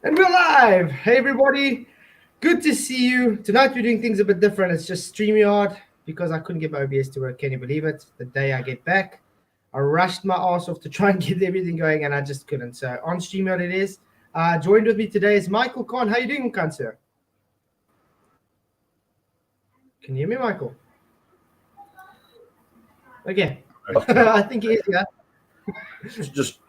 And we're live. Hey, everybody. Good to see you. Tonight, we're doing things a bit different. It's just StreamYard because I couldn't get my OBS to work. Can you believe it? The day I get back, I rushed my ass off to try and get everything going, and I just couldn't. So on StreamYard it is. Joined with me today is Michael Khan. How you doing, Cancer? Can you hear me, Michael? Okay. I think he is, yeah. Just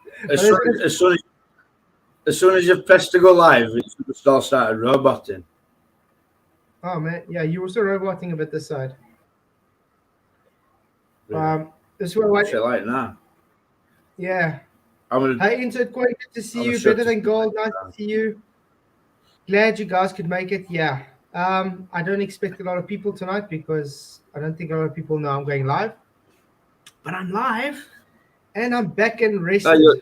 as soon as you've pressed to go live, it should all started roboting. Oh, man. Yeah, you were still roboting a bit this side. This is where I Shit like that. Yeah. I'm gonna, Hey, Insert, quite good to see you. Better than gold. Nice to see you. Glad you guys could make it. Yeah. I don't expect a lot of people tonight because I don't think a lot of people know I'm going live. But I'm live and I'm back and rested.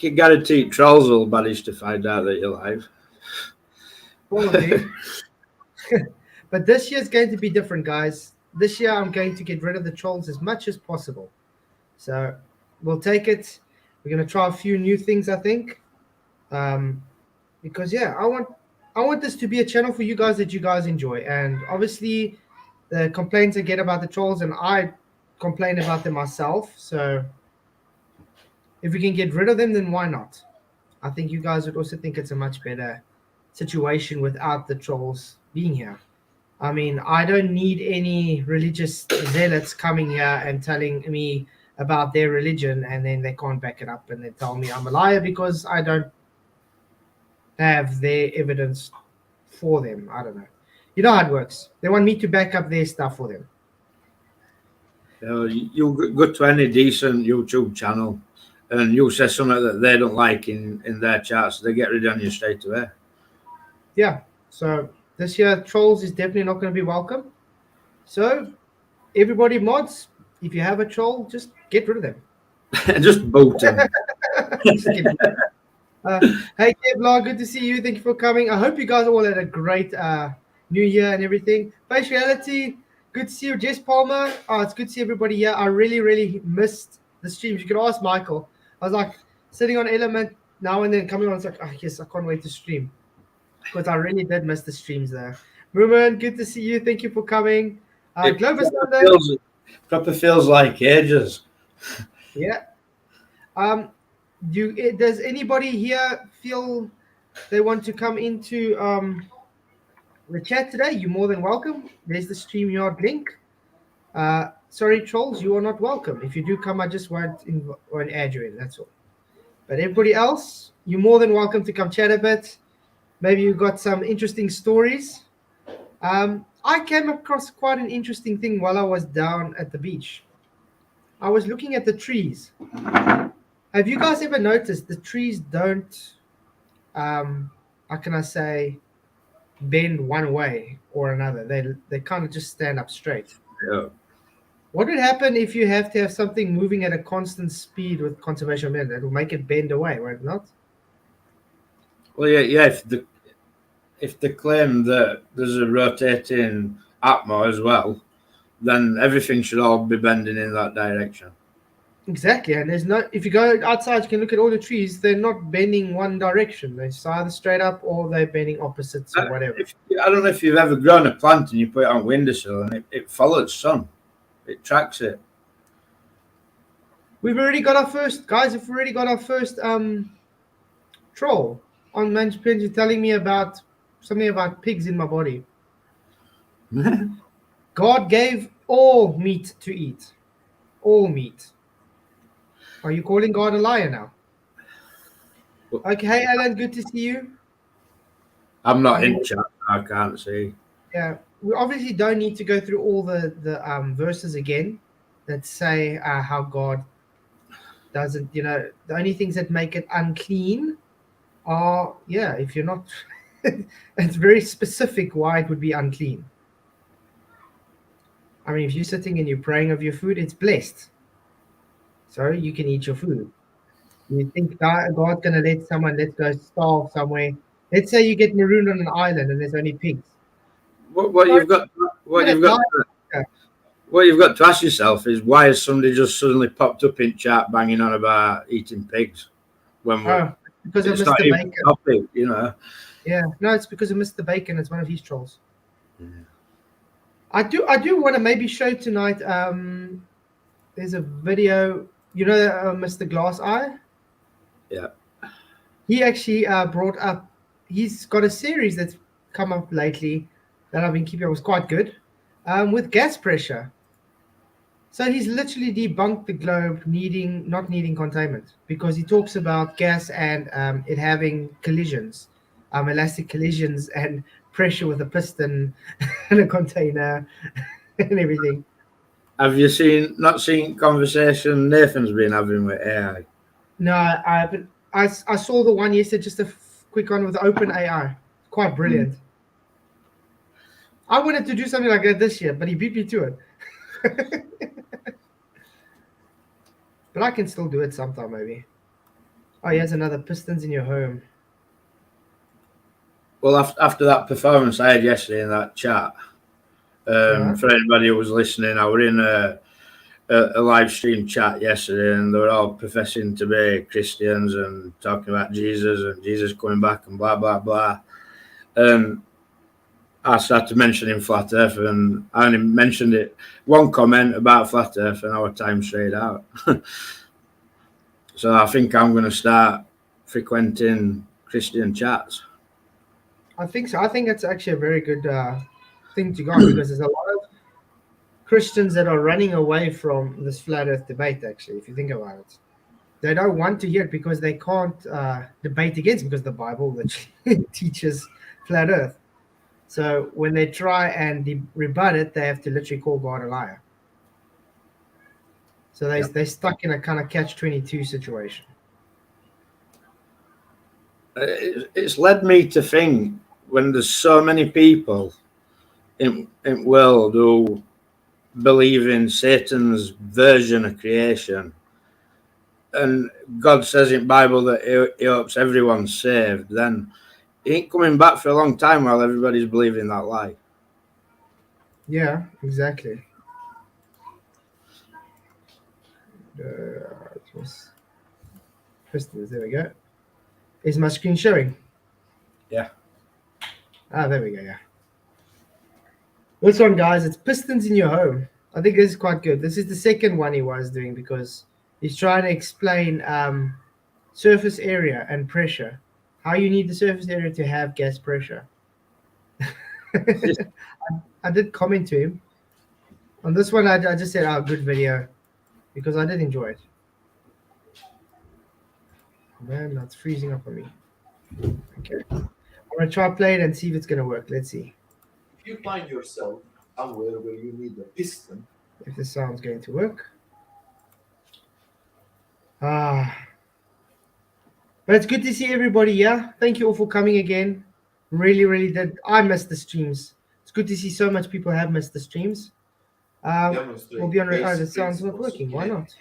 You guarantee trolls will manage to find out that you're live. Probably. But this year's going to be different, guys. This year I'm going to get rid of the trolls as much as possible. So we'll take it. We're going to try a few new things, I think. Because yeah, I want this to be a channel for you guys that you guys enjoy. And obviously the complaints I get about the trolls, and I complain about them myself. So if we can get rid of them, then why not? I think you guys would also think it's a much better situation without the trolls being here. I mean, I don't need any religious zealots coming here and telling me about their religion, and then they can't back it up and they tell me I'm a liar because I don't have their evidence for them. I don't know. You know how it works. They want me to back up their stuff for them. You go to any decent YouTube channel and you say something that they don't like in their charts, they get rid of you straight away. Yeah. So this year, trolls is definitely not going to be welcome. So everybody mods, if you have a troll, just get rid of them. Just boot them. Hey, Kevlar, good to see you. Thank you for coming. I hope you guys all had a great New Year and everything. Face Reality, good to see you. Jess Palmer, it's good to see everybody here. I really, really missed the streams. You could ask Michael. I was like sitting on Element now and then coming on. It's like, oh, yes, I can't wait to stream. Because I really did miss the streams there. Ruben, good to see you. Thank you for coming. Globus Sunday. Proper feels like ages. Yeah. Does anybody here feel they want to come into the chat today? You're more than welcome. There's the StreamYard link. Sorry, trolls, you are not welcome. If you do come, I just won't add you in. That's all. But everybody else, you're more than welcome to come chat a bit. Maybe you got some interesting stories. I came across quite an interesting thing while I was down at the beach. I was looking at the trees. Have you guys ever noticed the trees don't, how can I say, bend one way or another? They kind of just stand up straight. Yeah. What would happen if you have to have something moving at a constant speed with conservation method? It will make it bend away, right? Not? Well, yeah. If they claim that there's a rotating atmo as well, then everything should all be bending in that direction. Exactly, and there's no. If you go outside, you can look at all the trees. They're not bending one direction. They're either straight up or they're bending opposites or whatever. I don't know if you've ever grown a plant and you put it on windowsill and it follows sun. It tracks it. We've already got our first guys. We've already got our first troll on Manchpin. You're telling me about something about pigs in my body. God gave all meat to eat. All meat. Are you calling God a liar now? Okay, hey Alan, good to see you. I'm not in chat. I can't see. Yeah, we obviously don't need to go through all the verses again that say how God doesn't, the only things that make it unclean are, if you're not, it's very specific why it would be unclean. I mean, if you're sitting and you're praying of your food, it's blessed. So you can eat your food. You think God's going to let someone, let's go starve somewhere. Let's say you get marooned on an island and there's only pigs. What you've got to ask yourself is, why has somebody just suddenly popped up in chat banging on about eating pigs when because of It's not Mr. even Bacon. a topic, you know. Yeah, no, it's because of Mr. Bacon. It's one of his trolls. Yeah. I do want to maybe show tonight. There's a video. You know, Mr. Glass Eye. Yeah. He actually brought up. He's got a series that's come up lately that I've been keeping. It was quite good, with gas pressure. So he's literally debunked the globe not needing containment because he talks about gas and it having collisions, elastic collisions and pressure with a piston and a container and everything. Have you not seen conversation Nathan's been having with AI? No, I haven't. I saw the one yesterday, just a quick one with Open AI. Quite brilliant. I wanted to do something like that this year, but he beat me to it. But I can still do it sometime, maybe. Oh, he has another pistons in your home. Well, after that performance I had yesterday in that chat, Yeah. for anybody who was listening, I were in a live stream chat yesterday, and they were all professing to be Christians and talking about Jesus and Jesus coming back and blah blah blah. I started mentioning flat Earth, and I only mentioned it one comment about flat Earth, and our time straight out. So I think I'm going to start frequenting Christian chats. I think so. I think it's actually a very good thing to go on because there's a lot of Christians that are running away from this flat Earth debate. Actually, if you think about it, they don't want to hear it because they can't debate against it because the Bible literally teaches flat Earth. So when they try and rebut it, they have to literally call God a liar. So they're stuck in a kind of catch-22 situation. It's led me to think, when there's so many people in world who believe in Satan's version of creation, and God says in Bible that he hopes everyone's saved, then he ain't coming back for a long time while everybody's believing that lie. Yeah, exactly. Pistons, there we go. Is my screen showing? Yeah. There we go, yeah. This one, guys, it's pistons in your home. I think this is quite good. This is the second one he was doing because he's trying to explain surface area and pressure. How you need the surface area to have gas pressure. I did comment to him. On this one, I just said, good video. Because I did enjoy it. Man, that's freezing up on me. Okay. I'm going to try play it and see if it's going to work. Let's see. If you find yourself somewhere where you need a piston, if the sound's going to work. But it's good to see everybody here. Thank you all for coming again. Really, really did. I missed the streams. It's good to see so much people have missed the streams. We'll be on. The sound's not working. Why not?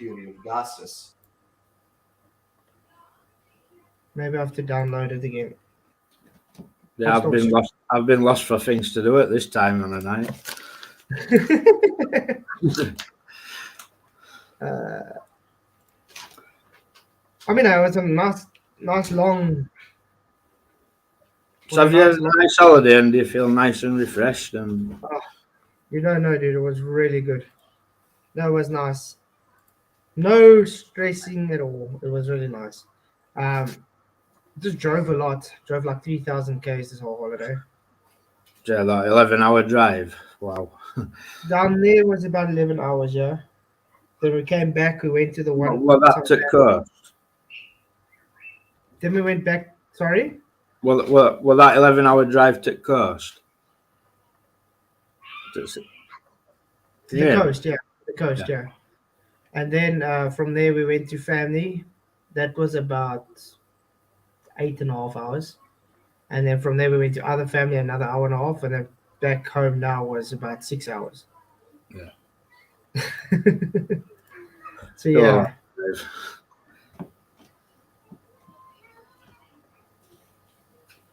Gases. Maybe I have to download it again. Yeah, I've been lost for things to do at this time of the night. I mean, it was a nice long. So have you had a nice holiday, and do you feel nice and refreshed? And you don't know, dude. It was really good. That was nice. No stressing at all. It was really nice. Just drove a lot. Drove like 3,000 k's this whole holiday. Yeah, that 11-hour drive. Wow. Down there was about 11 hours, yeah. Then we came back. We went to the one. Well, that took cost. Then we went back. Sorry? Well, that 11-hour drive took cost. The coast, yeah. The coast, yeah. And then from there we went to family. That was about 8.5 hours. And then from there we went to other family, another hour and a half. And then back home now was about 6 hours. Yeah. So, yeah.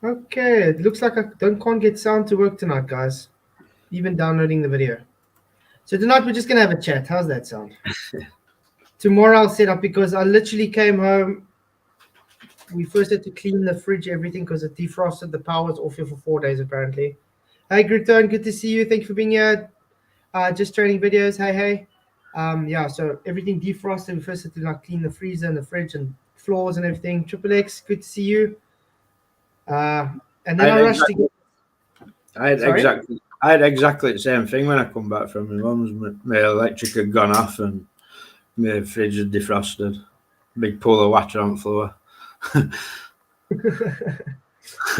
Okay, it looks like I can't get sound to work tonight, guys. Even downloading the video. So tonight we're just going to have a chat. How's that sound? Tomorrow I'll set up because I literally came home we first had to clean the fridge, everything, because it defrosted. The power was off here for 4 days apparently. Hey, Gruton, good to see you. Thank you for being here. Just training videos. Hey. Yeah, so everything defrosted. We first had to like clean the freezer and the fridge and floors and everything. Triple X, good to see you. And then I rushed to get. I had Sorry? exactly the same thing when I come back from my mum's. My electric had gone off and my fridge had defrosted. Big pool of water on the floor.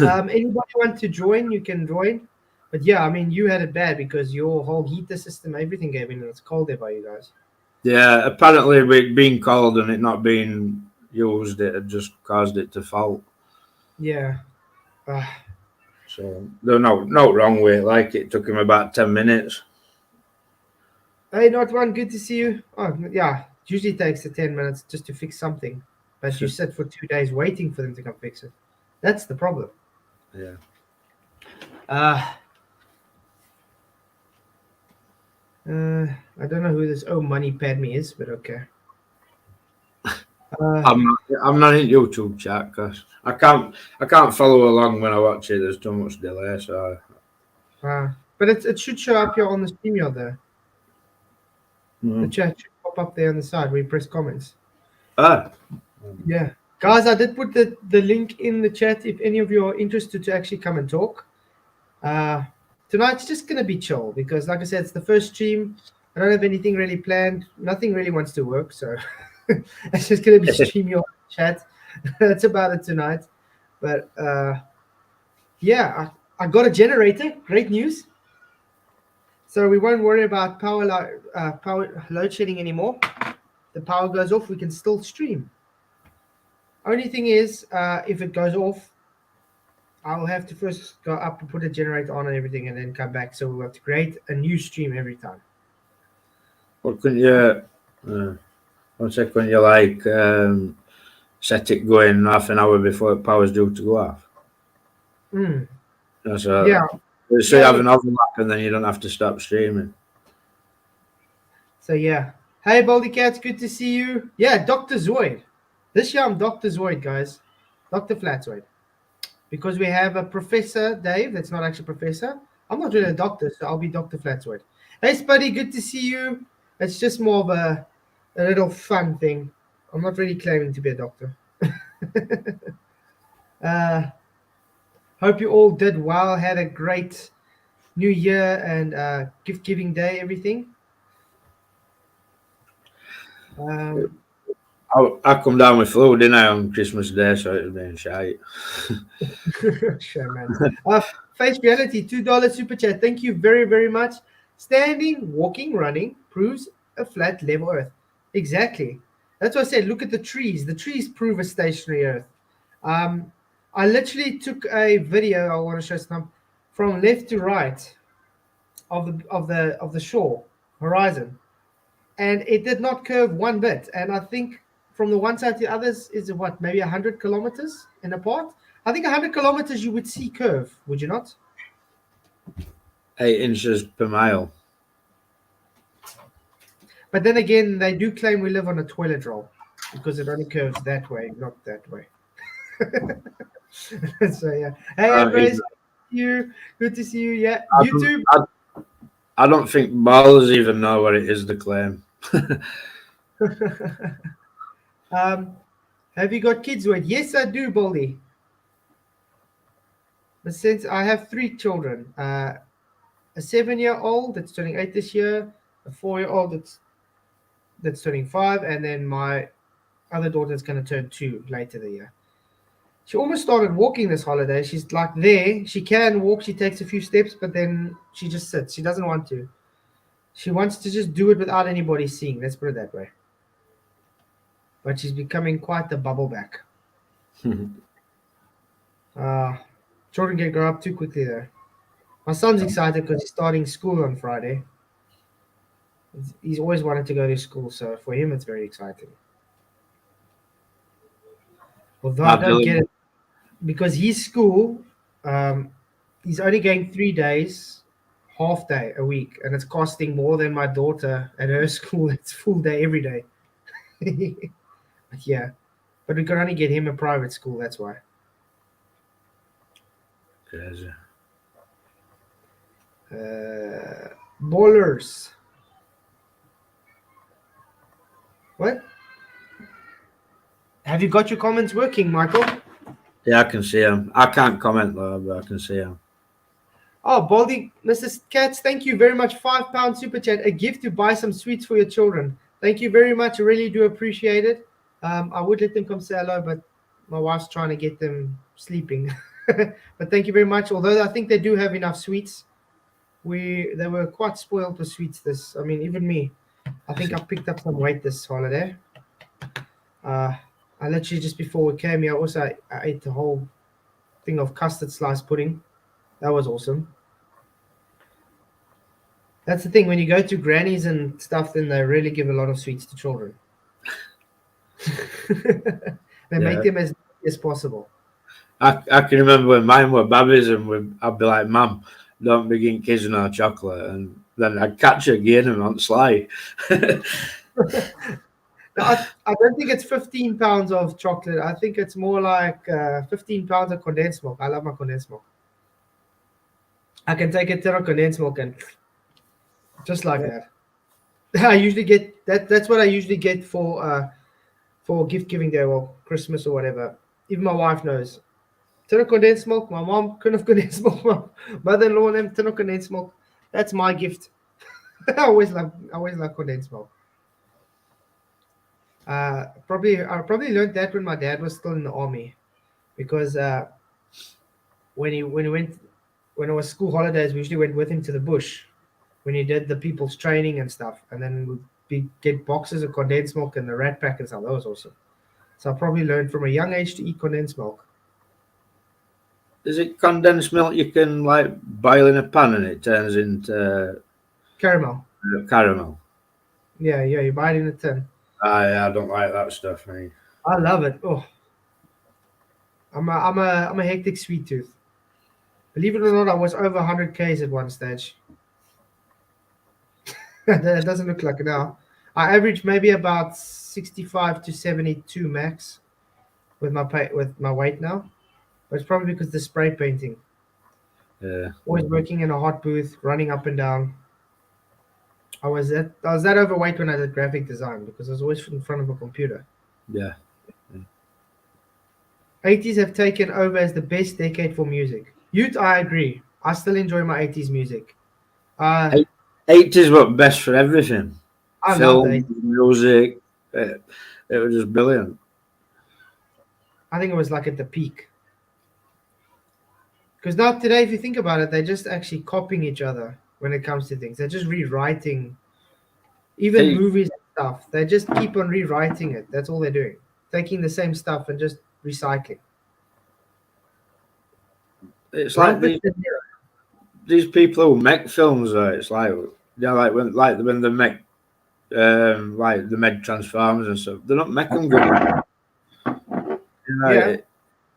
Anybody want to join? You can join. But yeah, I mean, you had it bad because your whole heater system, everything gave in, and it's cold there by you guys. Yeah, apparently with being cold and it not being used, it had just caused it to fault. Yeah. So there's no wrong with it. Like it took him about 10 minutes. Hey, not one. Good to see you. Oh, yeah. It usually takes 10 minutes just to fix something, but you sit for 2 days waiting for them to come fix it. That's the problem. Yeah. I don't know who this Money Padme is, but okay. I'm not in YouTube chat because I can't follow along when I watch it. There's too much delay. So. But it should show up here on the StreamYard there. The chat should pop up there on the side where you press comments. Yeah. Guys, I did put the link in the chat if any of you are interested to actually come and talk. Tonight's just going to be chill because, like I said, it's the first stream. I don't have anything really planned. Nothing really wants to work, so it's just going to be StreamYard chat. That's about it tonight. But, yeah, I got a generator. Great news. So we won't worry about power load shedding anymore. The power goes off, we can still stream. Only thing is, if it goes off, I'll have to first go up and put a generator on and everything and then come back. So we'll have to create a new stream every time. What can you, one sec, when you like set it going half an hour before the power's due to go off? So, yeah. So you have an overlap and then you don't have to stop streaming. So yeah. Hey Baldy Cats, good to see you. Yeah, Dr. Zoid. This year I'm Dr. Zoid, guys. Dr. Flatzoid. Because we have a Professor Dave that's not actually Professor. I'm not really a doctor, so I'll be Dr. Flatzoid. Hey Spuddy, good to see you. It's just more of a little fun thing. I'm not really claiming to be a doctor. Hope you all did well, had a great New Year and gift giving day, everything. I come down with flu, didn't I, on Christmas Day, so it was being shite. Sure, man. Face Reality, $2 super chat. Thank you very, very much. Standing, walking, running proves a flat, level Earth. Exactly. That's what I said. Look at the trees. The trees prove a stationary Earth. I literally took a video. I want to show some from left to right of the shore horizon, and it did not curve one bit. And I think from the one side to the others is what, maybe 100 kilometers in apart. I think 100 kilometers you would see curve, would you not? 8 inches per mile. But then again, they do claim we live on a toilet roll because it only curves that way, not that way. So yeah. Hey, Andres, good to see you. Yeah, YouTube. I don't think ballers even know what it is to claim. Have you got kids, Wade? Yes, I do, Baldy. But since I have 3 children, a 7-year-old that's turning 8 this year, a 4-year-old that's turning 5, and then my other daughter's going to turn 2 later the year. She almost started walking this holiday. She's like there. She can walk. She takes a few steps, but then she just sits. She doesn't want to. She wants to just do it without anybody seeing. Let's put it that way. But she's becoming quite the bubble back. Children can grow up too quickly there. My son's excited because he's starting school on Friday. He's always wanted to go to school, so for him it's very exciting. Although I don't get it, because his school, he's only going 3 days, half day a week, and it's costing more than my daughter at her school. It's full day every day. But yeah, but we could only get him a private school. That's why. Crazy. Bowlers. What? Have you got your comments working, Michael? Yeah, I can see him. I can't comment though, but I can see him. Oh, Baldy, Mrs. Katz, thank you very much. £5 super chat, a gift to buy some sweets for your children. Thank you very much. I really do appreciate it. I would let them come say hello, but my wife's trying to get them sleeping. But thank you very much. Although I think they do have enough sweets. They were quite spoiled with sweets. Even me. I think I picked up some weight this holiday. I literally just before we came here, I ate the whole thing of custard slice pudding. That was awesome. That's the thing, when you go to grannies and stuff, then they really give a lot of sweets to children. They make them as big as possible. I can remember when mine were babies and I'd be like, Mum, don't be getting kids no chocolate. And then I'd catch her again and on sly. I don't think it's 15 pounds of chocolate. I think it's more like 15 pounds of condensed milk. I love my condensed milk. I can take a tin of condensed milk and just like that. I usually get that. That's what I usually get for gift giving day or Christmas or whatever. Even my wife knows. Tin of condensed milk. My mom couldn't have condensed milk. My mother-in-law and them tin of condensed milk. That's my gift. I always love condensed milk. I probably learned that when my dad was still in the army, because when it was school holidays, we usually went with him to the bush when he did the people's training and stuff, and then we'd get boxes of condensed milk and the rat pack and stuff. That was awesome. So I probably learned from a young age to eat condensed milk. Is it condensed milk you can like boil in a pan and it turns into Caramel. Caramel? Yeah, you buy it in a tin. I don't like that stuff, mate. I love it. Oh, I'm a hectic sweet tooth. Believe it or not, I was over 100 Ks at one stage. That doesn't look like it now. I average maybe about 65 to 72 max with my weight now. But it's probably because the spray painting. Yeah. Always working in a hot booth, running up and down. I was that overweight when I did graphic design because I was always in front of a computer. Yeah. 80s have taken over as the best decade for music. Youth, I agree. I still enjoy my 80s music. 80s were best for everything. I Film, love the 80s. music. It was just brilliant. I think it was like at the peak. Because now today, if you think about it, they're just actually copying each other when it comes to things. They're just rewriting even movies and stuff. They just keep on rewriting it. That's all they're doing. Taking the same stuff and just recycling. It's like these people who make films, it's like, like when they make like they made Transformers and stuff, they're not making good.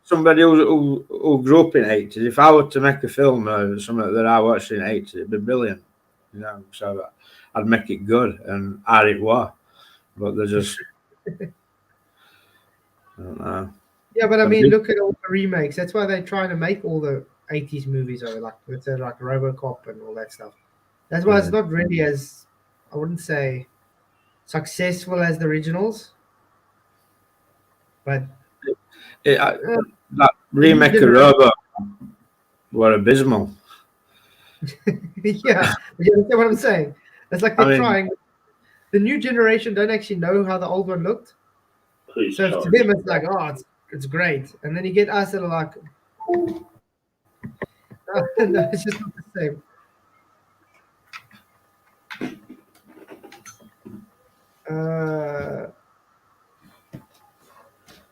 Somebody who grew up in 80s, if I were to make a film or something that I watched in 80s, it'd be brilliant. So I'd make it good, and it was. But they're just I don't know. Yeah, but I mean, look at all the remakes. That's why they're trying to make all the 80s movies over, like RoboCop and all that stuff. That's why it's not really as, I wouldn't say, successful as the originals. But that remake of Robo were abysmal. Yeah, you understand what I'm saying? It's like they're trying. The new generation don't actually know how the old one looked. So to them, it's like, oh, it's great. And then you get us that are like, no, it's just not the same.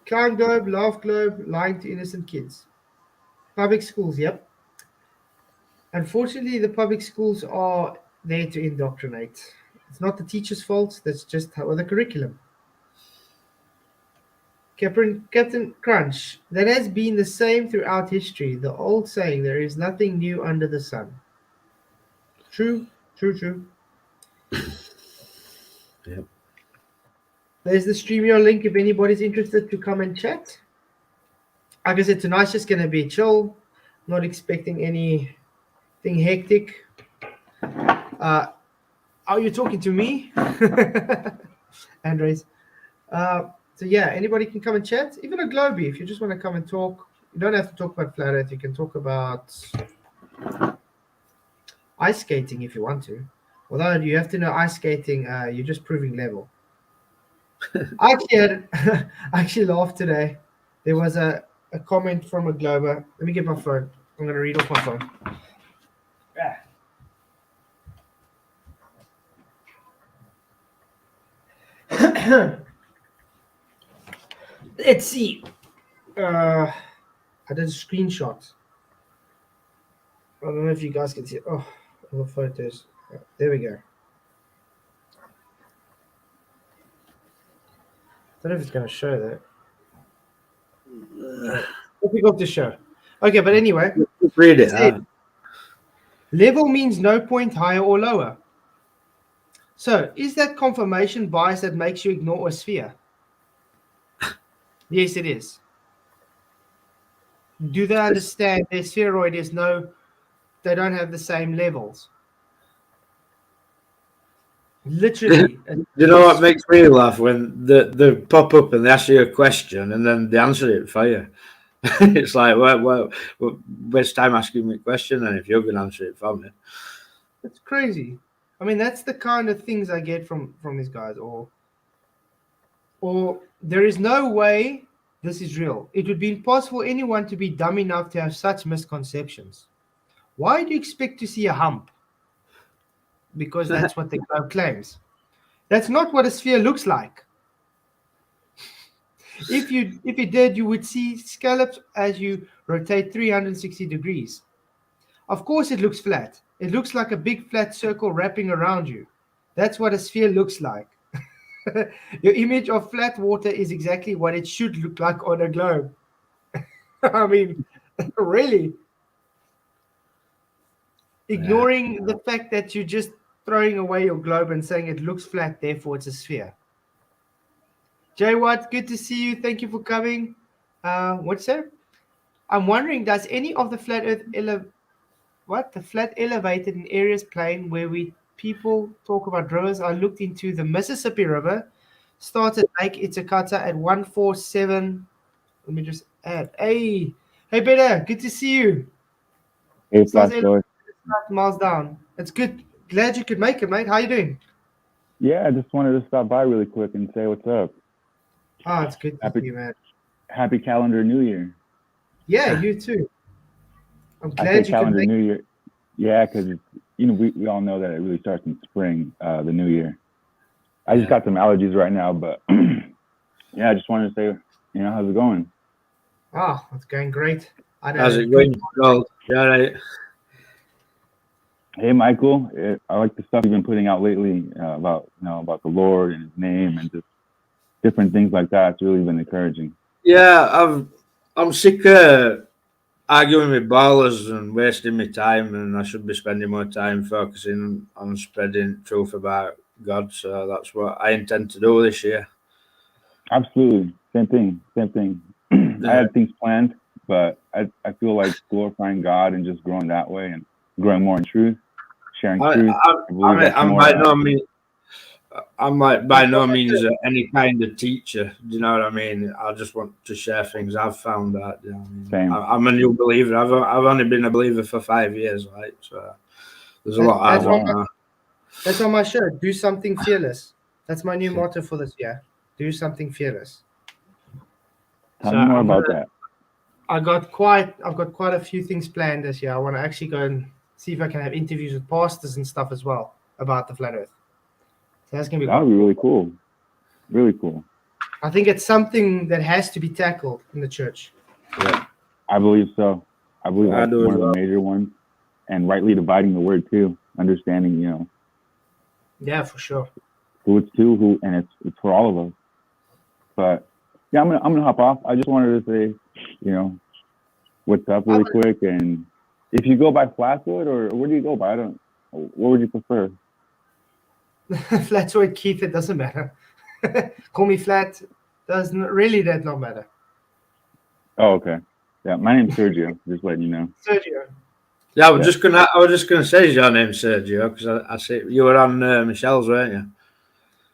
Clown Globe, Laugh Globe, lying to innocent kids. Public schools, yep. Unfortunately, the public schools are there to indoctrinate. It's not the teacher's fault. That's just how the curriculum. Captain Crunch. That has been the same throughout history. The old saying, there is nothing new under the sun. True. Yep. There's the StreamYard link if anybody's interested to come and chat. Like I said, tonight's just going to be chill. Not expecting anything hectic. Are you talking to me? Andres. So yeah, anybody can come and chat. Even a Globie, if you just want to come and talk. You don't have to talk about Flat Earth. You can talk about ice skating if you want to. Although you have to know ice skating, you're just proving level. I actually laughed today. There was a comment from a Glober. Let me get my phone. I'm going to read off my phone. Let's see. I did a screenshot. I don't know if you guys can see it. Oh, all the photos. There we go. Don't know if it's going to show that. Let's pick up the show. Okay, but anyway. Read it. Level means no point higher or lower. So, is that confirmation bias that makes you ignore a sphere? Yes, it is. Do they understand their spheroid is they don't have the same levels? Literally. You know what makes me laugh? When they pop up and they ask you a question and then they answer it for you. It's like, well, waste time asking me a question, and if you're going to answer it for me. It's crazy. I mean, that's the kind of things I get from these guys. Or there is no way this is real. It would be impossible for anyone to be dumb enough to have such misconceptions. Why do you expect to see a hump? Because that's what the globe claims. That's not what a sphere looks like. If you did, you would see scallops as you rotate 360 degrees. Of course, it looks flat. It looks like a big flat circle wrapping around you. That's what a sphere looks like. Your image of flat water is exactly what it should look like on a globe. I mean, really. Ignoring the fact that you're just throwing away your globe and saying it looks flat, therefore it's a sphere. Jay Watt, good to see you. Thank you for coming. What's that? I'm wondering, does any of the flat Earth the flat elevated in areas plain where people talk about rivers? I looked into the Mississippi River, started Lake Itakata at 147. Let me just add. Hey, Peter, good to see you. Hey, Flat George. Miles down. It's good. Glad you could make it, mate. How you doing? Yeah, I just wanted to stop by really quick and say what's up. Oh, it's good to see you, man. Happy calendar New Year. Yeah, you too. I'm glad you could calendar make New Year. Yeah, because we all know that it really starts in spring, the New Year. I just got some allergies right now, but yeah, I just wanted to say, how's it going? Oh, it's going great. How's it going? Yeah, right. Hey, Michael, I like the stuff you've been putting out lately about the Lord and His name and just different things like that. It's really been encouraging. Yeah, I'm sick of arguing with ballers and wasting my time, and I should be spending more time focusing on spreading truth about God. So that's what I intend to do this year. Absolutely, same thing. I had things planned, but I feel like glorifying God and just growing that way and growing more in truth, sharing truth. I'm by no means any kind of teacher. Do you know what I mean? I just want to share things I've found out. You know what I mean? I'm a new believer. I've only been a believer for 5 years, right? So there's a lot I want. That's on my shirt. Do something fearless. That's my new motto for this year. Do something fearless. Tell me more about that. I've got quite a few things planned this year. I want to actually go and see if I can have interviews with pastors and stuff as well about the flat Earth. So that's gonna be. That would be really cool. Really cool. I think it's something that has to be tackled in the church. Yeah, I believe so. I believe that's one of the major ones, and rightly dividing the word too, understanding, Yeah, for sure. Who it's to, and it's for all of us. But yeah, I'm gonna hop off. I just wanted to say, what's up really quick, and if you go by Flatwood or where do you go by? What would you prefer? Flatwood, Keith, it doesn't matter. Call me flat. Doesn't really that not matter. Oh, okay. Yeah, my name's Sergio. Just letting you know. Sergio. Yeah, I was Yeah. just gonna say your name, Sergio, because I see you were on Michelle's, weren't you?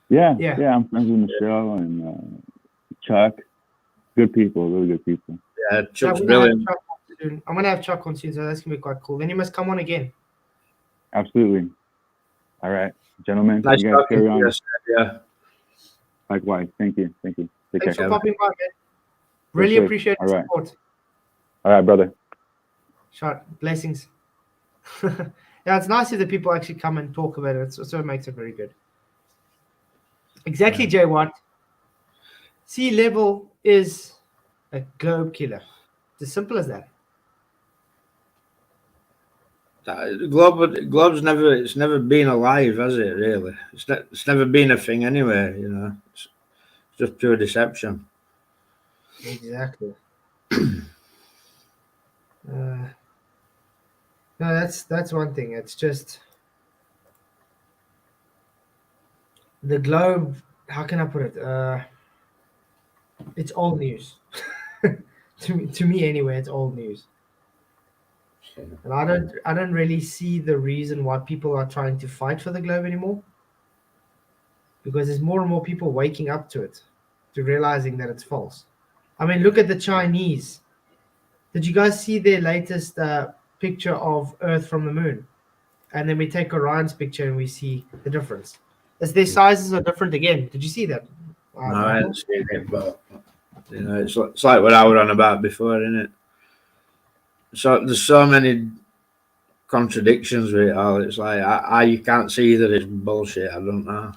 Yeah, Yeah. yeah. I'm friends with Michelle and Chuck. Good people, really good people. Yeah, Yeah, Chuck's we're gonna have brilliant. Chuck on soon. I'm gonna have Chuck on soon, so that's gonna be quite cool. Then you must come on again. Absolutely. All right, gentlemen. Nice You guys talking carry to on. you, Sergio. Likewise. Thank you. Thank you. Take Thanks care. for popping by, man. Really sir. appreciate the All right. support. All right, brother. Shot. Blessings. Yeah, it's nice if the people actually come and talk about it. So it makes it very good. Exactly, Jay Watt. Sea level is a globe killer. It's as simple as that. Globe's never been alive, has it? Really, it's never been a thing anyway. You know, it's just pure deception. Exactly. No, that's one thing. It's just the globe. How can I put it? It's old news. To me anyway, it's old news. And I don't really see the reason why people are trying to fight for the globe anymore. Because there's more and more people waking up to it, to realizing that it's false. I mean, look at the Chinese. Did you guys see their latest picture of Earth from the moon? And then we take Orion's picture and we see the difference. As their sizes are different again. Did you see that? No, I haven't seen it, but you know, it's like what I was on about before, isn't it? So there's so many contradictions with it all. It's like you can't see that it's bullshit. I don't know.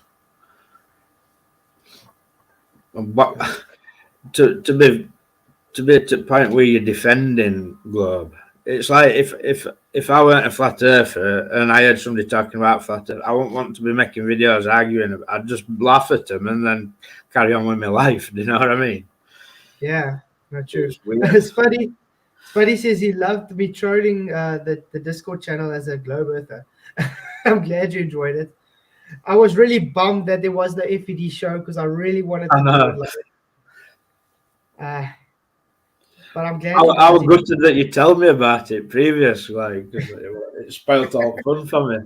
What to be at the point where you're defending globe? It's like if I weren't a flat earther and I heard somebody talking about flat earth, I wouldn't want to be making videos arguing. I'd just laugh at them and then carry on with my life. Do you know what I mean? Yeah, not true. It's weird. Spuddy says he loved me trolling the Discord channel as a globe earther. I'm glad you enjoyed it. I was really bummed that there was no FED show because I really wanted to do it. But I'm glad. I was gutted that you told me about it previous, like 'cause it spoilt all fun for me.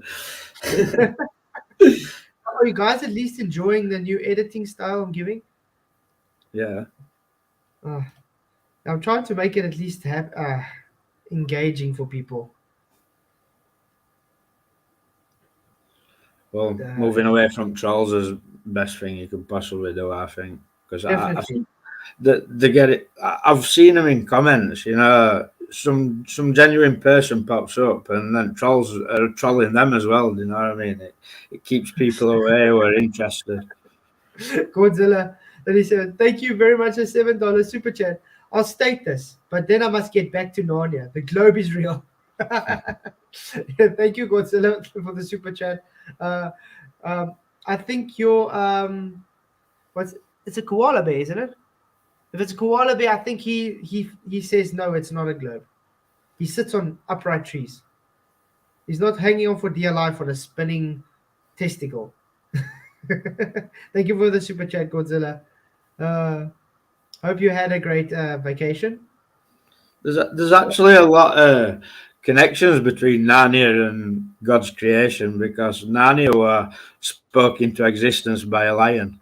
Are you guys at least enjoying the new editing style I'm giving? Yeah. I'm trying to make it at least engaging for people. Well, moving away from trolls is the best thing you could possibly do, I think, because I think they get it. I've seen them in comments. You know, some genuine person pops up, and then trolls are trolling them as well. Do you know what I mean? It keeps people away who are interested. Godzilla 37. Thank you very much. A $7 super chat. I'll state this, but then I must get back to Narnia. The globe is real. Thank you, Godzilla, for the super chat. I think you're it's a koala bear, isn't it? If it's a koala bear, I think he says no, it's not a globe. He sits on upright trees. He's not hanging on for dear life on a spinning testicle. Thank you for the super chat, Godzilla. Hope you had a great vacation. There's actually a lot of connections between Narnia and God's creation because Narnia were spoke into existence by a lion.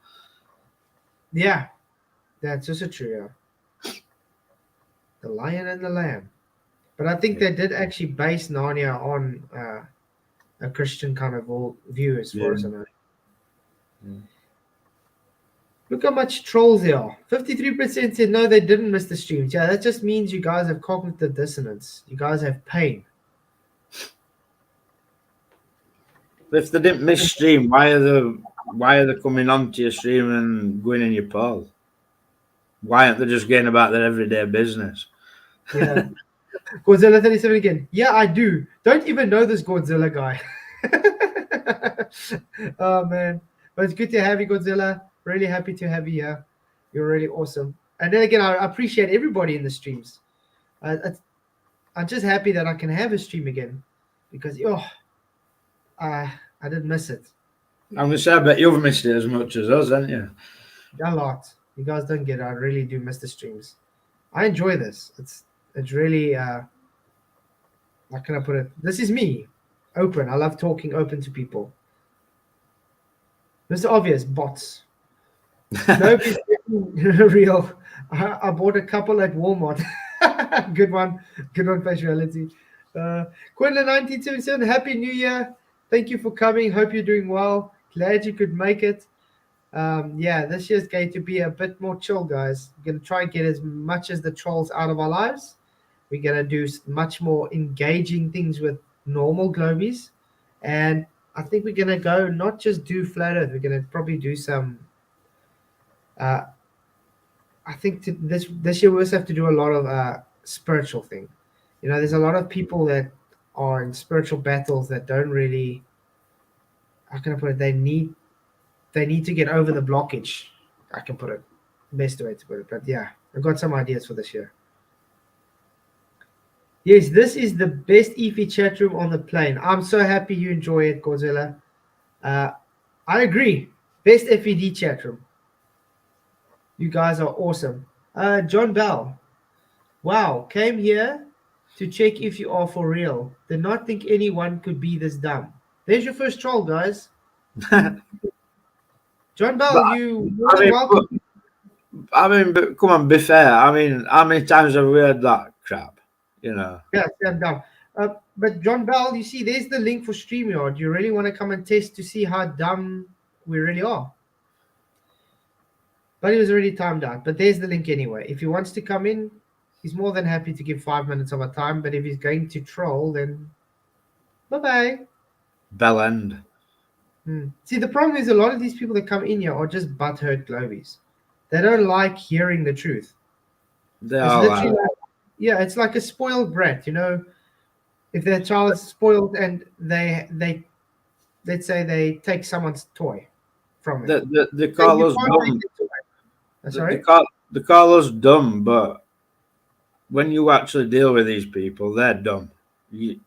Yeah, that's also true. Yeah. The Lion and the Lamb. But I think they did actually base Narnia on a Christian kind of view, as far as I know. Yeah. Look how much trolls there are. 53% said no, they didn't miss the streams. Yeah, that just means you guys have cognitive dissonance. You guys have pain. If they didn't miss stream, why are they coming onto your stream and going in your poll? Why aren't they just getting about their everyday business? Yeah. Godzilla 37 again. Yeah, I do. Don't even know this Godzilla guy. Oh man. But it's good to have you, Godzilla. Really happy to have you here. You're really awesome. And then again, I appreciate everybody in the streams. I'm just happy that I can have a stream again because I did miss it. I'm gonna say, I bet you've missed it as much as us, haven't you? A lot. You guys don't get it. I really do miss the streams. I enjoy this. It's really how can I put it? This is me. Open. I love talking open to people. Mr. Obvious, bots. Nobody's real. I bought a couple at Walmart. Good one. Good one, Faciality. Quinlan 1977, Happy New Year. Thank you for coming. Hope you're doing well. Glad you could make it. Yeah, this year's going to be a bit more chill, guys. We're going to try and get as much as the trolls out of our lives. We're going to do much more engaging things with normal globies. And I think we're going to go not just do flat earth. We're going to probably do some I think this year we also have to do a lot of spiritual thing. You know, there's a lot of people that are in spiritual battles that don't really. How can I put it? They need to get over the blockage. I can put it best way to put it. But yeah, I've got some ideas for this year. Yes, this is the best EFI chat room on the plane. I'm so happy you enjoy it, Godzilla. I agree. Best FED chat room. You guys are awesome. John Bell. Wow, came here to check if you are for real. Did not think anyone could be this dumb. There's your first troll, guys. John Bell, you welcome. But come on, be fair. I mean, how many times have we heard that crap? You know. Yeah, I'm dumb. But John Bell, you see, there's the link for StreamYard. You really want to come and test to see how dumb we really are. But it was already timed out. But there's the link anyway. If he wants to come in, he's more than happy to give 5 minutes of our time. But if he's going to troll, then bye-bye. Bell end. See, the problem is a lot of these people that come in here are just butthurt globies. They don't like hearing the truth. They are like, yeah, it's like a spoiled brat, you know. If their child is spoiled and they let's say they take someone's toy from it. they call us dumb. Sorry? They call us dumb, but when you actually deal with these people, they're dumb. They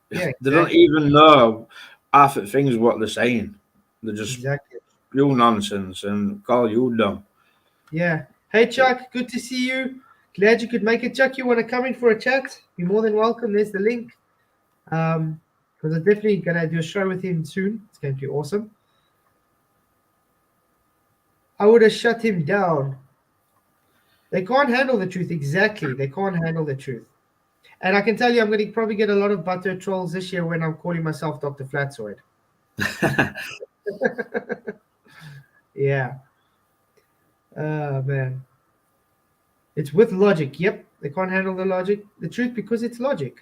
don't even know half the things what they're saying. They're just pure nonsense and call you dumb. Yeah. Hey, Chuck, good to see you. Glad you could make it. Chuck, you want to come in for a chat? You're more than welcome. There's the link. Because I'm definitely going to do a show with him soon. It's going to be awesome. I would have shut him down. They can't handle the truth. Exactly. They can't handle the truth. And I can tell you, I'm going to probably get a lot of butter trolls this year when I'm calling myself Dr. Flatsoid. Yeah. Man. It's with logic. Yep. They can't handle the truth because it's logic.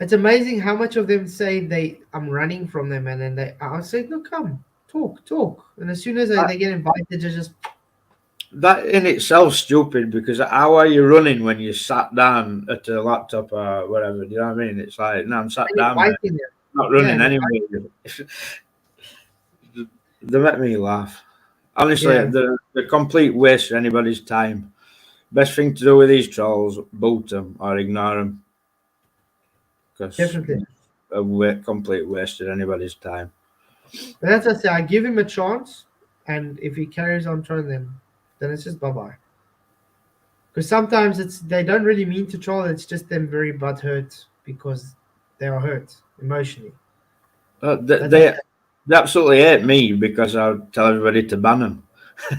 It's amazing how much of them say I'm running from them, and then I'll say, no, come, talk. And as soon as they get invited, they just. That in itself stupid, because how are you running when you sat down at a laptop or whatever? Do you know what I mean? It's like, no, I'm sat down. Not running anyway. They make me laugh. Honestly, they're a complete waste of anybody's time. Best thing to do with these trolls, boot them or ignore them. Because a complete waste of anybody's time. But as I say, I give him a chance, and if he carries on trolling them, then it's just bye-bye. Because sometimes they don't really mean to troll, it's just them very butthurt because they are hurt emotionally. They absolutely hate me because I'll tell everybody to ban them.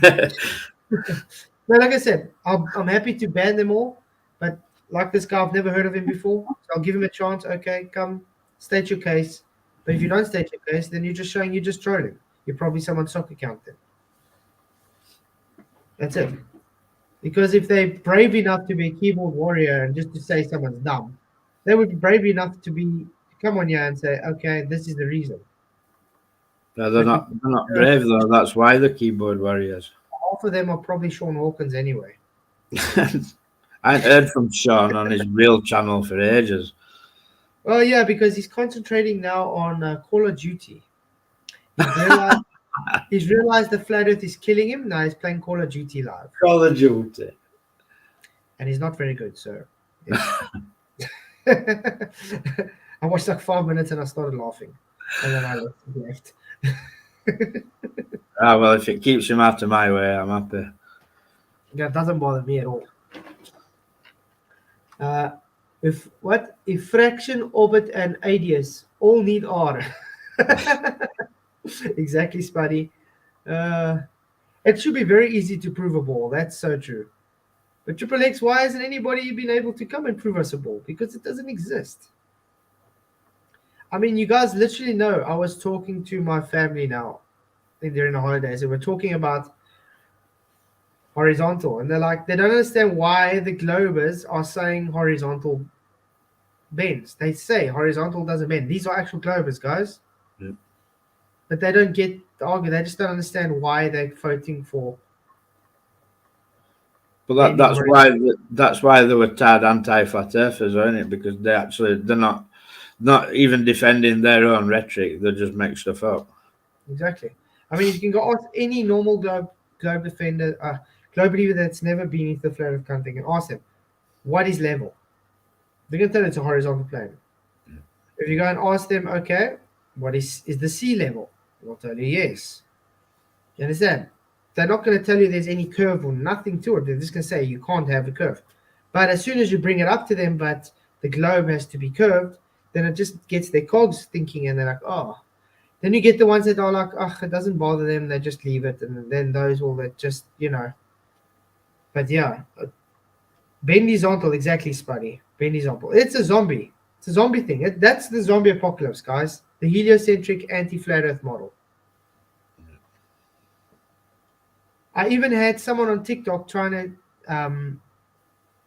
No, like I said, I'm happy to ban them all, but like this guy, I've never heard of him before, so I'll give him a chance. Okay, come, state your case. But if you don't state your case, then you're just showing you're just trolling. You're probably someone's soccer account then. That's it. Because if they're brave enough to be a keyboard warrior and just to say someone's dumb, they would be brave enough to come on here and say, okay, this is the reason. No, they're not brave though. That's why they're keyboard warriors. Half of them are probably Sean Hawkins anyway. I ain't heard from Sean on his real channel for ages. Well, yeah, because he's concentrating now on Call of Duty. He's realized the flat earth is killing him. Now he's playing Call of Duty live. Call of Duty. And he's not very good, sir. I watched like 5 minutes and I started laughing, and then I left. Ah, well, if it keeps him out of my way, I'm happy. That doesn't bother me at all. If fraction, orbit, and radius all need R? Exactly, Spuddy. It should be very easy to prove a ball. That's so true. But Triple X, why hasn't anybody been able to come and prove us a ball? Because it doesn't exist. I mean, you guys literally know. I was talking to my family now during the holidays, and we're talking about horizontal, and they're like, they don't understand why the Globers are saying horizontal bends. They say horizontal doesn't bend. These are actual Globers, guys. Yeah. But they don't get the argument. They just don't understand why they're voting for. But that's why they were tied anti-flat earthers, aren't it? Because they're not even defending their own rhetoric. They just make stuff up. Exactly. I mean, you can go ask any normal globe defender, globe believer that's never been into the flat earth country, and ask them, what is level? They're going to tell you it's a horizontal plane. Yeah. If you go and ask them, okay, what is the sea level? They'll tell you yes. You understand? They're not going to tell you there's any curve or nothing to it. They're just going to say you can't have a curve. But as soon as you bring it up to them, but the globe has to be curved, then it just gets their cogs thinking, and they're like, oh. Then you get the ones that are like, oh, it doesn't bother them. They just leave it. And then those all that just, But yeah, bend horizontal, exactly, Spuddy. Bend horizontal. It's a zombie. It's a zombie thing. That's the zombie apocalypse, guys. The heliocentric anti-flat earth model. I even had someone on TikTok trying to,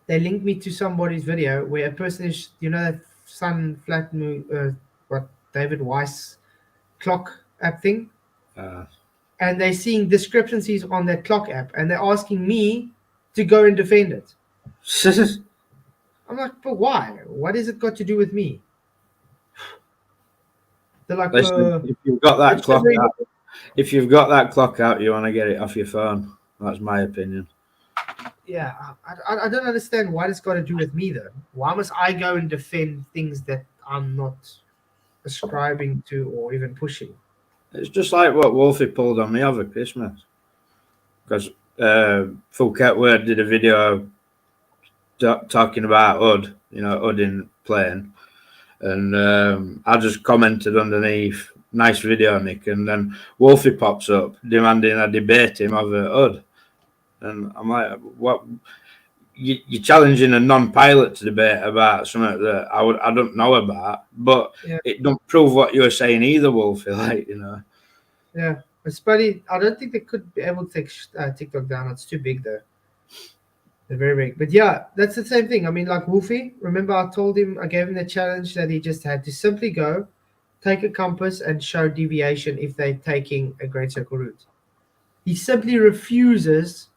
they linked me to somebody's video where a person is, that sun flat moon, what David Weiss clock app thing, and they're seeing discrepancies on that clock app, and they're asking me to go and defend it. I'm like, but why? What has it got to do with me? They're like, Listen, if you've got that clock out, if you've got that clock out, you want to get it off your phone. That's my opinion. Yeah, I don't understand what it's got to do with me though. Why must I go and defend things that I'm not ascribing to or even pushing? It's just like what Wolfie pulled on me over Christmas. Because Phuket Word did a video talking about UD, UD in plane. And I just commented underneath, nice video, Nick. And then Wolfie pops up demanding I debate him over UD. And I'm like, what? You're challenging a non-pilot to debate about something that I don't know about, but it don't prove what you're saying either, Wolfie. Yeah, but Spuddy, I don't think they could be able to take TikTok down. It's too big though. They're very big. But yeah, that's the same thing. I mean, like Wolfie, remember I gave him the challenge that he just had to simply go, take a compass and show deviation if they're taking a great circle route. He simply refuses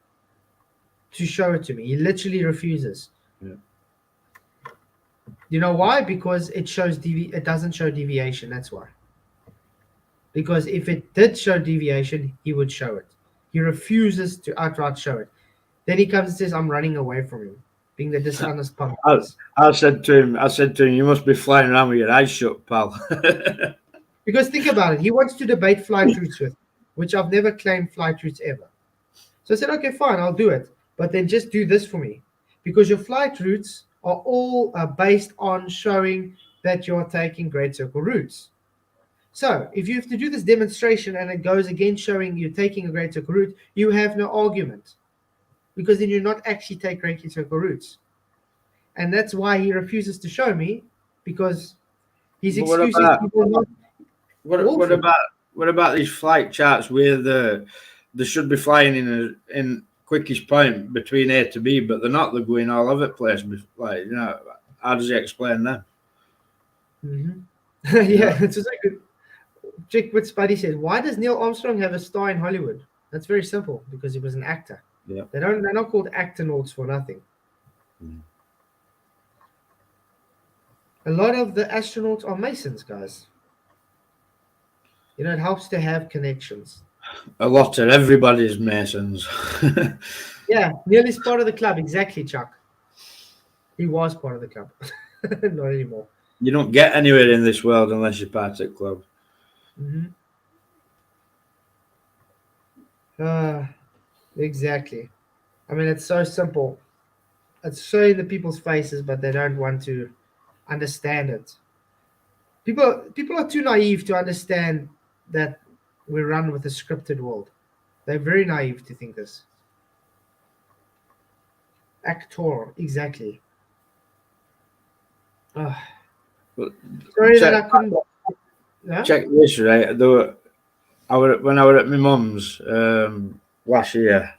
to show it to me. He literally refuses. Yeah. You know why? Because it doesn't show deviation. That's why. Because if it did show deviation, he would show it. He refuses to outright show it. Then he comes and says, "I'm running away from him," being the dishonest punk. I said to him, "You must be flying around with your eyes shut, pal." Because think about it. He wants to debate flight routes with me, which I've never claimed flight routes ever. So I said, okay, fine, I'll do it. But then just do this for me. Because your flight routes are all based on showing that you're taking great circle routes. So if you have to do this demonstration and it goes against showing you're taking a great circle route, you have no argument. Because then you're not actually taking great circle routes. And that's why he refuses to show me, because his excuse is people not. What about these flight charts where they should be flying in quickest point between A to B, but they're not. They're going all over the place. How does he explain that? Mm-hmm. Yeah, it's just like check what Spuddy says. Why does Neil Armstrong have a star in Hollywood? That's very simple. Because he was an actor. Yeah. They're not called actonauts for nothing. Mm. A lot of the astronauts are Masons, guys. It helps to have connections. A lot of everybody's Masons. Yeah, Neil is part of the club. Exactly, Chuck. He was part of the club. Not anymore. You don't get anywhere in this world unless you're part of the club. Exactly. I mean, it's so simple. It's so in the people's faces, but they don't want to understand it. People are too naive to understand that we run with a scripted world. They're very naive to think this. Actor, exactly. Ugh. Well, Sorry that check- I couldn't. Yeah? Check this, right? When I were at my mum's last year,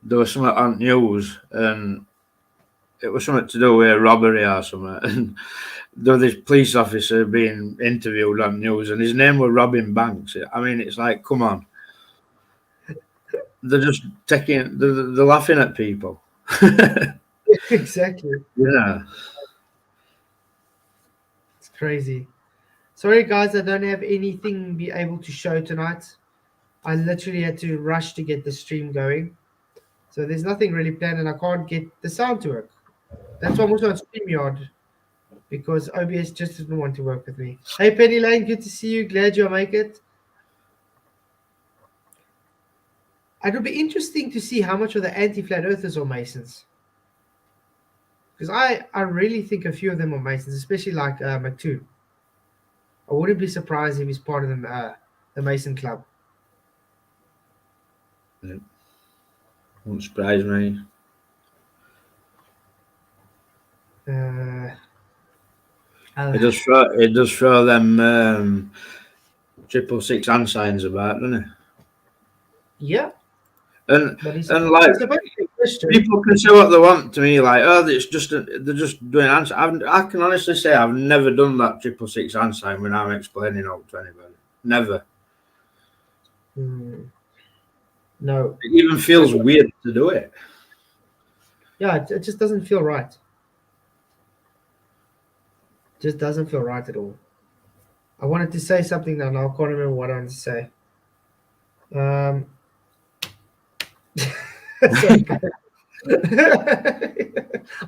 there was something on news, and it was something to do with a robbery or something. And there was this police officer being interviewed on news, and his name was Robin Banks. I mean, it's like, come on. They're just they're laughing at people. Exactly. Yeah. It's crazy. Sorry, guys, I don't have anything be able to show tonight. I literally had to rush to get the stream going. So there's nothing really planned, and I can't get the sound to work. That's why I'm also on StreamYard, because OBS just didn't want to work with me. Hey, Penny Lane, good to see you. Glad you'll make it. It would be interesting to see how much of the anti-flat earthers are Masons. Because I really think a few of them are Masons, especially like McToon. I wouldn't be surprised if he's part of the Mason Club. Won't surprise me. It does throw them 666 hand signs about, doesn't it? Yeah. And But he's like supposed to be a Christian. people can say what they want to me, like, oh, it's just they're just doing answer. I can honestly say I've never done that 666 hand sign when I'm explaining out to anybody. Never. No. It even feels weird to do it. Yeah, it just doesn't feel right. Just doesn't feel right at all. I wanted to say something now, and I can't remember what I wanted to say. Sorry, guys.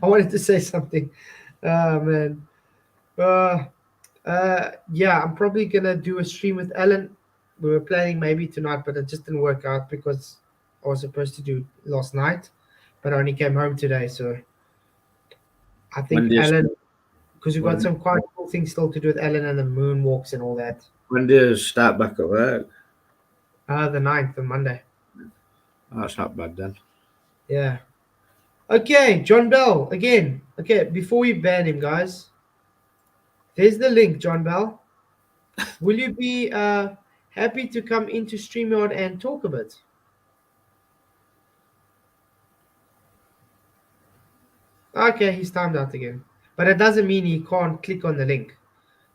I wanted to say something. Oh man. Yeah, I'm probably gonna do a stream with Alan. We were planning maybe tonight, but it just didn't work out because I was supposed to do it last night, but I only came home today. So I think Alan, because we've got some quite cool things still to do with Alan and the moonwalks and all that. When do you start back at work? The 9th on Monday. Oh, that's not bad then. Yeah. Okay, John Bell again. Okay, before we ban him, guys, there's the link, John Bell. Will you be happy to come into StreamYard and talk a bit? Okay, he's timed out again. But it doesn't mean he can't click on the link.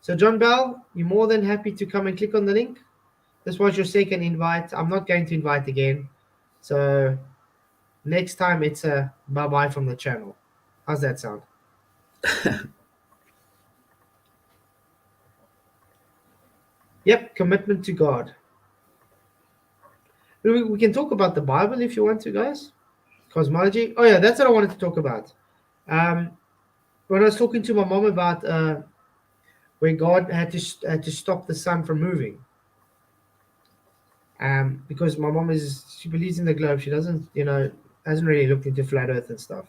So, John Bell, you're more than happy to come and click on the link. This was your second invite. I'm not going to invite again. So, next time it's a bye-bye from the channel. How's that sound? Yep, commitment to God. We can talk about the Bible if you want to, guys. Cosmology. Oh, yeah, that's what I wanted to talk about. When I was talking to my mom about where God had to stop the sun from moving. Because my mom she believes in the globe. She doesn't, hasn't really looked into flat earth and stuff.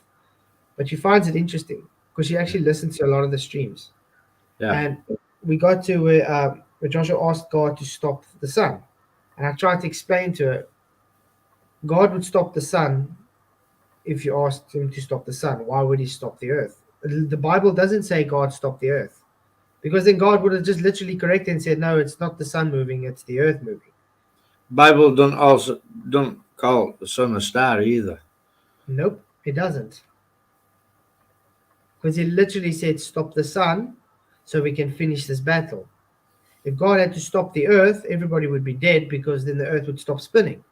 But she finds it interesting because she actually listens to a lot of the streams. Yeah. And we got to where Joshua asked God to stop the sun. And I tried to explain to her, God would stop the sun if you asked him to stop the sun. Why would he stop the earth? The Bible doesn't say God stopped the earth. Because then God would have just literally corrected and said, no, it's not the sun moving, it's the earth moving. Bible don't call the sun a star either. Nope, it doesn't. Because he literally said, stop the sun so we can finish this battle. If God had to stop the earth, everybody would be dead because then the earth would stop spinning.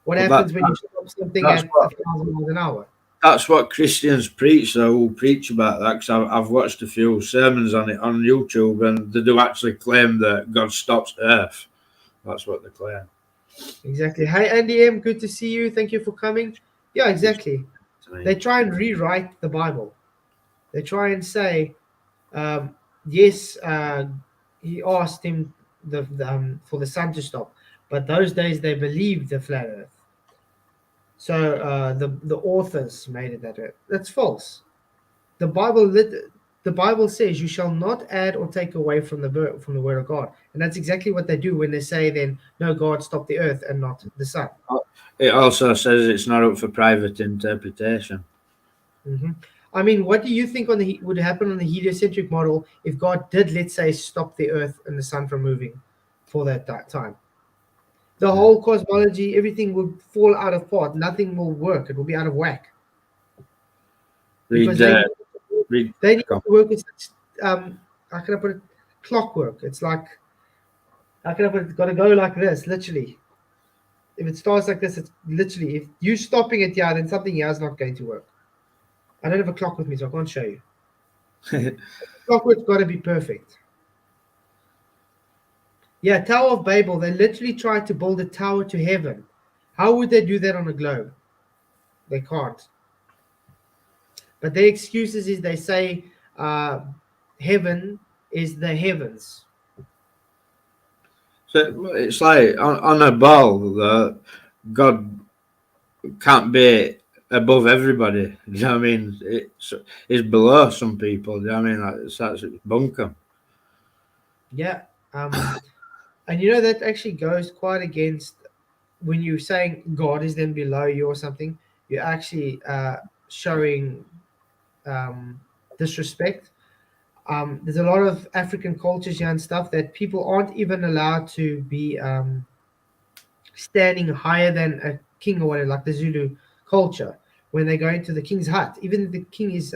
What happens when you stop something at 1,000 miles an hour? That's what Christians preach, though, who preach about that, because I've watched a few sermons on it on YouTube, and they do actually claim that God stops earth. That's what they claim. Exactly. Hi, Andy M. Good to see you. Thank you for coming. Yeah, exactly. They try and rewrite the Bible. They try and say, yes, he asked him for the sun to stop, but those days they believed the flat Earth. So the authors made it that way. That's false. The the Bible says you shall not add or take away from the word of God, and that's exactly what they do when they say then no, God stopped the earth and not the sun. It also says it's not up for private interpretation. hmm I mean, what do you think would happen on the heliocentric model if God did, let's say, stop the earth and the sun from moving for that time? The whole cosmology, everything would fall out of part. Nothing will work. It will be out of whack. Because Read, read. they need to work with such, how can I put it, clockwork. It's like, how can I put it, it's got to go like this, literally. If it starts like this, it's literally, if you stopping it here, then something here is not going to work. I don't have a clock with me, so I can't show you. Clockwork's got to be perfect. Yeah, Tower of Babel, they literally tried to build a tower to heaven. How would they do that on a globe? They can't. But their excuses is they say heaven is the heavens. So it's like on a ball, God can't be above everybody. Do you know what I mean? It's below some people. Do you know what I mean? Like, it's bunkum. Yeah. And you know, that actually goes quite against when you're saying God is then below you or something, you're actually showing disrespect. There's a lot of African cultures here and stuff that people aren't even allowed to be standing higher than a king or whatever, like the Zulu culture. When they go into the king's hut, even if the king is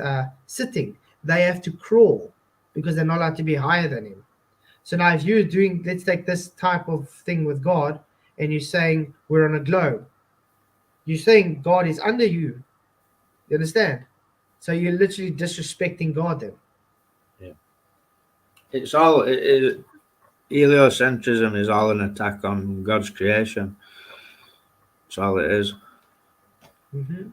sitting, they have to crawl because they're not allowed to be higher than him. So now if you're doing, let's take this type of thing with God, and you're saying we're on a globe, you're saying God is under you. You understand? So you're literally disrespecting God then. Yeah. It's all, heliocentrism is all an attack on God's creation. That's all it is. Mm-hmm.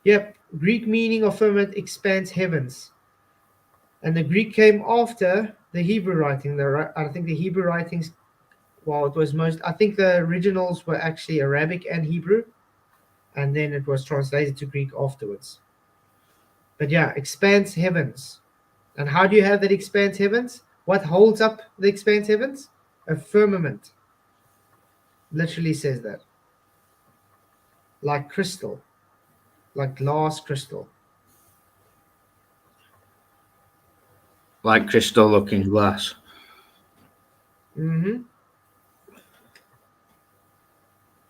Yep. Greek meaning of firmament expands heavens. And the Greek came after the Hebrew writing. I think the Hebrew writings, well, it was I think the originals were actually Arabic and Hebrew, and then it was translated to Greek afterwards. But yeah, expands heavens. And how do you have that expands heavens? What holds up the expands heavens? A firmament. Literally says that. Like crystal. Like glass crystal. Like crystal looking glass. Mm-hmm.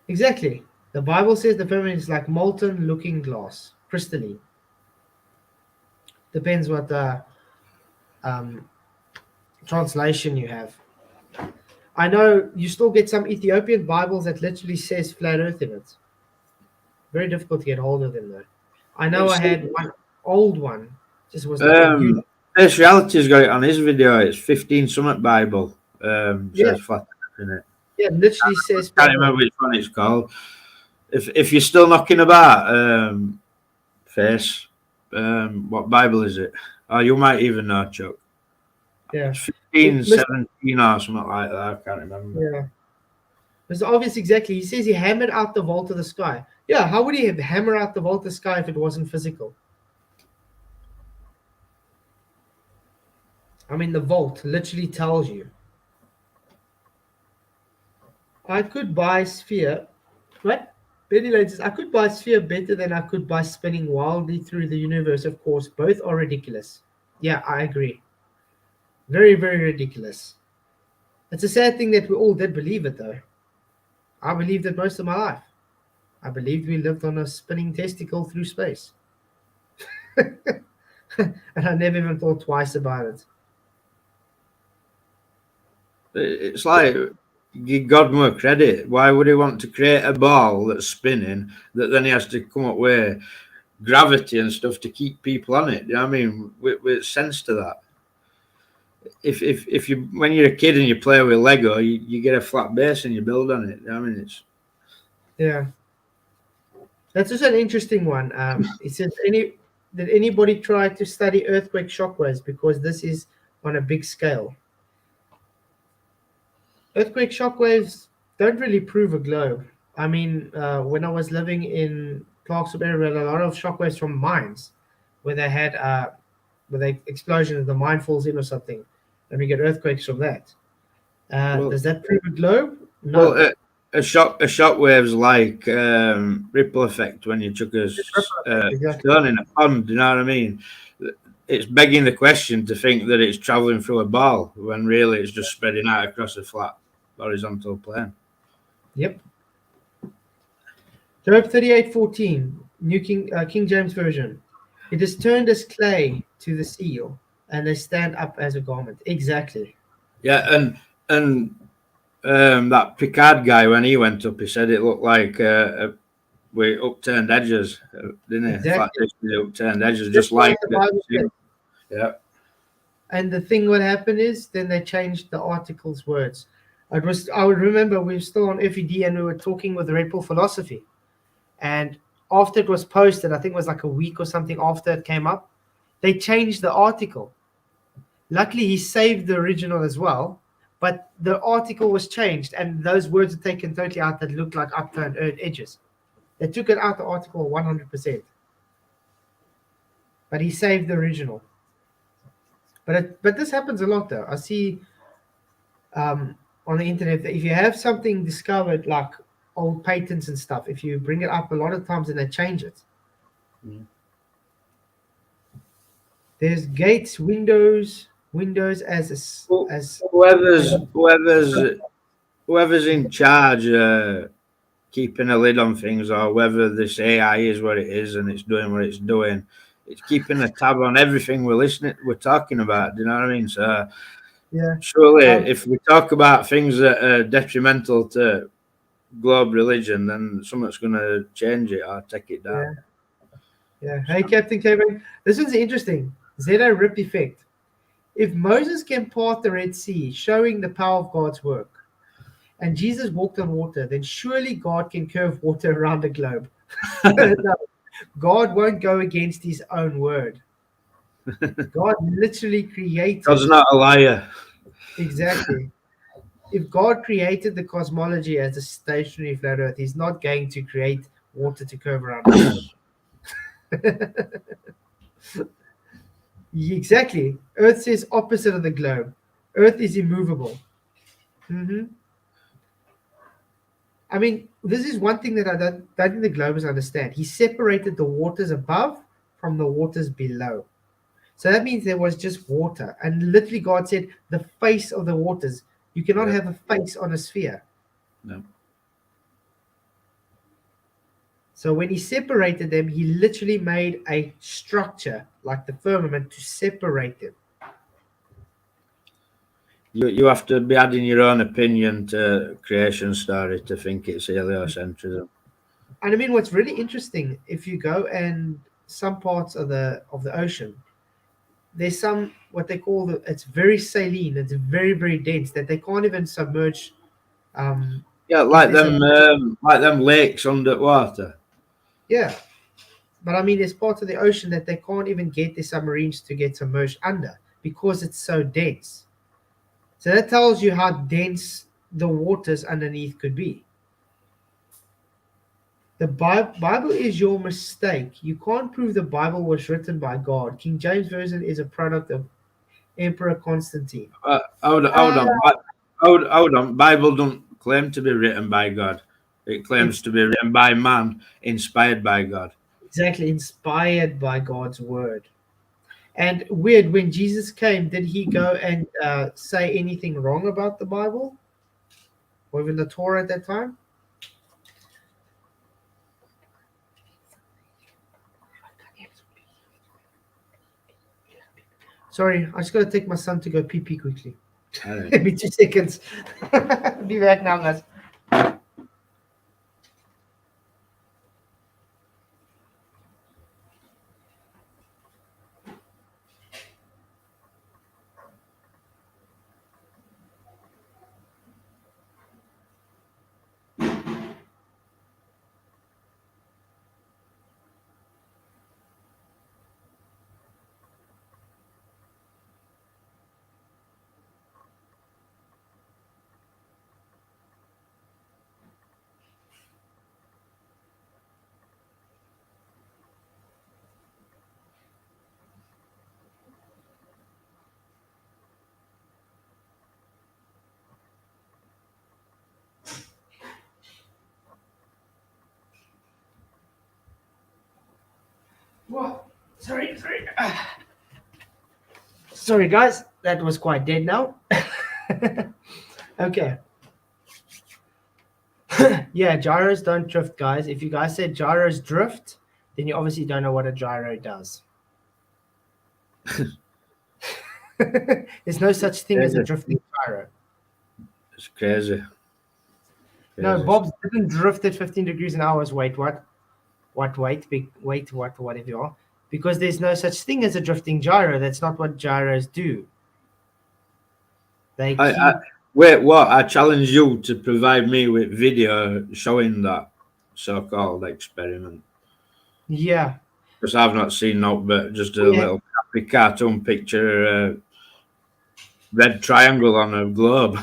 Exactly. The Bible says the firmament is like molten looking glass, crystalline. Depends what translation you have. I know you still get some Ethiopian Bibles that literally says flat earth in it. Very difficult to get hold of them though. I know I had one old one. Just was like This Reality's got it on his video. It's 15 Summit Bible. Yeah. Says flat earth in it. Yeah, literally says. I can't remember which one it's called. If you're still knocking about, Face, what Bible is it? Oh, you might even know, Chuck. Yeah. It's 15, 17 or something like that. I can't remember. Yeah. It's obvious exactly. He says he hammered out the vault of the sky. Yeah, how would he have hammered out the vault of the sky if it wasn't physical? I mean, the vault literally tells you. I could buy Sphere. What? Benny Lane says, I could buy Sphere better than I could by spinning wildly through the universe, of course. Both are ridiculous. Yeah, I agree. Very, very ridiculous. It's a sad thing that we all did believe it, though. I believed it most of my life. I believed we lived on a spinning testicle through space. And I never even thought twice about it. It's like, give God more credit. Why would he want to create a ball that's spinning that then he has to come up with gravity and stuff to keep people on it? You know what I mean? With sense to that. If you, when you're a kid and you play with Lego, you get a flat base and you build on it. You know what I mean? It's, yeah. That's just an interesting one. It says, did anybody try to study earthquake shockwaves? Because this is on a big scale. Earthquake shockwaves don't really prove a globe. I mean, when I was living in Clarksville area, we had a lot of shockwaves from mines where they had with the explosion and the mine falls in or something, and we get earthquakes from that. Well, Does that prove a globe? No. well, a shockwave's like ripple effect when you chuck a Exactly. stone in a pond. You know what I mean? It's begging the question to think that it's traveling through a ball when really it's just spreading out across a flat horizontal plane. Yep. Job 38:14, King James Version. It is turned as clay to the seal, and they stand up as a garment. Exactly. Yeah, and that Picard guy when he went up, he said it looked like with upturned edges, didn't it? Exactly. Flat discs with upturned edges, Just just like the Bible says. yeah. And the thing what happened is then they changed the article's words. I would remember we were still on FED and we were talking with Red Bull Philosophy. And after it was posted, I think it was like a week or something after it came up, they changed the article. Luckily, he saved the original as well, but the article was changed and those words are taken totally out that looked like upturned edges. They took it out the article 100%. But he saved the original. But this happens a lot though. I see on the internet that if you have something discovered like old patents and stuff, if you bring it up a lot of times and they change it. Mm. There's gates, windows as whoever's in charge keeping a lid on things, or whether this AI is what it is and it's doing what it's doing, it's keeping a tab on everything we're talking about. Do you know what I mean? So yeah. surely if we talk about things that are detrimental to globe religion, then something's going to change it or take it down. Yeah. Hey, Captain Kevin. This one's interesting. Zeta Rip effect. If Moses can part the Red Sea, showing the power of God's work, and Jesus walked on water, then surely God can curve water around the globe. No, God won't go against his own word. God literally created. God's not a liar. Exactly. If God created the cosmology as a stationary flat Earth, he's not going to create water to curve around the globe. Exactly. Earth says opposite of the globe. Earth is immovable. I mean, this is one thing that I don't think the globers understand. He separated the waters above from the waters below. So that means there was just water. And literally God said, the face of the waters. You cannot have a face on a sphere. No. So when he separated them, he literally made a structure like the firmament to separate them. You have to be adding your own opinion to creation story to think it's heliocentrism. And I mean, what's really interesting, if you go and some parts of the ocean, there's some what they call it's very saline, it's very, very dense that they can't even submerge. Like them lakes underwater. Yeah, but I mean, there's parts of the ocean that they can't even get the submarines to get submerged under because it's so dense. So that tells you how dense the waters underneath could be. The Bible is your mistake. You can't prove the Bible was written by God. King James Version is a product of Emperor Constantine. Hold on. Bible don't claim to be written by God. It claims to be written by man, inspired by God. Exactly, inspired by God's word. And weird, when Jesus came, did he go and say anything wrong about the Bible? Or even the Torah at that time? Sorry, I just got to take my son to go pee quickly. Give me 2 seconds. Be back now, guys. Well, sorry. Sorry, guys. That was quite dead now. Okay. Yeah, gyros don't drift, guys. If you guys said gyros drift, then you obviously don't know what a gyro does. There's no such thing as a drifting gyro. It's crazy. No, Crazy. Bob's didn't drift at 15 degrees an hour. Wait, what? What? Wait, what? Whatever you are. Because there's no such thing as a drifting gyro. That's not what gyros do. They keep. Wait, what? I challenge you to provide me with video showing that so-called experiment. Yeah. Because I've not seen no, but just a Yeah. little crappy cartoon picture, red triangle on a globe.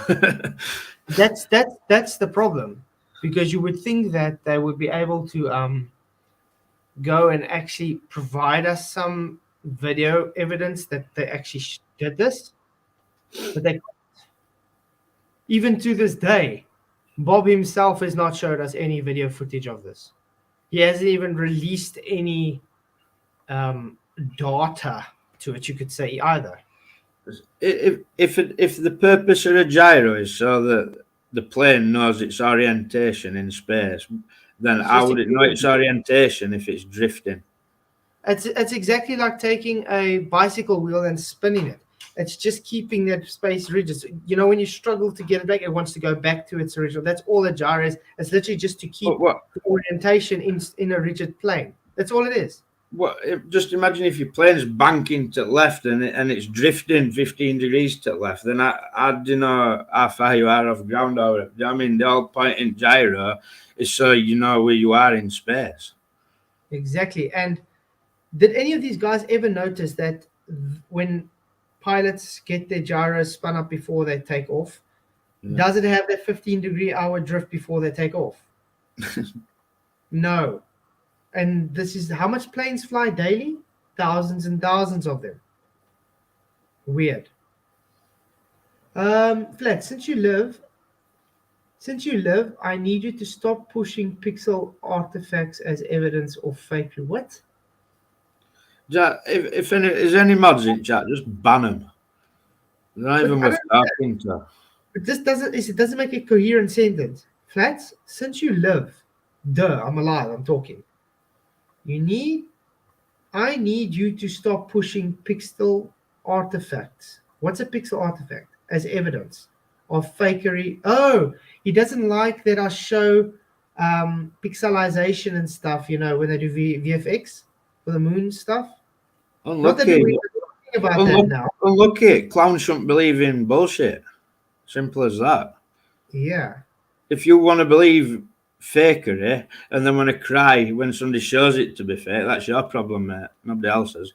That's the problem, because you would think that they would be able to go and actually provide us some video evidence that they actually did this, but they even to this day, Bob himself has not showed us any video footage of this. He hasn't even released any data to it, you could say, either. if the purpose of a gyro is so that the plane knows its orientation in space, then It's how just would it know its orientation if it's drifting? It's exactly like taking a bicycle wheel and spinning it. It's just keeping that space rigid. You know, when you struggle to get it back, it wants to go back to its original. That's all a gyro is. It's literally just to keep But what? the orientation in a rigid plane. That's all it is. Just imagine if your plane's banking to the left and it's drifting 15 degrees to the left, then I don't know how far you are off ground. Or, I mean, the whole point in gyro is so you know where you are in space. Exactly. And did any of these guys ever notice that when pilots get their gyros spun up before they take off, does it have that 15-degree-hour drift before they take off? No. And this is how much planes fly daily? Thousands and thousands of them. Weird. Flat, since you live, I need you to stop pushing pixel artifacts as evidence of fake. What? Jack, if there's any mods in chat, just ban them. They're not even worth talking to. But this doesn't make a coherent sentence. Flats, since you live, I'm alive, I'm talking. I need you to stop pushing pixel artifacts. What's a pixel artifact? As evidence of fakery. Oh, he doesn't like that I show pixelization and stuff, you know, when they do VFX for the moon stuff. Not that Unlucky. we're talking about that now. Unlucky. Clowns shouldn't believe in bullshit. Simple as that. Yeah. If you want to believe fakery and then want to cry when somebody shows it to be fake, that's your problem, mate. Nobody else's.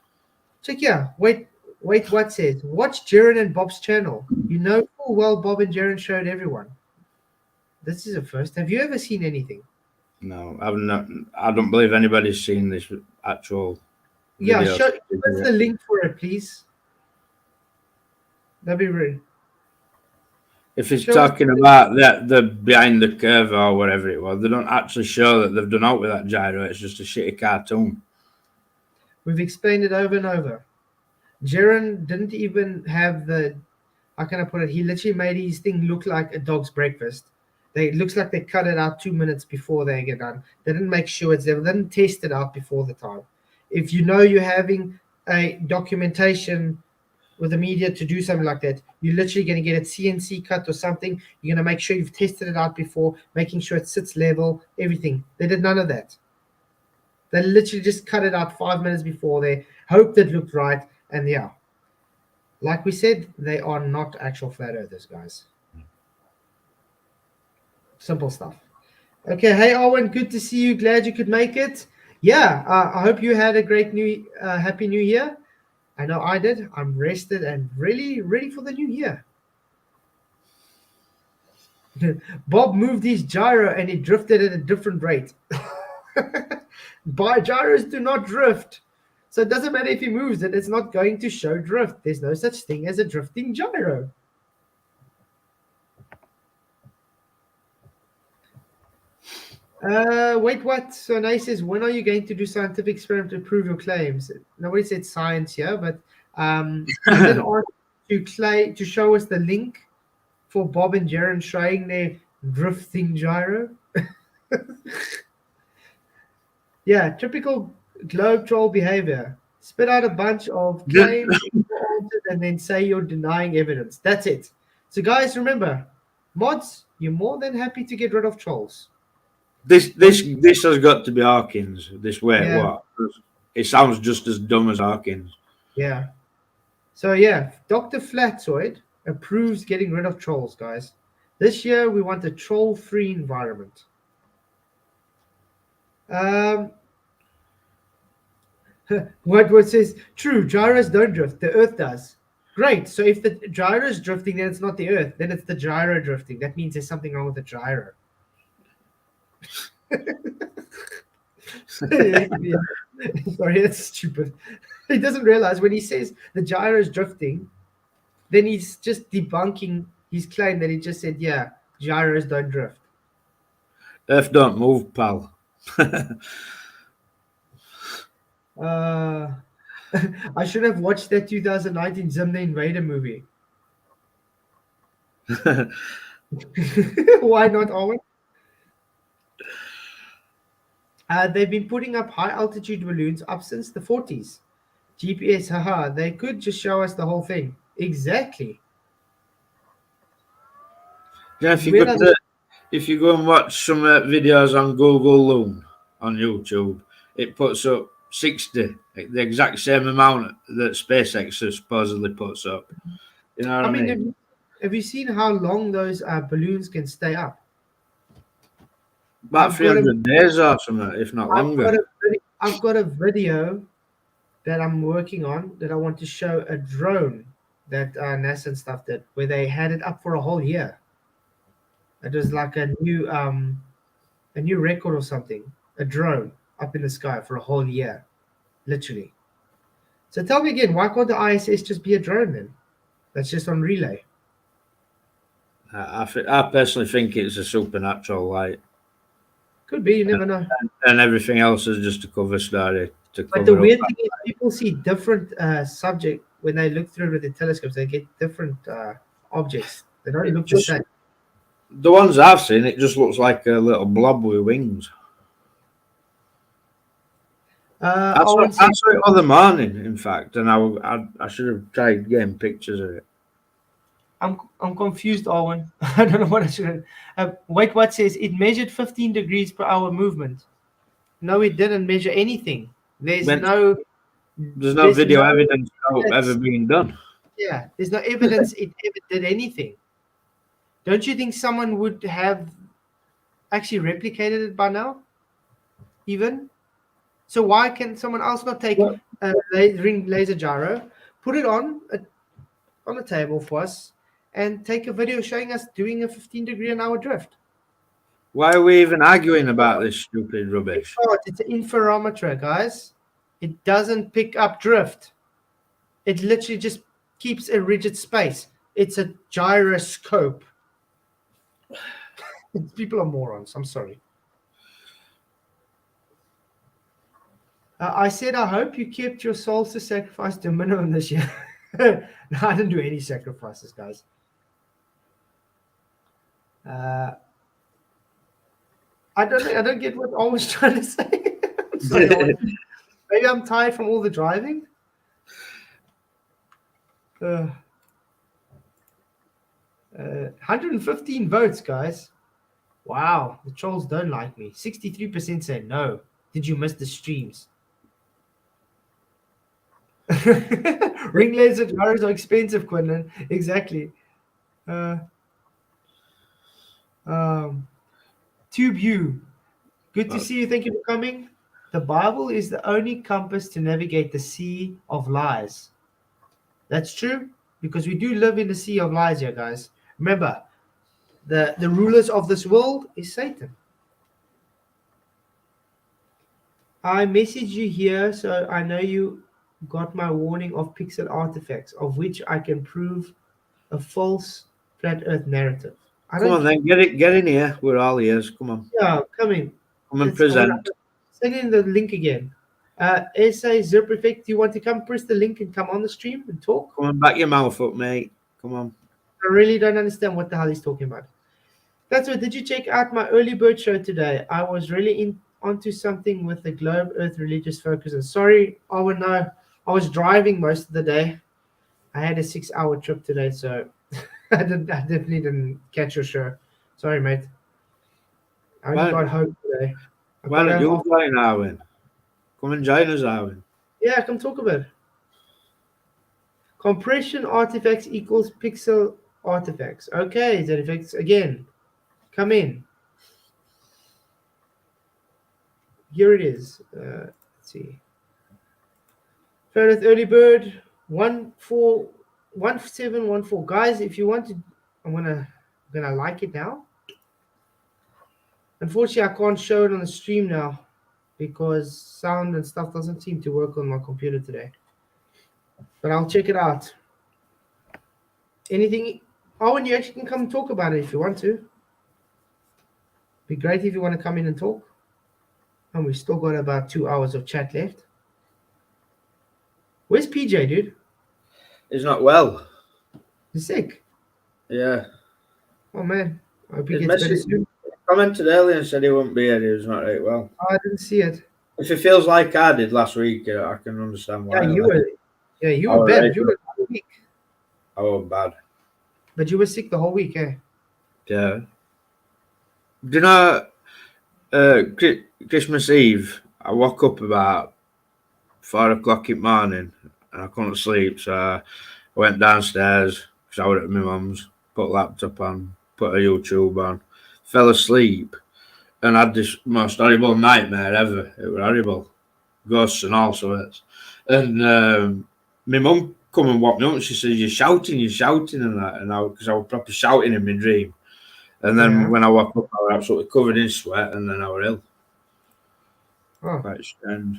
Check here. Wait, what says? Watch Jaron and Bob's channel. You know full well Bob and Jaron showed everyone. This is a first. Have you ever seen anything? No, I've not. I don't believe anybody's seen this actual. Yeah, video. give us the link for it, please. That'd be rude. If it's Show talking about that the behind the curve or whatever it was, they don't actually show that they've done out with that gyro. It's just a shitty cartoon. We've explained it over and over. Jaron didn't even have the, how can I put it? He literally made his thing look like a dog's breakfast. It looks like they cut it out 2 minutes before they get done. They didn't make sure they didn't test it out before the time. If you know you're having a documentation with the media to do something like that, you're literally going to get it CNC cut or something. You're going to make sure you've tested it out before, making sure it sits level, everything. They did none of that. They literally just cut it out 5 minutes before. They hoped it looked right. And yeah, like we said, they are not actual flat earthers, guys. Simple stuff. Okay, hey Owen, good to see you. Glad you could make it. Yeah, I hope you had a great happy new year. I know I did. I'm rested and really ready for the new year. Bob moved his gyro and he drifted at a different rate. Gyros do not drift. So it doesn't matter if he moves it, it's not going to show drift. There's no such thing as a drifting gyro. Wait, what? So Nay says, when are you going to do scientific experiment to prove your claims? Nobody said science here, but he did ask to show us the link for Bob and Jaron showing their drifting gyro. Yeah, typical globe troll behavior. Spit out a bunch of claims and then say you're denying evidence. That's it. So, guys, remember, mods, you're more than happy to get rid of trolls. This has got to be Hawkins. This way, Yeah. what? It sounds just as dumb as Hawkins. Yeah. So, yeah, Dr. Flatzoid approves getting rid of trolls, guys. This year, we want a troll-free environment. What says, true, gyros don't drift, the Earth does. Great. So if the gyro is drifting, then it's not the Earth. Then it's the gyro drifting. That means there's something wrong with the gyro. Sorry, that's stupid. He doesn't realize when he says the gyro is drifting, then he's just debunking his claim that he just said, yeah, gyros don't drift. Earth don't move, pal. I should have watched that 2019 Zim the Invader movie. Why not, Owen? They've been putting up high altitude balloons up since the 40s. GPS, haha, they could just show us the whole thing. Exactly. Yeah, if you go and watch some videos on Google Loon on YouTube, it puts up 60, the exact same amount that SpaceX supposedly puts up. You know what I mean? Have you seen how long those balloons can stay up? About 300 days or something, if not longer. I've got a video that I'm working on that I want to show a drone that NASA and stuff did, where they had it up for a whole year. It was like a new record or something. A drone up in the sky for a whole year, literally. So tell me again, why can't the ISS just be a drone then? That's just on relay. I personally think it's a supernatural light. Could be, you never know. And everything else is just a cover story. But the weird thing is people see different subject when they look through it with the telescopes. They get different objects. They don't look the same. The ones I've seen, it just looks like a little blob with wings. I saw it other morning, in fact, and I should have tried getting pictures of it. I'm confused, Owen. I don't know what I should have. Wait, what says it measured 15 degrees per hour movement? No, it didn't measure anything. There's no video evidence of it ever being done. Yeah, there's no evidence it ever did anything. Don't you think someone would have actually replicated it by now? Even? So why can someone else not take a ring laser gyro, put it on a table for us, and take a video showing us doing a 15-degree-an-hour drift? Why are we even arguing about this stupid rubbish? It's an interferometer, guys. It doesn't pick up drift. It literally just keeps a rigid space. It's a gyroscope. People are morons. I'm sorry. I said, I hope you kept your souls to sacrifice to a minimum this year. No, I didn't do any sacrifices, guys. I don't get what I was trying to say. Sorry, maybe I'm tired from all the driving. 115 votes, guys. Wow, the trolls don't like me. 63% say no. Did you miss the streams? Ring laser gyros are expensive, Quinlan. Exactly. Tube U. Good to see you. Thank you for coming. The Bible is the only compass to navigate the sea of lies. That's true, because we do live in the sea of lies here, guys. Remember, the rulers of this world is Satan. I messaged you here, so I know you got my warning of pixel artifacts, of which I can prove a false flat earth narrative. Come on then, get in here. We're all ears. Come on. Yeah, come in. Come and It's- present. Send in the link again. SA Zero Perfect, do you want to come press the link and come on the stream and talk? Come and back your mouth up, mate. Come on. I really don't understand what the hell he's talking about. That's what. Did you check out my early bird show today? I was really onto something with the globe Earth religious focus. And sorry, I would know. I was driving most of the day. I had a 6-hour trip today, so I definitely didn't catch your show. Sorry, mate. I only Why- got home today. I Why got don't home you join, Arwin? Come and join us, Arwin. Yeah, come talk about it. Compression artifacts equals pixel artifacts. Okay, ZFX again. Come in. Here it is. Let's see. Faireth Early Bird 1714. Guys, if you want to, I'm gonna like it now. Unfortunately, I can't show it on the stream now because sound and stuff doesn't seem to work on my computer today. But I'll check it out. Anything, Owen, you actually can come and talk about it if you want to. Be great if you want to come in and talk. And we've still got about 2 hours of chat left. Where's PJ, dude? He's not well. He's sick. Yeah. Oh, man. I hope he His gets better message- soon. Commented earlier and said he wouldn't be here. He was not right well. Oh, I didn't see it. If he feels like I did last week, I can understand why. Yeah, you were Oh, bad. right. You were weak. I was bad. But you were sick the whole week, eh? Yeah. Do you know, Christmas Eve, I woke up about 4 o'clock in the morning and I couldn't sleep. So I went downstairs because I was at my mum's, put laptop on, put a YouTube on, fell asleep, and had this most horrible nightmare ever. It was horrible. Ghosts and all sorts. And my mum come and woke me up and she said, you're shouting and that. And because I was proper shouting in my dream. And then Yeah. when I woke up, I was absolutely covered in sweat and then I was ill. Oh, Quite strange.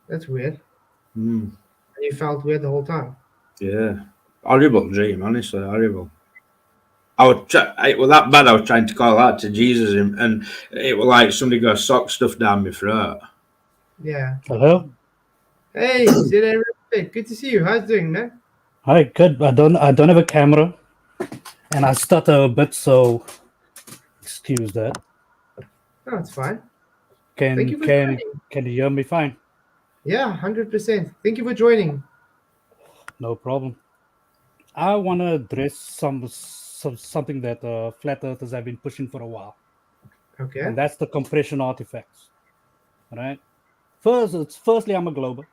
that's weird. Mm, And you felt weird the whole time. yeah. Horrible dream, honestly, horrible. I would it was that bad. I was trying to call out to Jesus, and it was like somebody got sock stuff down my throat. Yeah. Hello. Hey, Zidane, good to see you. How's it doing, man? Hi. Good. I don't have a camera, and I stutter a bit, so excuse that. No, it's fine. Thank you Can for can joining. can you hear me fine? Yeah, 100%. Thank you for joining. No problem. I want to address something that flat earthers have been pushing for a while, Okay. and that's the compression artifacts. Right. Firstly, I'm a glober,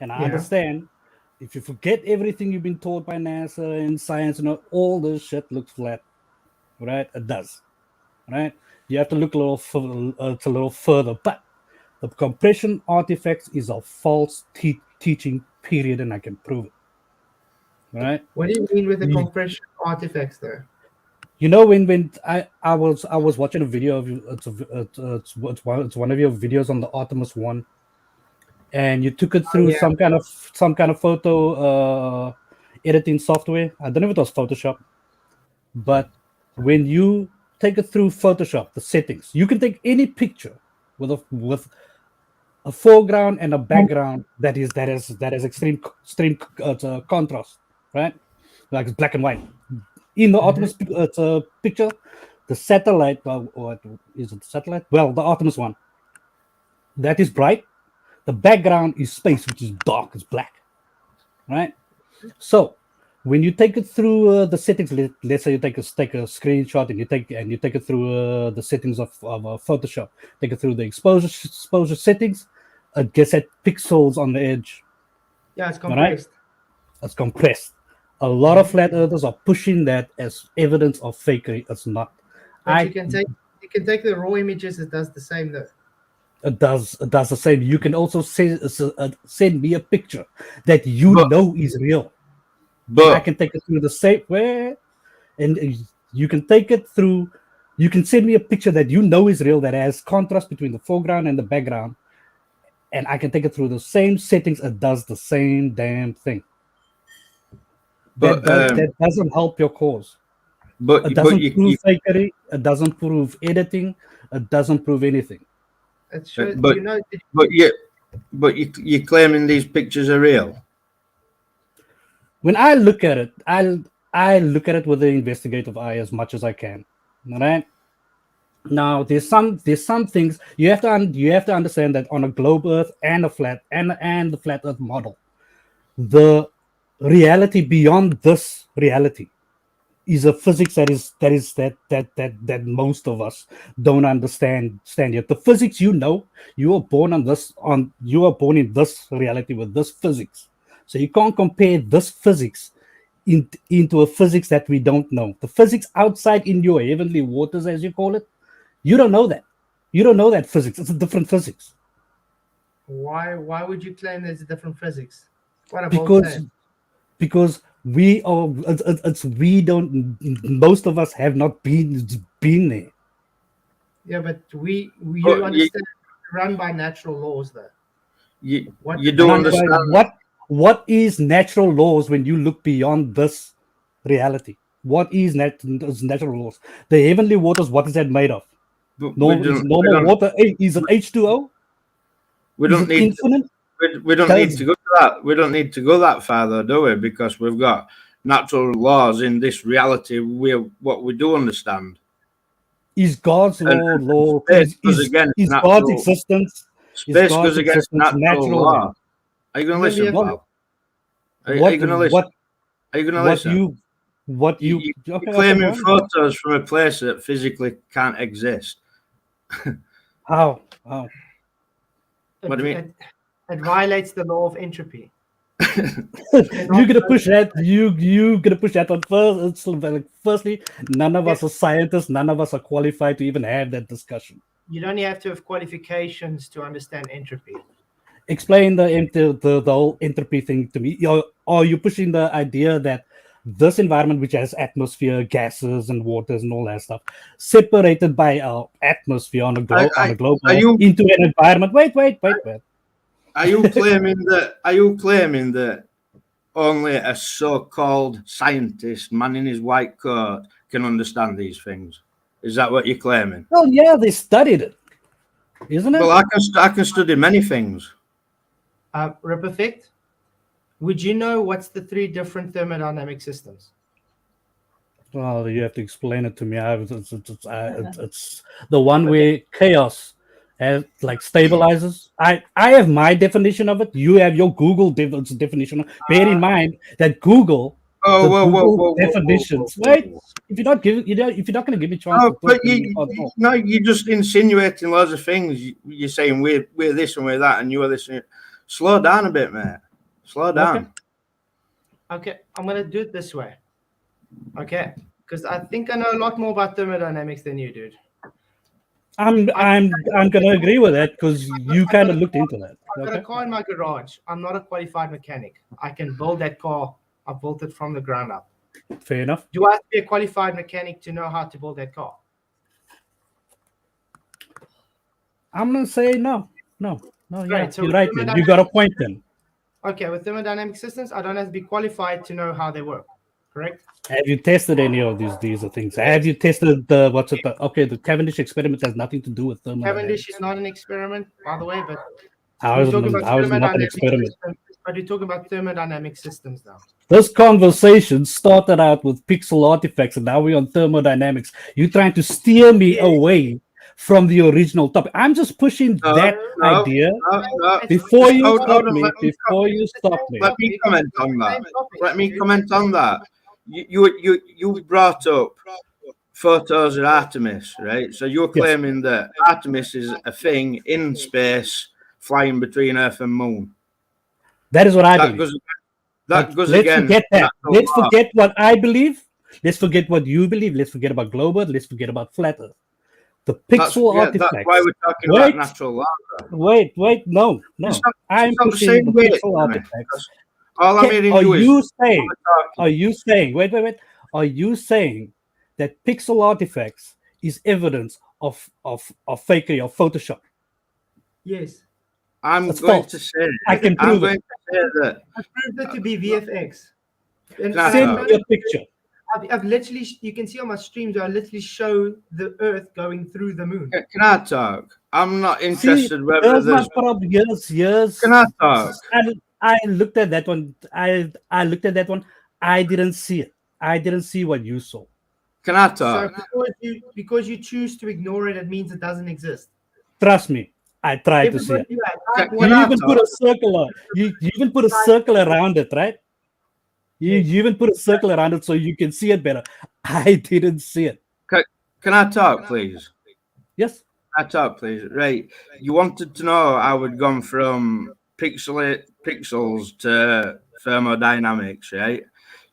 and I Yeah. understand if you forget everything you've been taught by NASA and science and all this shit looks flat, right? It does, right? You have to look a little further, but the compression artifacts is a false teaching period, and I can prove it, right? What do you mean with the Mm. compression artifacts, though? You know, when I was watching a video of you, it's one of your videos on the Artemis 1, and you took it through yeah. some kind of photo editing software. I don't know if it was Photoshop, but when you take it through Photoshop, the settings, you can take any picture with a foreground and a background that is extreme contrast, right? Like it's black and white. In the Artemis picture, the satellite, or is it the satellite? Well, the Artemis one, that is bright. The background is space, which is dark, it's black, right? So when you take it through the settings, let's say you take a screenshot and you take it through the settings of Photoshop, take it through the exposure settings, it gets at pixels on the edge. Yeah, it's Alright. compressed. It's compressed. A lot of flat earthers are pushing that as evidence of fakery. It's not. But you can take the raw images. It does the same, though. It does the same. You can also send me a picture that you But- know is real. I But can take it through the same way, and you can take it through. You can send me a picture that you know is real that has contrast between the foreground and the background, and I can take it through the same settings. It does the same damn thing. But, That doesn't help your cause. But It doesn't you, prove fakery. It doesn't prove editing. It doesn't prove anything. It shows, but you know, you're claiming these pictures are real. When I look at it, I look at it with the investigative eye as much as I can. All right. Now, there's some things you have to understand that on a globe Earth and a flat and the flat Earth model, the reality beyond this reality is a physics that most of us don't understand yet. The physics, you were born in this reality with this physics, so you can't compare this physics into a physics that we don't know. The physics outside in your heavenly waters, as you call it, you don't know that. You don't know that physics. It's a different physics. why would you claim there's a different physics? What a bold claim. Because we are we don't, most of us have not been there. Yeah, but you But understand run by natural laws though. You What- you don't And understand. what is natural laws when you look beyond this reality? What is natural laws? The heavenly waters, what is that made of? But Normal water. Is it H2O? we Is don't it need infinite? we don't need to go to that. We don't need to go that far though, do we? Because we've got natural laws in this reality. What we do understand. Is God's And law space goes against is natural- God's existence? Space God's goes against existence natural natural law. then? Are you going to Maybe listen, if- pal? Are you going to listen? Are you going to listen? You're claiming photos from a place that physically can't exist. How? What do you mean? It violates the law of entropy. You're gonna push that. You gonna push that on first. It's like, firstly, none of us are scientists. None of us are qualified to even have that discussion. You only have to have qualifications to understand entropy. Explain the whole entropy thing to me. Are you pushing the idea that this environment, which has atmosphere, gases, and waters, and all that stuff, separated by our atmosphere on a globe into an environment? Wait. Are you claiming that? Are you claiming that only a so-called scientist, man in his white coat, can understand these things? Is that what you're claiming? Well, yeah, they studied it, isn't it? Well, I can study many things. Rip effect. Would you know what's the three different thermodynamic systems? Well, you have to explain it to me. It's the one where chaos has like stabilizes. I have my definition of it. You have your Google definition. Bear in mind that Google definitions. Wait, if you're not going to give me a chance to talk, you're just insinuating loads of things. You're saying we're this and we're that, and you're this. Slow down a bit, mate. Slow down. Okay, I'm gonna do it this way. Okay, because I think I know a lot more about thermodynamics than you, dude. I'm gonna agree with that because you kind of looked into that. I've got a car in my garage. I'm not a qualified mechanic. I can build that car. I built it from the ground up. Fair enough. Do I have to be a qualified mechanic to know how to build that car? I'm gonna say no. Right, Yeah, so you're right. Then. You got a point then. Okay, with thermodynamic systems, I don't have to be qualified to know how they work. Correct? Have you tested any of these things? Have you tested the Cavendish experiment has nothing to do with thermodynamics. Cavendish is not an experiment, by the way, but How is it not an experiment? systems, but you're talking about thermodynamic systems now. This conversation started out with pixel artifacts, and now we're on thermodynamics. You're trying to steer me away from the original topic. I'm just pushing that idea. Before you stop me. Let me comment on that. You brought up photos of Artemis, right? So you're claiming that Artemis is a thing in space flying between Earth and Moon. That is what I believe. That goes Let's again. forget that. Let's forget what I believe. Let's forget what you believe. Let's forget about Globe Earth. Let's forget about Flat Earth. The pixel artifacts. That's why we're talking about natural law. Wait, no. I'm pushing the pixel artifacts. All I'm hearing Are you saying? Wait. Are you saying that pixel artifacts is evidence of fakery, of Photoshop? Yes. I'm That's going false. to say. I can prove I'm going to say that. I proved it to be VFX. Send me a picture. I've literally, you can see on my streams, I literally show the Earth going through the moon. Can I talk? I'm not See, interested whether here's my there's. problem. Yes. Can I talk? I looked at that one. I looked at that one. I didn't see it. I didn't see what you saw. Can I So talk? because you choose to ignore it, it means it doesn't exist. Trust me. I tried to see it. Everybody, Can You I even talk? put a circle. You even put a circle around it, right? You even put a circle around it so you can see it better. I didn't see it. Can I talk, please? Yes. Can I talk, please? Right. You wanted to know how we'd gone from pixels to thermodynamics, right?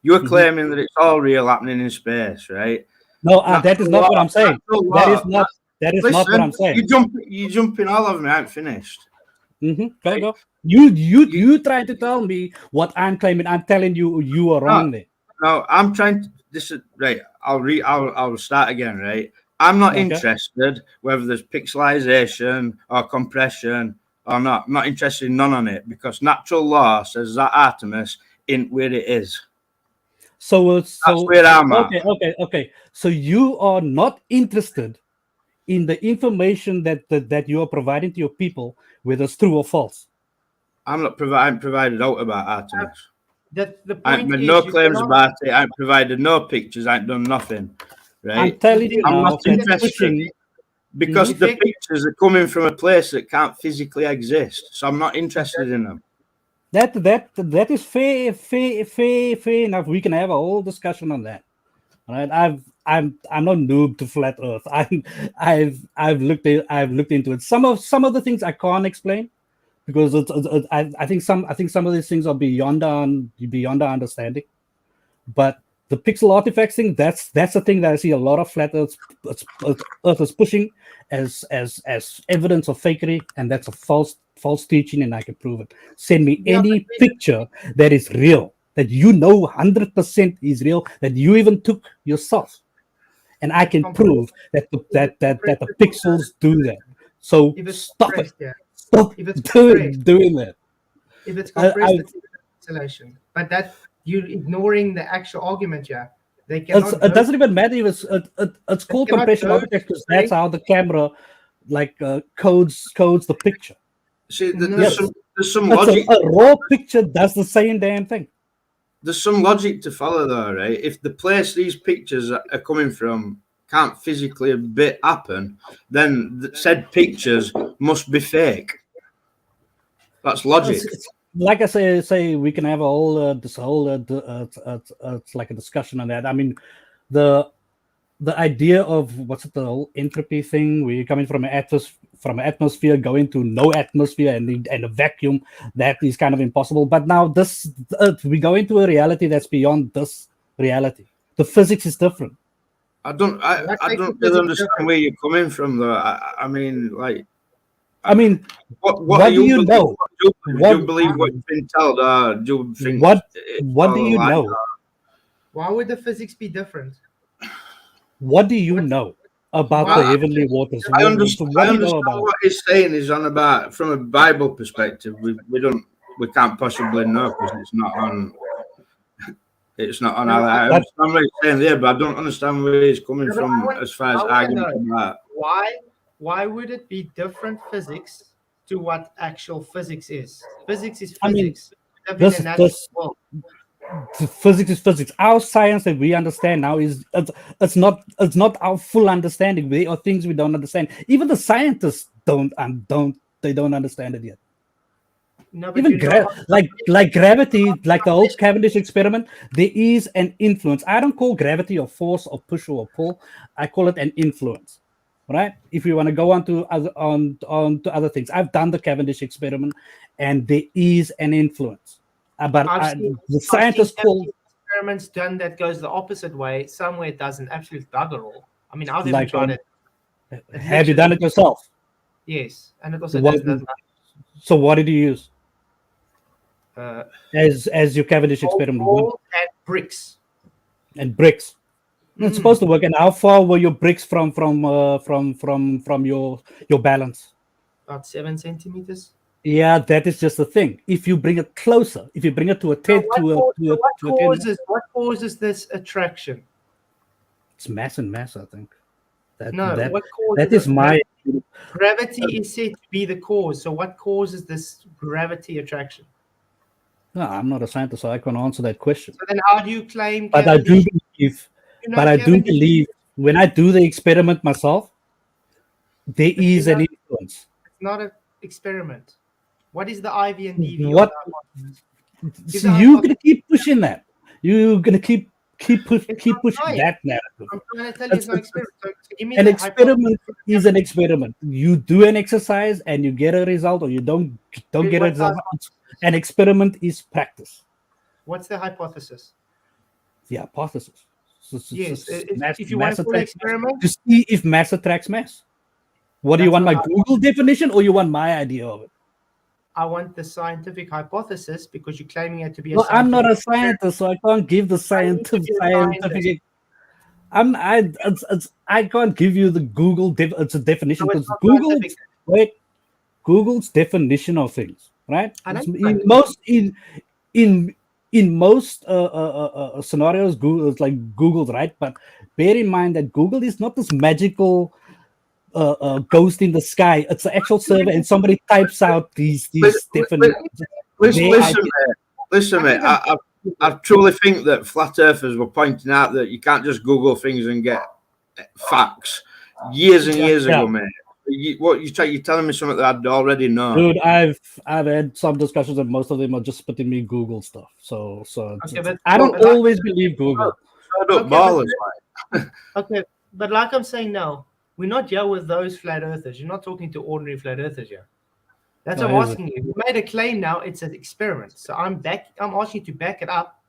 You were Mhm. claiming that it's all real happening in space, right? No, that is not what I'm saying. Natural That law. is not. That is not what Listen, I'm saying. you jumping all over me. I ain't finished. Go. You trying to tell me what I'm claiming. I'm telling you, you are wrong there. No, I'm trying to. This is right. I'll start again. Right. I'm not Okay. interested whether there's pixelization or compression or not. I'm not interested in none on it because natural law says that Artemis isn't where it is. So That's where I'm at. okay. So you are not interested in the information that you are providing to your people, whether it's true or false. I'm not provided out about Artemis. That the I ain't point made is no you claims cannot- about it. I ain't provided no pictures. I ain't done nothing. I'm Right. telling you I'm now not that interested. pushing. Because Mhm. the pictures are coming from a place that can't physically exist. So I'm not interested in them. That is fair enough. We can have a whole discussion on that. All right. I'm no noob to flat Earth. I've looked into it. Some of the things I can't explain because I think some of these things are beyond our understanding. But the pixel artifacts thing, that's the thing that I see a lot of flat earthers pushing as evidence of fakery, and that's a false teaching, and I can prove it. Send me Yeah, any but picture that is real, that you know 100% is real, that you even took yourself, and I can prove that the pixels do that. So if it's stop it. compressed, yeah. Stop If it's doing that. If it's I- compressed, I- it's pixelation. But that you're ignoring the actual argument here. They It cannot. doesn't even matter if it's called cannot compression go architecture because that's how the camera codes the picture. See, No. there's some That's logic. a raw picture does the same damn thing. There's some logic to follow, though, right? If the place these pictures are coming from can't physically a bit happen, then said pictures must be fake. That's logic. It's like I say we can have a whole it's like a discussion on that. I mean, the idea of the whole entropy thing, where you're coming from an atmosphere going to no atmosphere and a vacuum, that is kind of impossible. But now we go into a reality that's beyond this reality. The physics is different. I don't really understand where you're coming from, though. I mean, like, I mean, what do you know? Do you believe what you've been told, or do you think What it's do all you like know? that? Why would the physics be different? What do you know about Well, the heavenly waters? I What understand do you know about? what he's saying is on about from a Bible perspective. We can't possibly know because it's not on. It's not on. No, I understand what he's saying there, but I don't understand where he's coming No, from I want- as far as I wanna arguing know. about. Why would it be different physics to what actual physics is? Physics is I mean, physics. We live in this- a natural this- world. Physics is physics. Our science that we understand now it's not our full understanding. There are things we don't understand. Even the scientists don't understand it yet. No, but Even you know, like gravity, like the whole Cavendish experiment, there is an influence. I don't call gravity a force or push or pull. I call it an influence. Right? If you want to go on to other things, I've done the Cavendish experiment, and there is an influence. But the scientists call experiments done that goes the opposite way. Somewhere it doesn't. Absolute bugger all. I mean, I've even Like, tried it. have you done it yourself? Yes, and it also What- does nothing. So what did you use Uh, as your Cavendish experiment? gold and bricks. And bricks. It's Mm. supposed to work. And how far were your bricks from your balance? About 7 centimeters. Yeah, that is just the thing. If you bring it closer, if you bring it to a So 10 what, to a, cau- to a, so what to a 10, causes what causes this attraction? it's mass and mass, I think. No, That what causes that is it? my Gravity is said to be the cause. So what causes this gravity attraction? no, I'm not a scientist, so I can't answer that question. So then how do you claim But I do Cavendish? believe You know, but I do Cavendish- believe when I do the experiment myself, there But you is an know- influence. It's not an experiment. What is the IV and DV? of What- the hypothesis? So the you're hypothesis- gonna keep pushing that. You're gonna keep It's not pushing science. that narrative. I'm trying to tell you it's not It's- experiment. So give me An the experiment hypothesis. is an experiment. You do an exercise and you get a result, or you don't Wait, get a what's the result. An experiment is practice. What's the hypothesis? The hypothesis. Yes, if you mass want to call it attracts mass. experiment, To see if mass attracts mass. What do you That's want, my not Google definition, or you want my idea of it? I want the scientific hypothesis because you're claiming it to be a Well, I'm not a scientific scientist, so I can't give the I need to be a scientific. I can't give you the Google it's a definition So because it's not Google scientific. wait Google's definition of things, right? I know It's scientific. in most scenarios, Google is like Google's right, but bear in mind that Google is not this magical ghost in the sky. It's an actual server, and somebody types out these definitions. Listen, They- listen, mate. I truly think that flat earthers were pointing out that you can't just Google things and get facts. Years and years Yeah. ago, mate. You're telling me something that I'd already know. Dude, I've had some discussions, and most of them are just spitting me Google stuff. So Okay, but- I don't but like- always believe Google. Shut up, Okay, ballers, Okay, but like I'm saying now, we're not here with those flat earthers. You're not talking to ordinary flat earthers here. That's what No, I'm is it? asking you. You made a claim now, it's an experiment. So I'm asking you to back it up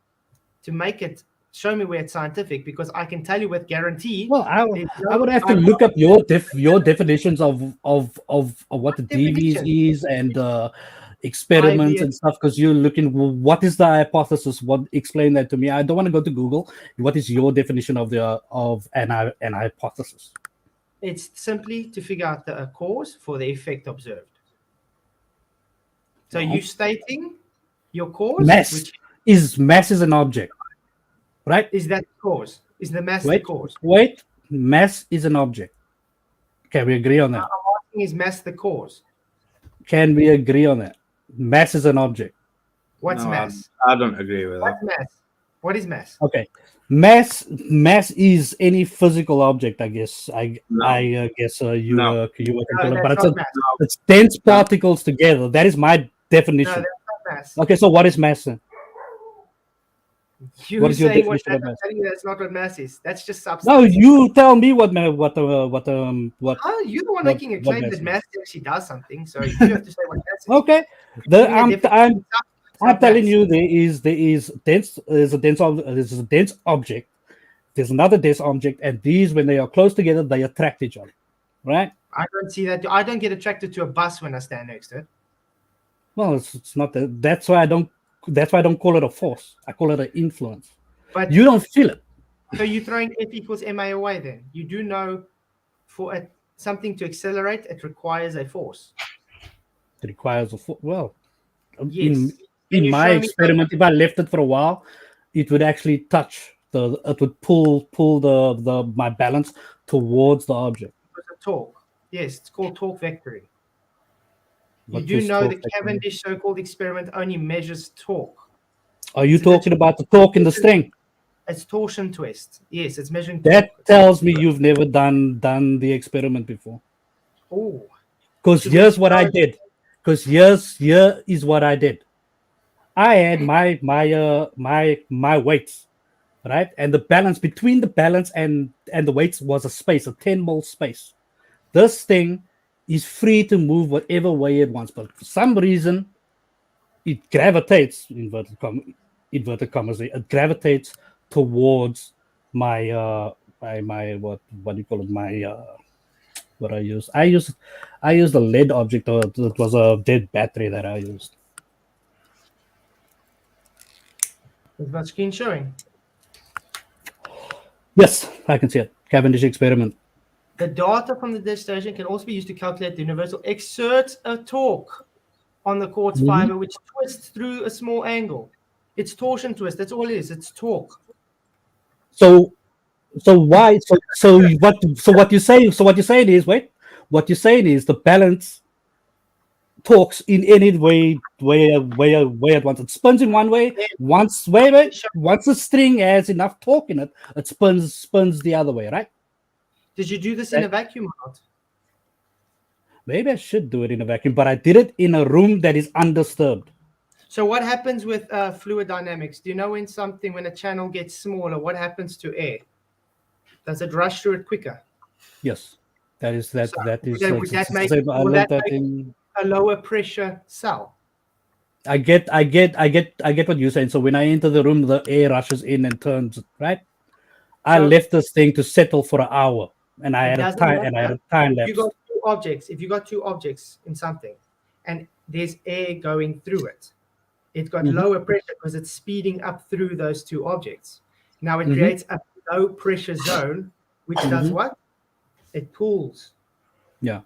to make it show me where it's scientific because I can tell you with guarantee. Well, I there's no I would have to science- look up your definitions of what the DVs definition? is and experiments IVS. and stuff because you're looking. Well, what is the hypothesis? What explain that to me? I don't want to go to Google. What is your definition of an hypothesis? It's simply to figure out the cause for the effect observed. So No. you stating your cause, Mass which is an object, right? is that the cause? Is the mass the Wait, cause? wait. Mass is an object. Can we agree on that? Is mass the cause? Can we agree on that? Mass is an object. What's No, mass? I don't agree with that. What's mass? What is mass? Okay. Mass is any physical object, I guess. No. I guess you No. you No, can that's but not mass. it's dense particles together. That is my No, definition. that's not mass. Okay, so what is mass then? You What is your saying what definition of mass? I'm mass? telling you that's not what mass is. That's just substance. No, you tell me what what Huh? You're the one what- making a what claim mass that is. mass actually does something. So you have to say what mass is. okay. Give me a I'm definition. It's I'm not telling mass. you there's a dense object. There's another dense object, and these when they are close together, they attract each other. Right? I don't see that. I don't get attracted to a bus when I stand next to it. Well, it's not that. That's why I don't call it a force. I call it an influence. But You don't feel it. so you're throwing F equals ma away. Then you do know for something to accelerate, it requires a force. It requires a force. Well, Yes. Can in you my show me experiment, if I left it for a while, it would actually touch it would pull my balance towards the object. a torque? Yes, it's called torque vectoring. You What do is know the torque vectoring? Cavendish so-called experiment only measures torque. Are you So that's- talking about the torque in the string? It's torsion twist. Yes, it's measuring That torque. tells me you've never done the experiment before. Oh, Because Should we here's what I start- did. Because here is what I did. I had my weights, right? And the balance between the balance and the weights was a space, a 10 mole space. This thing is free to move whatever way it wants, but for some reason, it gravitates, inverted commas, it gravitates towards my my what do you call it? My what I used. I used a lead object, or it was a dead battery that I used. is my screen showing? Yes, I can see it. Cavendish experiment. The data from the dish station can also be used to calculate the universal exert a torque. on the quartz Mhm. fiber, which twists through a small angle. It's torsion twist. That's all it is. It's torque. So why? What you're saying? So what you're saying is, wait. What you're saying is the balance talks in any way at once. It spins in one way. Once the string has enough torque in it, it spins the other way, right? Did you do this in a vacuum or not? Maybe I should do it in a vacuum, but I did it in a room that is undisturbed. So what happens with fluid dynamics? Do you know when a channel gets smaller, what happens to air? Does it rush through it quicker? Yes, that is that. So That is. would that make- I would learned that that make- in. A lower pressure cell. I get what you're saying. So when I enter the room, the air rushes in and turns, right? I So- left this thing to settle for an hour, and I It had a doesn't time and I had a time If you lapse. got two objects in something, and there's air going through it, it's got Mhm. lower pressure because it's speeding up through those two objects. Now it Mhm. creates a low pressure zone, which does Mhm. what? It pulls. Yeah.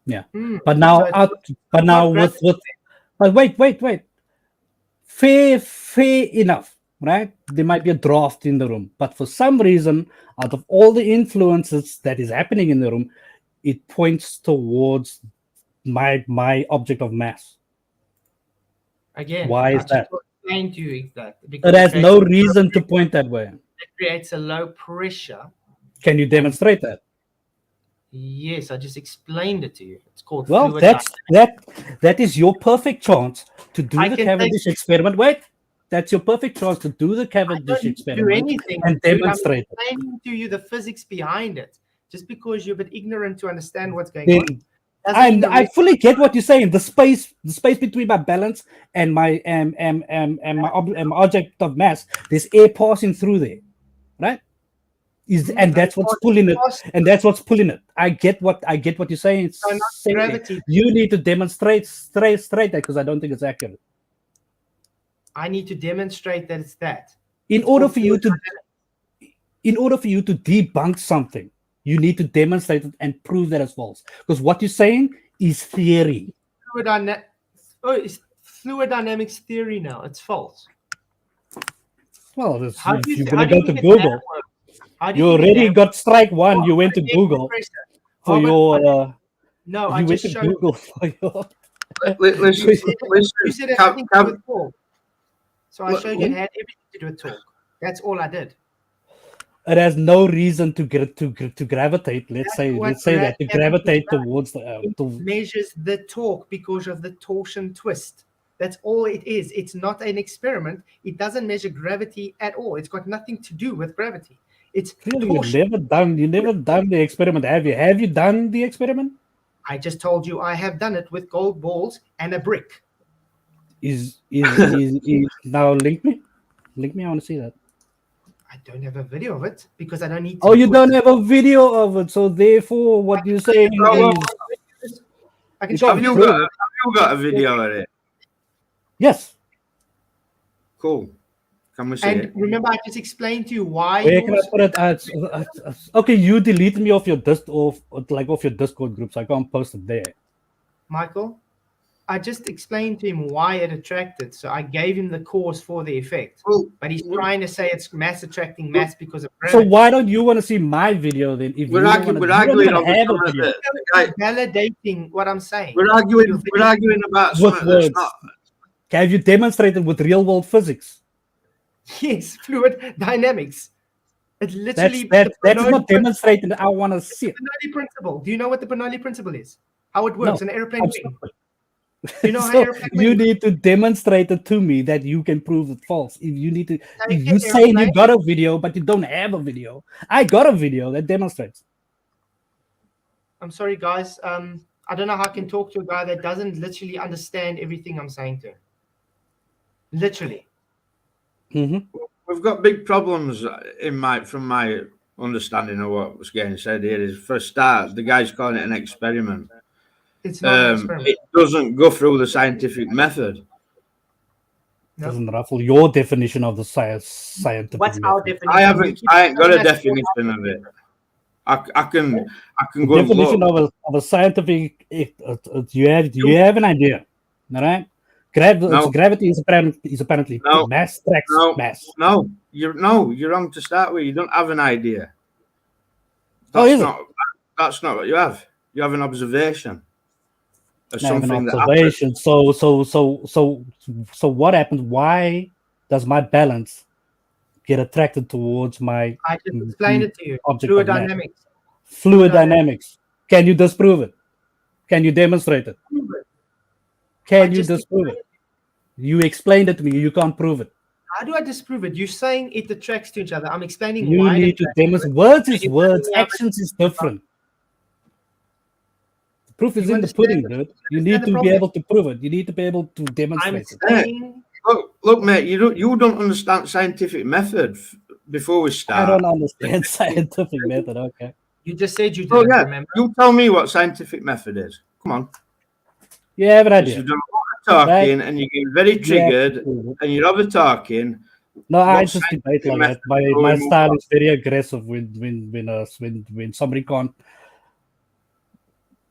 Yeah. Mm. But now, So it's but now not with, but wait. Fair enough, right? There might be a draft in the room, but for some reason, out of all the influences that is happening in the room, it points towards my object of mass. Again, Why I is just that? explained to you that because It has creates no a- reason to point that way. It creates a low pressure. Can you demonstrate that? Yes, I just explained it to you. It's called Well, fluid that is your perfect chance to do I the can Cavendish experiment. Wait, that's your perfect chance to do the I Cavendish don't need to do experiment anything. and dude. demonstrate it. I'm explaining to you the physics behind it. Just because you're a bit ignorant to understand what's going Then on. doesn't mean the I rest- fully get what you're saying. The space between my balance and my my object of mass, there's air passing through there, right? And that's what's pulling it. And that's what's pulling it. I get what you're saying. So not Saying gravity. you need to demonstrate straight that because I don't think it's accurate. I need to demonstrate that it's that. In It's order called for you fluid to dynamics. debunk something, you need to demonstrate it and prove that it's false. Because what you're saying is theory. It's fluid dynamics theory now. It's false. Well, How do if you you're how gonna do go you to think Google, that works? How do you think already that got strike one. works? You went to Air Google pressure. for Oh, but your. No, I You went just to showed Google for your. Listen, You said it had Cav- nothing to do Cav- with talk. So I Look, showed you it had everything to do with talk. That's all I did. It has no reason to gravitate. Let's say what that to gravity gravitate does. towards the. It measures the torque because of the torsion twist. That's all it is. It's not an experiment. It doesn't measure gravity at all. It's got nothing to do with gravity. It's Clearly, torsion. you never done the experiment, have you? Have you done the experiment? I just told you I have done it with gold balls and a brick. Is now link me? Link me. I want to see that. I don't have a video of it because I don't need to. Oh, you do don't it. have a video of it, so therefore, what you're saying Oh, is I can You show Have got you. you got a video of it? yes. Cool. Can we see And it? remember, I just explained to you why. Where can I yours- put it? Okay, you deleted me off your off your Discord group, so I can't post it there. Michael, I just explained to him why it attracted. So I gave him the cause for the effect. Well, But he's trying to say it's mass attracting mass because of So gravity. why don't you want to see my video then? If we're you don't arguing, wanna- we're you don't arguing even over have a something video. that, Validating what I'm saying. we're arguing about With something that's words. not. Have you demonstrated with real world physics? Yes, fluid dynamics. It's literally That the is Bernoulli not demonstrated. I want to see it. Bernoulli principle. Do you know what the Bernoulli principle is? How it works No, in an airplane I'm wing? stupid. You know how So airplane you wing- need to demonstrate it to me that you can prove it false. If you need to, Take if an you saying you airplane- got a video but you don't have a video, I got a video that demonstrates. I'm sorry, guys. I don't know how I can talk to a guy that doesn't literally understand everything I'm saying to him. Literally. Mm-hmm. We've got big problems from my understanding of what was getting said here. Is for a start, the guy's calling it an experiment. It's not an experiment. It doesn't go through the scientific method. No. Doesn't ruffle your definition of the scientific. What's our method. definition? I ain't got a That's- definition of it. I can The go and definition look. of a scientific. You have an idea. All right. No. Gravity is apparently No. mass tracks No. mass. No, you're wrong to start with. You don't have an idea. Oh, That's is it? that's not what you have. You have an observation of I have an something that happened. observation. So what happens? Why does my balance get attracted towards my I just explained it to you. object Fluid of matter? dynamics. Fluid dynamics. Can you disprove it? Can you demonstrate it? Prove it. I Can you just disprove explained it? You explained it to me. You can't prove it. How do I disprove it? You're saying it attracts to each other. I'm explaining You why. it need to attracts to demonstrate. it. Words is You words. have a- Actions is different. The proof is You in the understand pudding, the- dude. You understand need the to be problem? able to prove it. You need to be able to I'm demonstrate it. saying Look, mate. You don't understand scientific method. Before we I start, don't understand scientific method. Okay. you just said you Oh didn't yeah, remember. you tell me what scientific method is. Come on, You have an 'cause idea. you've done a lot of talking and you get very You have to triggered prove it. and you're over talking. No, I What just debate scientific like method that. My before my we move style on? is very aggressive when somebody can't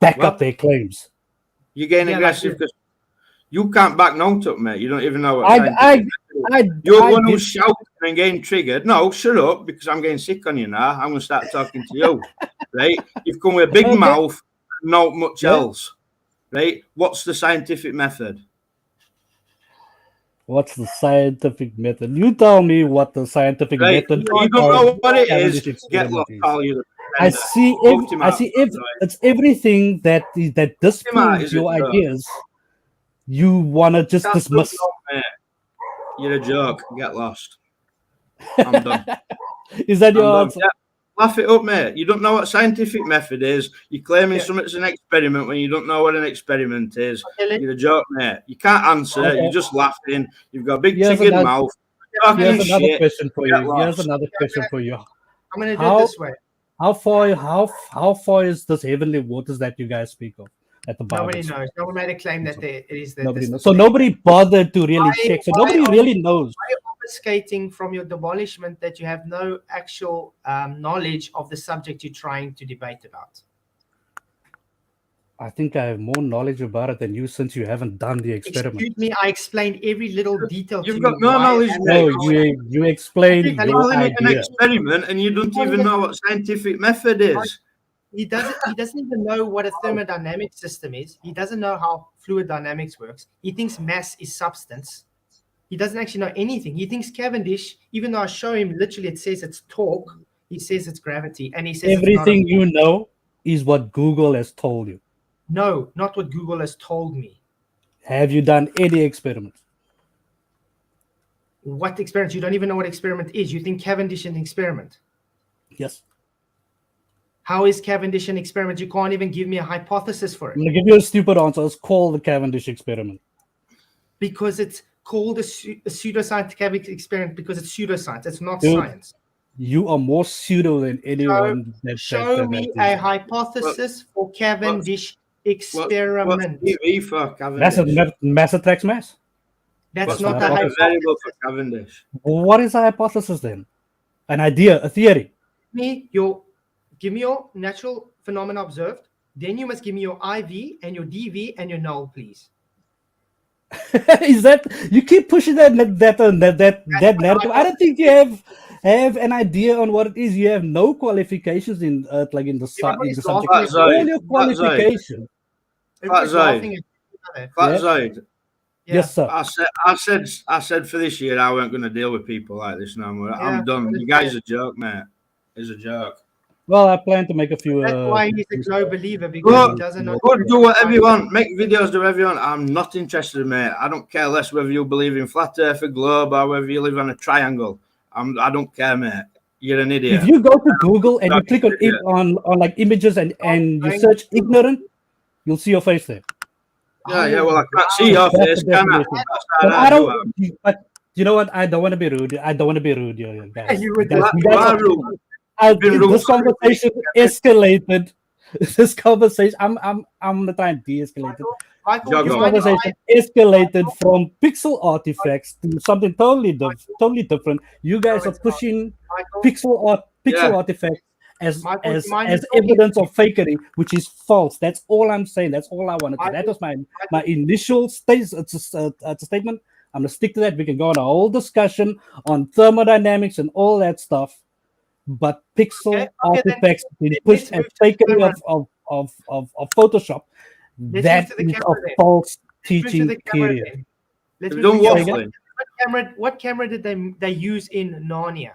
back What? up their claims. You're getting Yeah, like aggressive because you can't back note up, mate. You don't even know what I scientific method is. I You're I one did- who's shouting and getting triggered. No, shut up, because I'm getting sick on you now. I'm going to start talking to you, right? You've come with a big Okay. mouth, not much Yeah. else, right? What's the scientific method? What's the scientific method? You tell me what the scientific Right? method. You don't know of what it Cavendish is. Get experiment lost, is. pal. You. I see. It's everything that disproves is a your joke. ideas. You wanna just That's dismiss. not mate. You're a joke. Get lost. I'm done. Is that I'm your done. answer? Yeah. Laugh it up, mate. You don't know what scientific method is. You're claiming Yeah. something's an experiment when you don't know what an experiment is. Okay, let- You're a joke, mate. You can't answer. Okay. You're just laughing. You've got a big Here's triggered another- mouth. Talking Here's another shit. question for Get you. Here's lost. another question for you. I'm going to do How- it this way. How far is this heavenly waters that you guys speak of at the Bible? Nobody knows. No one made a claim that it is that Nobody this- knows. So nobody bothered to really Why- check. So why nobody are- really knows. You're obfuscating from your demolishment that you have no actual knowledge of the subject you're trying to debate about. I think I have more knowledge about it than you, since you haven't done the experiment. Excuse me, I explained every little detail to You've you. got no why knowledge, and mate. No, you explained You're You're your calling it an idea. experiment and you don't even know what scientific method is. He doesn't even know what a thermodynamic system is. He doesn't know how fluid dynamics works. He thinks mass is substance. He doesn't actually know anything. He thinks Cavendish, even though I show him literally it says it's torque, he says it's gravity, and he says Everything it's you know is what Google has told you. no, not what Google has told me. Have you done any experiments? What experiment? You don't even know what experiment is. You think Cavendish is an experiment. Yes. How is Cavendish an experiment? You can't even give me a hypothesis for I'm it gonna give you a stupid answer. It's called the Cavendish experiment. because it's called a pseudoscientific experiment because it's pseudoscience. It's not Dude, science. You are more pseudo than anyone. Show me a hypothesis for Cavendish What's experiment. TV for Cavendish? Mass attracts mass. That's What's not the a the hypothesis. variable for Cavendish? What is a hypothesis then? An idea, a theory. Give me your natural phenomena observed. Then you must give me your IV and your DV and your null, please. Is that you keep pushing that narrative? I don't think you have an idea on what it is. You have no qualifications in in the Everybody's subject. laughing. All your qualifications. Everybody's Zide. laughing at each other. Fat Yeah. Zide, Yeah. Yes, sir. I said for this year I weren't going to deal with people like this no more. Yeah, I'm done. that's You guys fair. are a joke, mate. It's a joke. Well, I plan to make a few. That's why he's a no believer because Well, he doesn't know. Go do whatever you want. Make videos, do whatever you want. I'm not interested, mate. I don't care less whether you believe in flat earth or globe or whether you live on a triangle. I don't care, mate. You're an idiot. If you go to Google and you click on like images and you search ignorant, you'll see your face there. Yeah, well, I can't see your That's face, the can I? definition. That's But how I I do don't. But you know what? I don't want to be rude. You guys. You would Guys, it. you You guys are are- rude. this rude. conversation escalated. This conversation, I'm gonna try and de-escalate it. Michael, Juggle. you This mind if conversation escalated from pixel artifacts to something totally different. You guys are pushing Michael, pixel Yeah. artifacts as Michael, do you as mind as me talking? evidence of fakery, which is false. That's all I'm saying. That's all I wanted to. That Michael, was my initial state. It's a statement. I'm gonna stick to that. We can go on a whole discussion on thermodynamics and all that stuff. But pixel Okay, then artifacts been let's pushed move as to the fakery camera. of Photoshop. Let's That move to the is a camera then. false Move to teaching. the camera Period. then. Let's They've move to done the camera. waffling. What camera did they use in Narnia?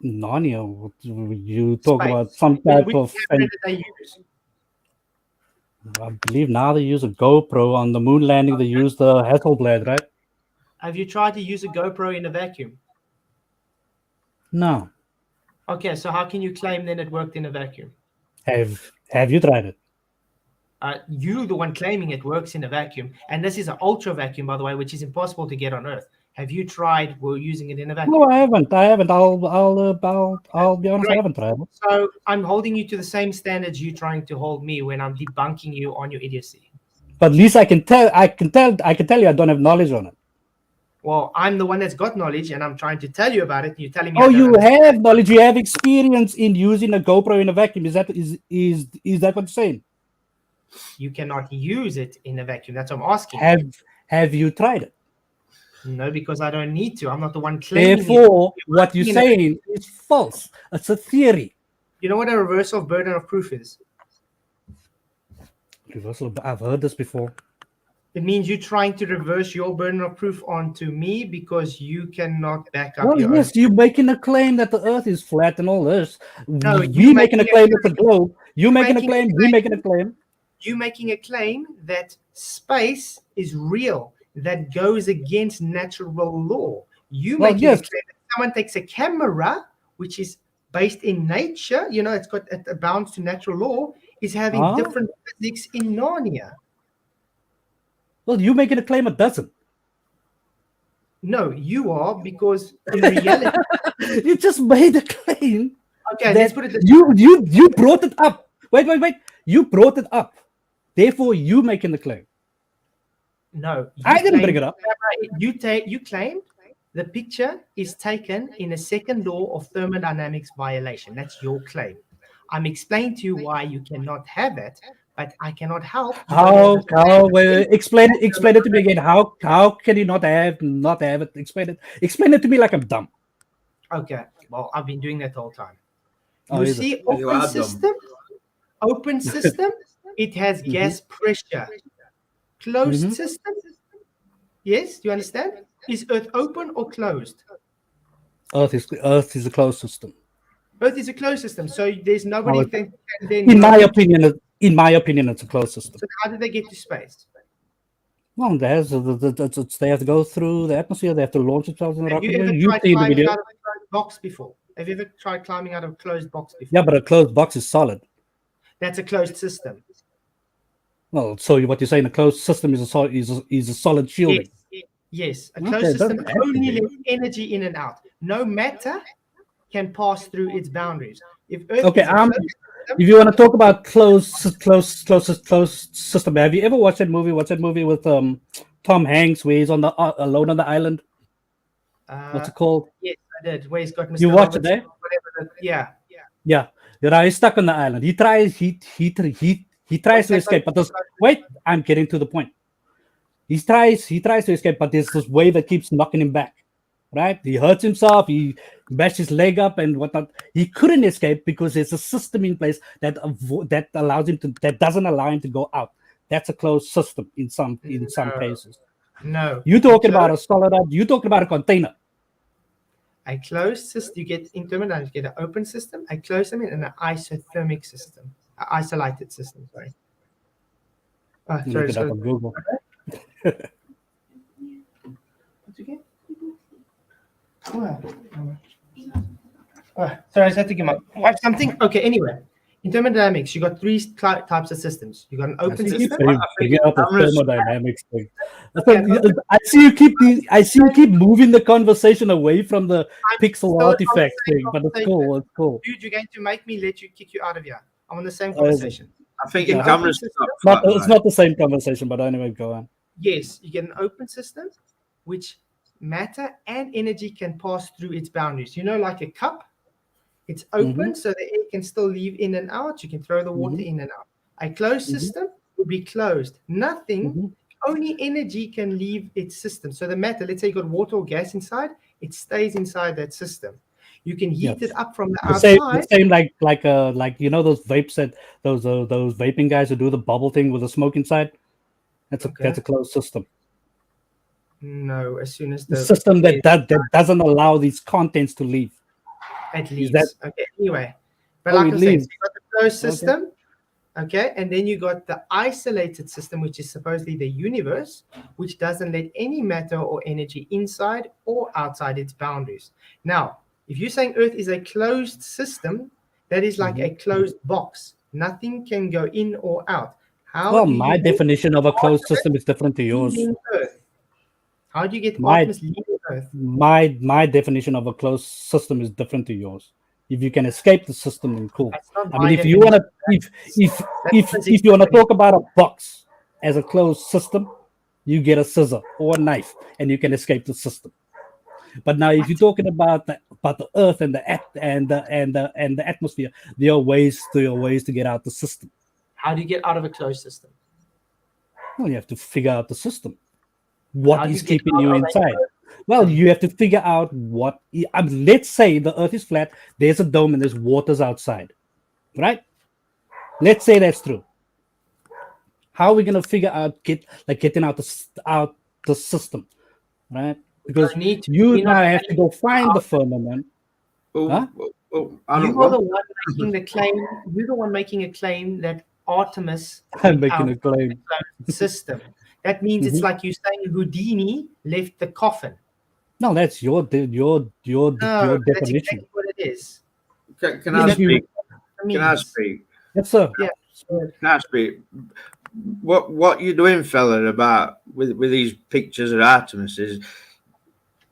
Narnia, you talk Space. about some type Which of. camera did they use? I believe now they use a GoPro on the moon landing. They use the Hasselblad, right? Have you tried to use a GoPro in a vacuum? No. Okay, so how can you claim then it worked in a vacuum? Have you tried it? You, the one claiming it works in a vacuum, and this is an ultra vacuum, by the way, which is impossible to get on Earth. Have you tried using it in a vacuum? No, I haven't. I'll be honest. I haven't tried it. So I'm holding you to the same standards you trying to hold me when I'm debunking you on your idiocy. But at least I can tell you I don't have knowledge on it. Well, I'm the one that's got knowledge, and I'm trying to tell you about it. And you're telling me. Oh, I don't you understand. have knowledge. You have experience in using a GoPro in a vacuum. Is that what you're saying? You cannot use it in a vacuum. That's what I'm asking. Have you tried it? No, because I don't need to. I'm not the one claiming. Therefore, what you're You know- saying is false. It's a theory. You know what a reversal of burden of proof is? Reversal. I've heard this before. It means you're trying to reverse your burden of proof onto me because you cannot back up Well, your yes, you're making a claim that the Earth is flat and all this. No, you you making a making claim it's a globe. You making a making a claim. We claim. making a claim. You making a claim that space is real, that goes against natural law. You Well, making yes. a claim that someone takes a camera, which is based in nature, it bounds to natural law, is having Huh? different physics in Narnia. Well, you making a claim it doesn't. No, you are, because in reality, You just made a claim. okay, that let's put it this you brought it up. Wait. You brought it up. Therefore, you making the claim. No, you I didn't claimed bring it up. You claimed the picture is taken in a second law of thermodynamics violation. That's your claim. I'm explaining to you why you cannot have it, but I cannot help. Wait, explain it to me again. How can you not have it? Explain it to me like I'm dumb. Okay, well, I've been doing that the whole time. Oh, You is it? see, You are dumb. open system, it has gas pressure. Closed Mhm. system, yes, you understand? Is Earth open or closed? Earth is a closed system. Earth is a closed system, so there's nobody Oh, that can then. In my opinion, it's a closed system. So how did they get to space? Well, they have to go through the atmosphere. They have to launch themselves in the Have you rocket. ever You've tried seen the climbing video. out of a closed box before? Have you ever tried climbing out of a closed box before? Yeah, but a closed box is solid. That's a closed system. Well, so what you're saying, a closed system is a solid shielding. Yes. A Okay, closed system doesn't have to only be. lets energy in and out. No matter can pass through its boundaries. If Earth Okay, is a closed system, if you want to talk about closed system, have you ever watched that movie? What's that movie with Tom Hanks where he's on the alone on the island? What's it called? yes, I did. Where he's got Mr. You watched it, Robertson, eh? whatever yeah. Yeah, he's stuck on the island. He tries to escape, but wait, I'm getting to the point. He tries to escape, but there's this wave that keeps knocking him back. Right? He hurts himself. He bashed his leg up and whatnot. He couldn't escape because there's a system in place that doesn't allow him to go out. That's a closed system in some cases. No. You talking about a solid? You talking about a container? A closed system, you get in thermodynamics, you get an open system, a closed system, and an isothermic system, an isolated system. Sorry. Look it up on Google. What's again? Sorry, I just had to give my wife something. Okay, anyway, in thermodynamics, you got three types of systems. You got an open system. Bringing up the thermodynamics thing. I see you keep moving the conversation away from the pixel still artifact on the thing, same but it's cool. It's cool. Dude, you're going to make me kick you out of here. I'm on the same conversation. I think You your get an camera's open not system. flat, It's right? not the same conversation, but anyway, go on. Yes, you get an open system, which matter and energy can pass through its boundaries. You know, like a cup, It's open so the air can still leave in and out. You can throw the water in and out. A closed system would be closed. Nothing, only energy can leave its system. So the matter, let's say you got water or gas inside, it stays inside that system. You can heat it up from the outside. The same like you know those vapes that those vaping guys who do the bubble thing with the smoke inside. That's a closed system. No, as soon as The system that doesn't allow these contents to leave. It leaves. That, okay, anyway. But like I said, leaves. so you got the closed system, okay, and then you got the isolated system, which is supposedly the universe, which doesn't let any matter or energy inside or outside its boundaries. Now, if you're saying Earth is a closed system, that is like a closed box. Nothing can go in or out. Well, my definition of a closed system is different to yours. Earth? How do you get Artemis leaving Earth? My definition of a closed system is different to yours. If you can escape the system, then cool. I mean, if you want to, if you want to talk about a box as a closed system, you get a scissor or a knife, and you can escape the system. But now, if you're talking about the Earth and the atmosphere, there are ways to get out the system. How do you get out of a closed system? Well, you have to figure out the system. What is keeping you inside? Well, you have to figure out what. Let's say the Earth is flat. There's a dome and there's waters outside, right? Let's say that's true. How are we gonna figure out getting out the system, right? Because you now have to go find the firmament. I You are the one making the claim. You're the one making a claim that Artemis. I'm making a claim. System. That means it's like you saying Houdini left the coffin. No, that's your definition. That's exactly what it is. Can I speak? Can I speak? Yes, sir. Yeah. Can I speak? What you doing, fella, about with these pictures of Artemis is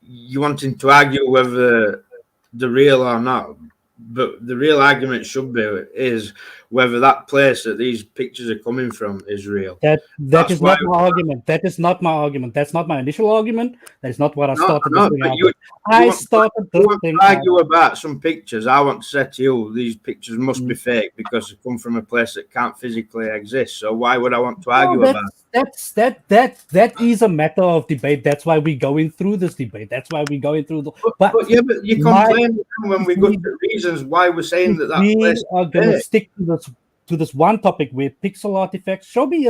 you wanting to argue whether they're real or not. But the real argument should be is whether that place that these pictures are coming from is real. That is not my argument. That is not my argument. That's not my initial argument. That is not what I started this thing out with. I started this thing out. Argue about some pictures. I want to say to you, these pictures must be fake because they come from a place that can't physically exist. So why would I want to argue about it? That is a matter of debate. That's why we're going through this debate. That's why we're going through the. But you complain when we go to reasons why we're saying that place are going to stick to this one topic where pixel artifacts. Show me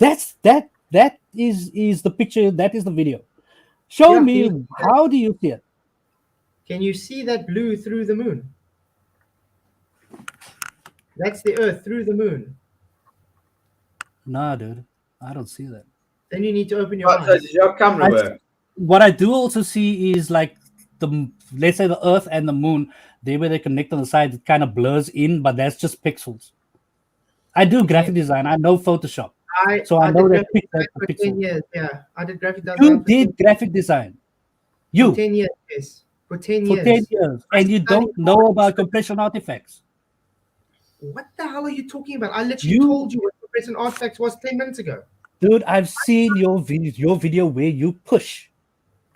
that is the picture. That is the video. Show me how do you see it? Can you see that blue through the moon? That's the Earth through the moon. Nah, dude, I don't see that. Then you need to open your eyes. Does your camera work? What I do also see is like let's say the Earth and the moon. They where they connect on the side, it kind of blurs in, but that's just pixels. I do graphic design. I know Photoshop, so I know that for 10 years. Yeah, I did graphic design. You did graphic design. For 10 years, yes. For 10 years. For 10 years, and you don't know about compression artifacts. What the hell are you talking about? I literally told you what compression artifacts was 10 minutes ago. Dude, I've seen your video where you push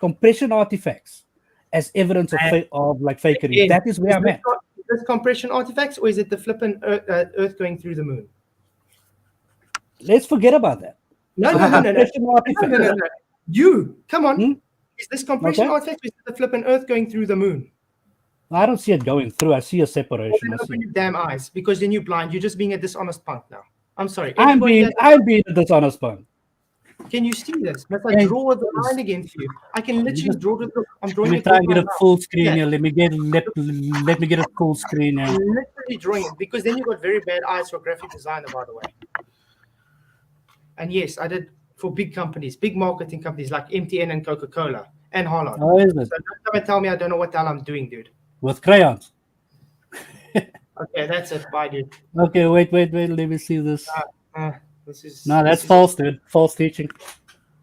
compression artifacts as evidence of fakery. Again, that is where I'm at. Is this compression artifacts or is it the flipping Earth going through the moon? Let's forget about that. No. You, come on. Is this compression artifacts or is it the flipping Earth going through the moon? I don't see it going through. I see a separation. Well, then open your damn eyes because then you're blind. You're just being a dishonest punk now. I'm sorry. I'm being a dishonest punk. Can you see this? Must I draw the line again for you? I can literally draw the. I'm drawing. Let me try and get a full screen here. Let me get a full screen here. I'm literally drawing it because then you got very bad eyes for graphic designer, by the way. And yes, I did for big companies, big marketing companies like MTN and Coca-Cola and Harlan. Oh, is it? So don't come and tell me I don't know what the hell I'm doing, dude. With crayons. Okay, that's it. Bye, dude. Okay, wait. Let me see this. That's false, dude. False teaching.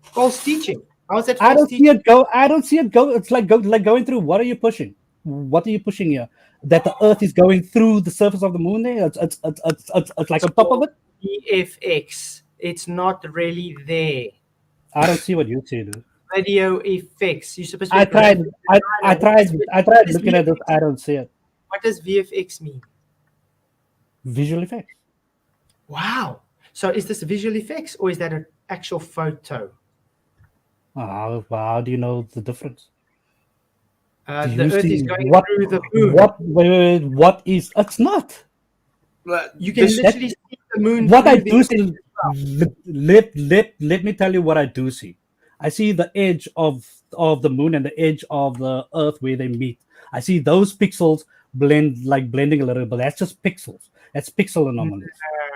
False teaching. How is that I false don't see it go. I don't see it go. It's like going through. What are you pushing? What are you pushing here? That the Earth is going through the surface of the moon there? It's like on top of it? VFX. It's not really there. I don't see what you see, dude. Video effects. You're supposed to. I tried looking at this. I don't see it. What does VFX mean? Visual effects. Wow. So is this visual effects or is that an actual photo? How do you know the difference? Do The you Earth is see going what- through the moon. What is? It's not. Like, You can this- literally see the moon. What I through do the see, let me tell you what I do see. I see the edge of the moon and the edge of the Earth where they meet. I see those pixels blending a little bit. That's just pixels. That's pixel anomalies.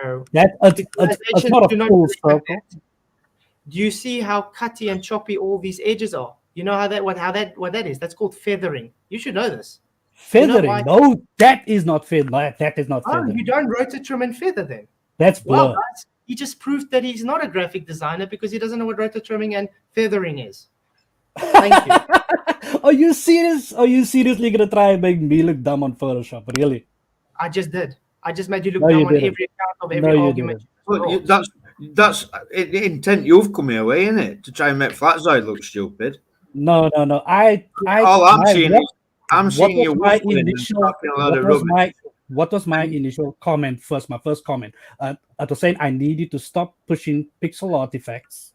No. It's not Do a not full look like circle. that. Do you see how cutty and choppy all these edges are? You know what that is? That's called feathering. You should know this. Feathering. why- No, that is not feathering. That is not Oh, feathering. you don't rototrim and feather then? That's Wow, blur. guys, he just proved that he's not a graphic designer because he doesn't know what rototrimming and feathering is. Thank you. Are you serious? Are you seriously gonna try and make me look dumb on Photoshop? Really? I just did. I just made you look No, you dumb on didn't. every account of every No, you argument. Well, that's the intent you've come here with, isn't it? To try and make Flatzoid look stupid. No. All I'm seeing is I'm what seeing was you my waffling and initial talking a lot of what was rubbish. my initial comment first? My first comment. I was saying I need you to stop pushing pixel artifacts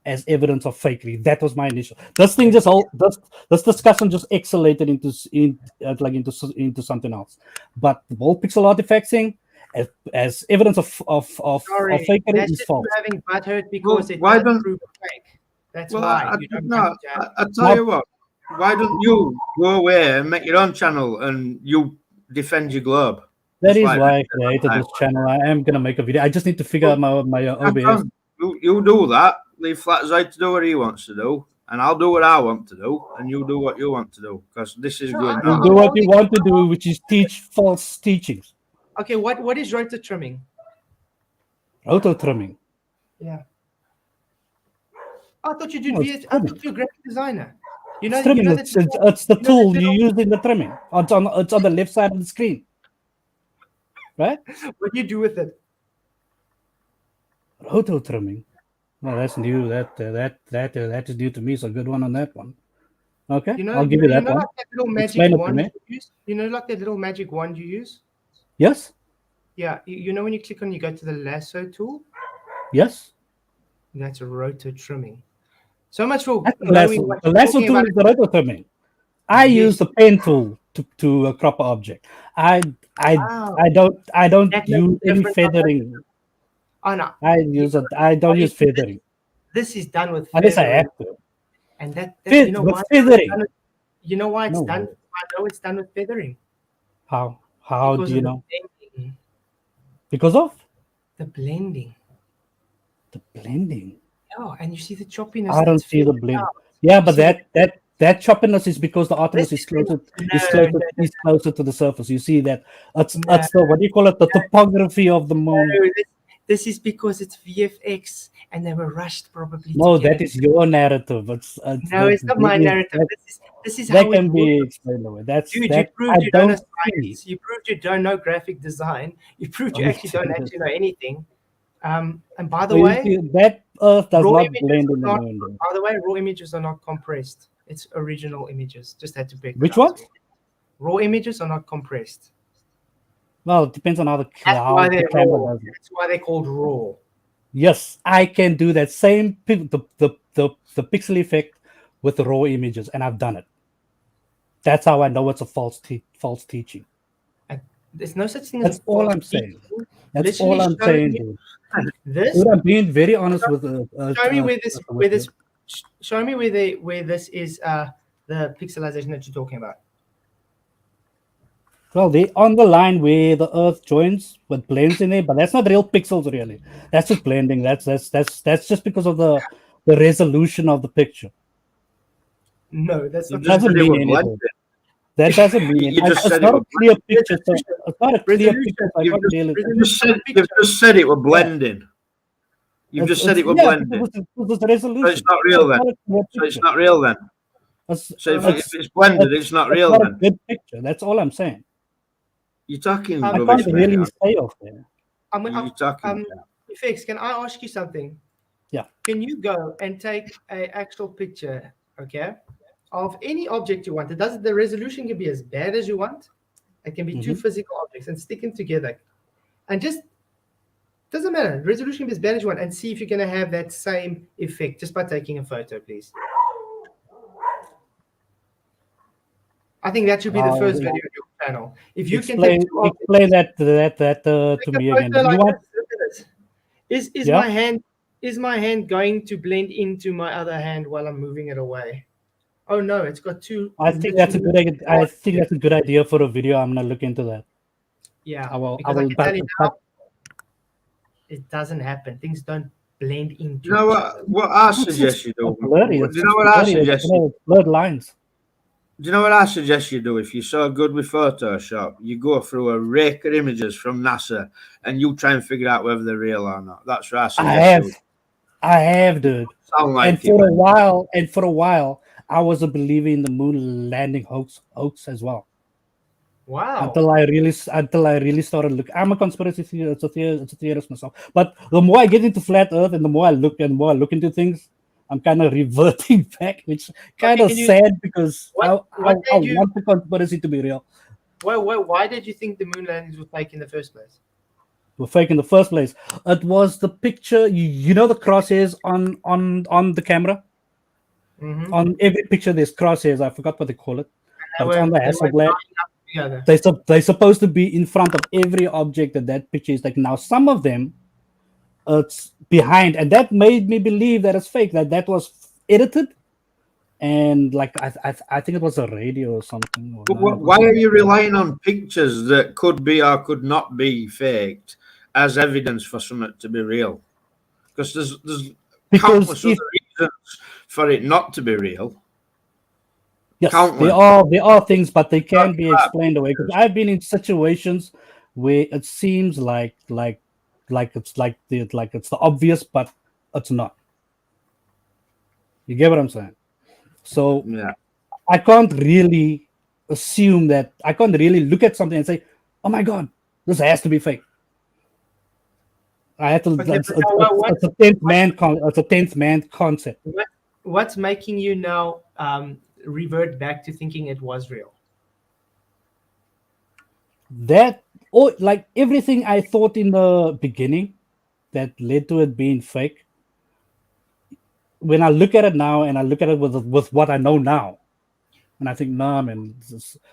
as evidence of fakery. That was my initial. This thing this discussion just escalated into something else. But the whole pixel artifact thing as evidence of Sorry, fakery that's is just false. you having butthurt because Well, it why doesn't don't- prove a fake. That's Well, why. You don't no, have to have- I tell you what. Why don't you go away and make your own channel and you defend your globe? That is That's why I right. created this channel. I am gonna make a video. I just need to figure out my OBS. You do that. Leave Flatzoid to do what he wants to do, and I'll do what I want to do, and you do what you want to do. Because this is No, going I- You on. do what you want to do, which is teach false teachings. Okay, what is rototrimming? Auto trimming. Yeah. I thought you did. No, it's I trimming. thought you're a graphic designer. You know, Trimming. you know It's that the you know tool that you little- use in the trimming. It's on the left side of the screen. Right? what do you do with it? Auto trimming. Well, that's new. That is new to me. So good one on that one. Okay, You know, I'll give you that know one. like that little magic Explain it to wand me. you use? You know, like that little magic wand you use? Yes, Yeah, you know when you click on, you go to the lasso tool. yes. That's a roto trimming. So much for That's the knowing lasso. what The you're lasso talking tool about. is the auto trimming. I Yes. use the pen tool to crop an object. I Wow. I don't That makes use a any difference. feathering. Oh no, I don't use feathering this is done with unless I feathering, have to. and that Feath- you know with why? feathering. You know why it's No done? way. I know it's done with feathering. How Because do you of the know? blending. Because of The blending. the blending. Oh, and you see the choppiness. I don't that's see the filtered blend. out. Yeah, but see that choppiness is because the Artemis This is closer No, is closer to the surface. You see that it's No. the what do you call it? The topography of the moon. No, this is because it's VFX and they were rushed probably. No, to get that it. is your narrative. No, it's not my narrative. This is That how can it be works. explained away. That's Dude, you that proved I you don't know don't see. science. You proved you don't know graphic design. You proved you Oh, actually don't yes. actually know anything. And by the So you way, see, that Earth does raw not images blend are in the not- moon. though. by the way, raw images are not compressed. It's original images. Just had to pick. Which ones? Raw images are not compressed. Well, it depends on how the That's why how the they're camera raw. does it. That's why they're called raw. Yes, I can do that same the pixel effect with the raw images, and I've done it. That's how I know it's a false teaching. There's no such thing That's as all false I'm saying. teaching. That's Literally all I'm showing saying, you- dude. This Dude, I'm being very honest with. show me where this with you. show me where this is the pixelization that you're talking about. Well, they on the line where the Earth joins with blends in it, but that's not real pixels, really. That's just blending. That's just because of the resolution of the picture. No, that's You not. just doesn't said it mean was anything. blended. That doesn't mean You it. just It's said not it a was clear picture. So it's not a clear Resolution. picture. So I You've can't deal with it. You've just said it were blending. You've just said it were blending. Because it's the resolution. So it's not real then. not a clear So it's picture. not real then. It's- So if it's- it's blended, it's not it's real not a then. good picture. That's all I'm saying. You're talking I I rubbish, can't mate. really say off there. You're talking. Fix, can I ask you something? Yeah. Can you go and take an actual picture, okay, of any object you want? The resolution can be as bad as you want, It can be two physical objects and stick them together. And just doesn't matter. Resolution is banish one and see if you're going to have that same effect just by taking a photo, please. I think that should be the first video on your channel. If you explain, can take explain that to me again. like You want, this. Look at this. Is Yeah? my hand going to blend into my other hand while I'm moving it away? Oh no, it's got two. I think that's a good idea. I think that's a good idea for a video. I'm gonna look into that. Yeah, I will. because I can but- tell you now, it doesn't happen. Things don't blend into. You know what I suggest you do? It's blurry. Do It's you know what I blurry. suggest? It's blurred lines. Do you know what I suggest you do? If you're so good with Photoshop, you go through a rake of images from NASA and you try and figure out whether they're real or not. That's what I suggest. I have, dude. Sound like And it, for a man. while, I was a believer in the moon landing hoax as well. Wow. Until I really started looking. I'm a conspiracy theorist, it's a theorist myself. But the more I get into flat Earth and the more I look into things, I'm kind of reverting back, which kind of sad because I want the conspiracy to be real. Why did you think the moon landings were fake in the first place? Were fake in the first place. It was the picture. You know the crosshairs on the camera. Mm-hmm. On every picture, there's crosshairs. I forgot what they call it. But it's on the Hasselblad. Together. They're supposed to be in front of every object that picture is like. Now some of them, it's behind, and that made me believe that it's fake. That was edited, and like I think it was a radio or something. Or But why are you relying on pictures that could be or could not be faked as evidence for something to be real? Because there's countless other reasons for it not to be real. Yes, Countless. they are things, but they can be explained away. Because I've been in situations where it seems like it's the obvious, but it's not. You get what I'm saying? So Yeah. I can't really assume that. I can't really look at something and say, "Oh my God, this has to be fake." I have to. Okay, It's but a tenth man. It's a tenth man concept. What's making you now revert back to thinking it was real? That, or like everything I thought in the beginning that led to it being fake, when I look at it now and I look at it with what I know now, and I think, nah, man,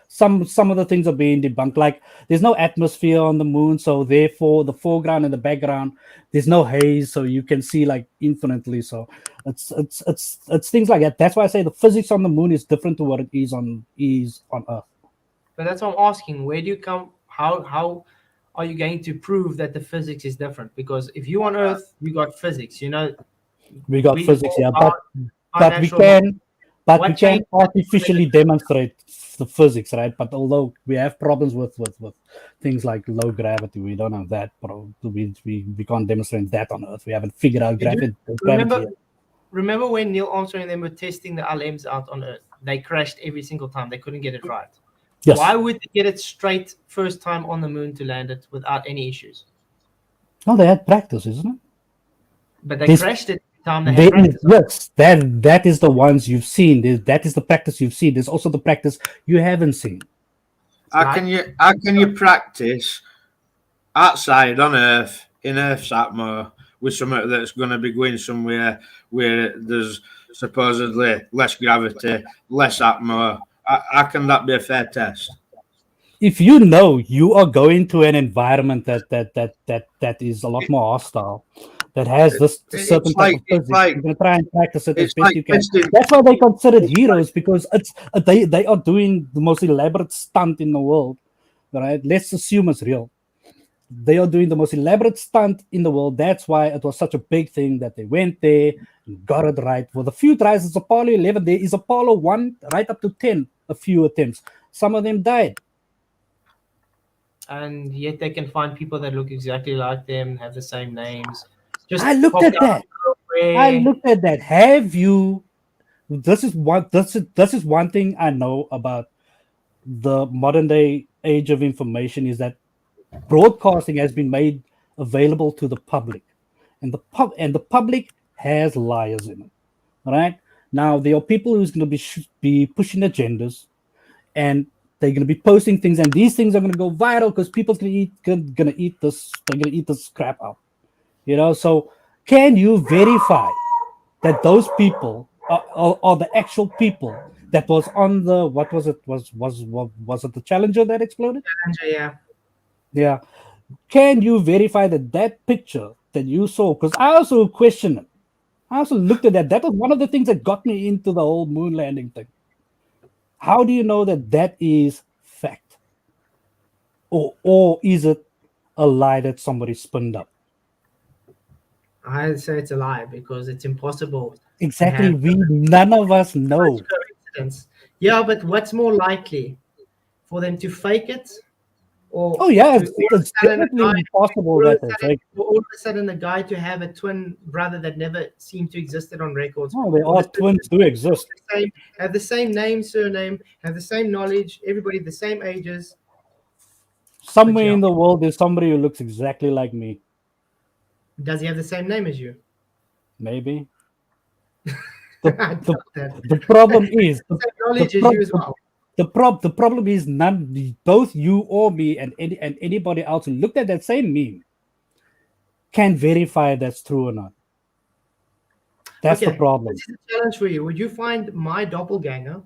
some of the things are being debunked. Like there's no atmosphere on the moon, so therefore the foreground and the background, there's no haze, so you can see like infinitely. So it's things like that. That's why I say the physics on the moon is different to what it is on Earth. But that's what I'm asking. Where do you come? How are you going to prove that the physics is different? Because if you on Earth, you got physics. You know, We got physics, yeah, our but we natural- can What we can changed? artificially demonstrate the physics, right? But although we have problems with things like low gravity, we don't have that. We can't demonstrate that on Earth. We haven't figured out gravity. Remember when Neil Armstrong and them were testing the LMs out on Earth? They crashed every single time. They couldn't get it right. Yes. Why would they get it straight first time on the moon to land it without any issues? No, they had practice, isn't it? But they This- crashed it every time they had practice. Yes, that is the ones you've seen. That is the practice you've seen. There's also the practice you haven't seen. How can you practice outside on Earth in Earth's atmosphere with something that's going to be going somewhere where there's supposedly less gravity, less atmosphere? How can that be a fair test? If you know you are going to an environment that is a lot more hostile, that has this It's certain like- type of physics, it's like- you're going to try and practice it as It's best like you can. testing- That's why they considered heroes, because it's they are doing the most elaborate stunt in the world, right? Let's assume it's real. They are doing the most elaborate stunt in the world. That's why it was such a big thing that they went there and got it right. With a few tries, it's Apollo 11. There is Apollo 1 right up to 10, a few attempts. Some of them died. And yet they can find people that look exactly like them, have the same names. Just I looked pop at out that. nowhere. I looked at that. Have you? This is one thing I know about the modern day age of information, is that broadcasting has been made available to the public, and the public has liars in it. Right now, there are people who's going to be pushing agendas, and They're gonna be posting things, and these things are gonna go viral because people's gonna eat this. They're gonna eat this crap out. So can you verify that those people are the actual people that was on the, what was it? Was it the Challenger that exploded? Yeah. Yeah. Can you verify that picture that you saw? Because I also question it. I also looked at that. That was one of the things that got me into the whole moon landing thing. How do you know that is fact? Or is it a lie that somebody spinned up? I'd say it's a lie because it's impossible. Exactly. Yeah. None of us know. Coincidence. Yeah, but what's more likely? For them to fake it? Or Oh yeah, to it's tell a definitely guy- possible all that of a they sudden- fake. for all of a sudden a guy to have a twin brother that never seemed to existed on records. No, they Or all the twins do exist. have the same name, surname, have the same knowledge, everybody the same ages. Somewhere yeah. in the world, there's somebody who looks exactly like me. Does he have the same name as you? Maybe. I doubt that. The problem is Same knowledge the as you as well. the problem is both you or me and anybody else who looked at that same meme can verify that's true or not. That's the Okay, problem. This is a challenge for you. Would you find my doppelganger?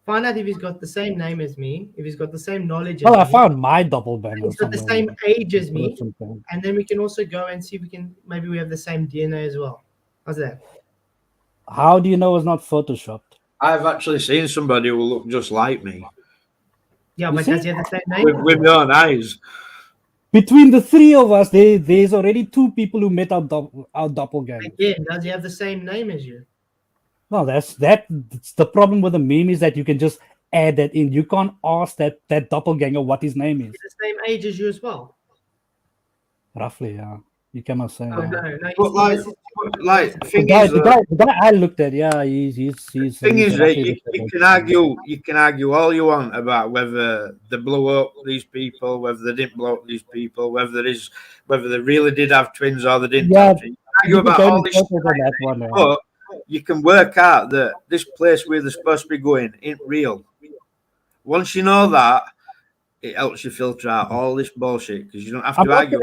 Find out if he's got the same name as me, if he's got the same knowledge Well, I as me, found my doppelganger. he's got the somewhere. same age as me, Something. and then we can also go and see if we can maybe we have the same DNA as well. How's that? How do you know it's not photoshopped? I've actually seen somebody who looked just like me Yeah, You but see? does he have the same name? with my own eyes. Between the three of us, there's already two people who met our doppelganger. Again, does he have the same name as you? No, that's the problem with the meme is that you can just add that in. You can't ask that doppelganger what his name is. He's the same age as you as well. Roughly, yeah. You cannot say. Oh that. no, no. But like, the The thing guy, is, the guy I looked at, yeah, he's thing he's is, right, roughly you the can argue all you want about whether they blew up these people, whether they didn't blow up these people, whether they really did have twins or they didn't Yeah, have twins. You can argue about all this, on that one. but you can work out that this place where they're supposed to be going ain't real. Once you know that, it helps you filter out all this bullshit because you don't have I'm to not argue.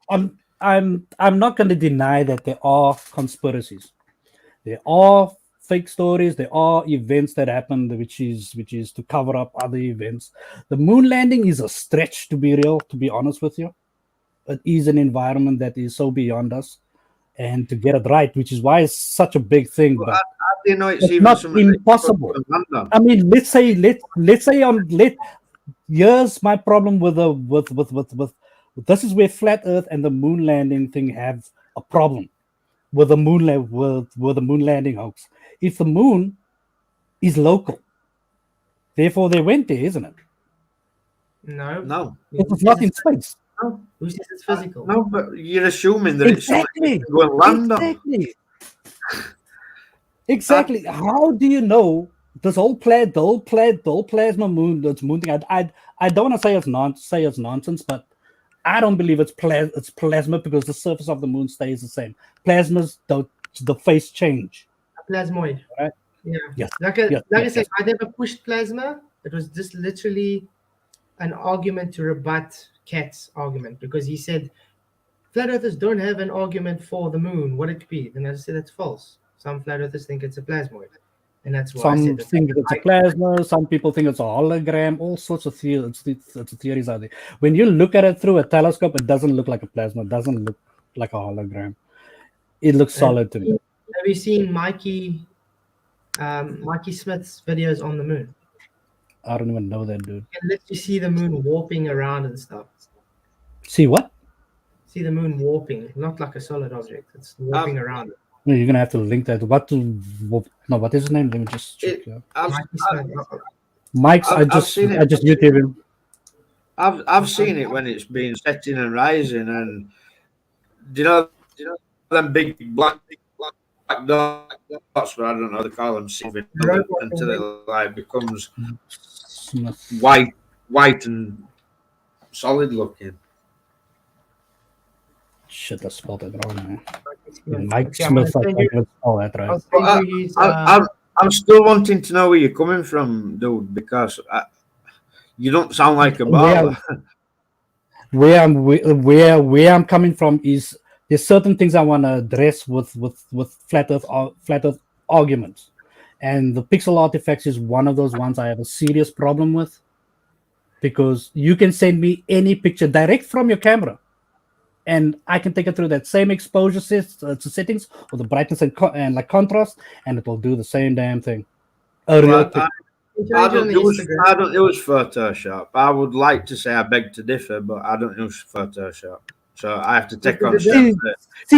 gonna I'm not going to deny that there are conspiracies. There are fake stories. There are events that happened, which is to cover up other events. The moon landing is a stretch, to be real. To be honest with you, it is an environment that is so beyond us, and to get it right, which is why it's such a big thing. But But how do you know it's it's even not something that you impossible. can land on? I mean, let's say here's my problem with this is where flat Earth and the moon landing thing have a problem with the moon with the moon landing hoax. If the moon is local, therefore they went there, isn't it? No. No, It's not in space. No. Who says it's physical? no, but you're assuming that it's something Exactly. you can go and land on. Exactly. How do you know this whole plasma moon, this moon thing? I don't want to say it's nonsense, but I don't believe it's plasma because the surface of the moon stays the same. Plasmas don't, the face change. A plasmoid. Right. Yeah. Yes. Like I said, I never pushed plasma. It was just literally an argument to rebut Kat's argument because he said flat earthers don't have an argument for the moon. What it could be? Then I just said that's false. Some flat earthers think it's a plasmoid. And that's why I Some said that. think it's a plasma. Some people think it's a hologram. All sorts of theories. It's theories out there. When you look at it through a telescope, it doesn't look like a plasma. It doesn't look like a hologram. It looks solid to me. Have you seen Mikey Smith's videos on the moon? I don't even know that dude. And let you see the moon warping around and stuff. See what? See the moon warping, not like a solid object. It's warping around. No, you're gonna have to link that. What is his name? Let me just check. Yeah. Mikey Smith. Mike's. I've I just seen it. YouTube him. I've seen it when it's been setting and rising, and do you know them big black dots? Where I don't know, they call them until it like becomes Smith. white and solid looking. Shit, I spelled it wrong, man. Smith. Mike Okay, I'm gonna Smith. I send think you- let's spell that I'll right. send you his, I'm still wanting to know where you're coming from, dude, because You don't sound like a Where- baller. where I'm coming from is there's certain things I want to address with flat earth arguments, and the pixel artifacts is one of those ones I have a serious problem with, because you can send me any picture direct from your camera, and I can take it through that same exposure settings or the brightness and like contrast, and it will do the same damn thing. A real Well, picture. I don't use Photoshop. I would like to say I beg to differ, but I don't use Photoshop. So I have to take on See,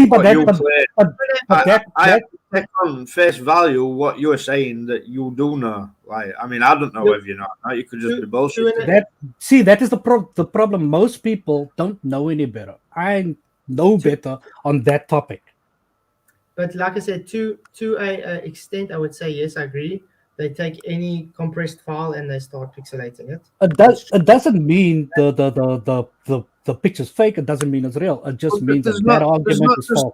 what but you that, claim. but that, I that have to take on face value what you're saying that you do know. Like, I mean, I don't know if you know. You could just be bullshit. that is the problem. Most people don't know any better. I know better on that topic. But like I said, to a extent, I would say yes, I agree. They take any compressed file and they start pixelating it. It doesn't mean the picture's fake. It doesn't mean it's real. It just means that argument is false.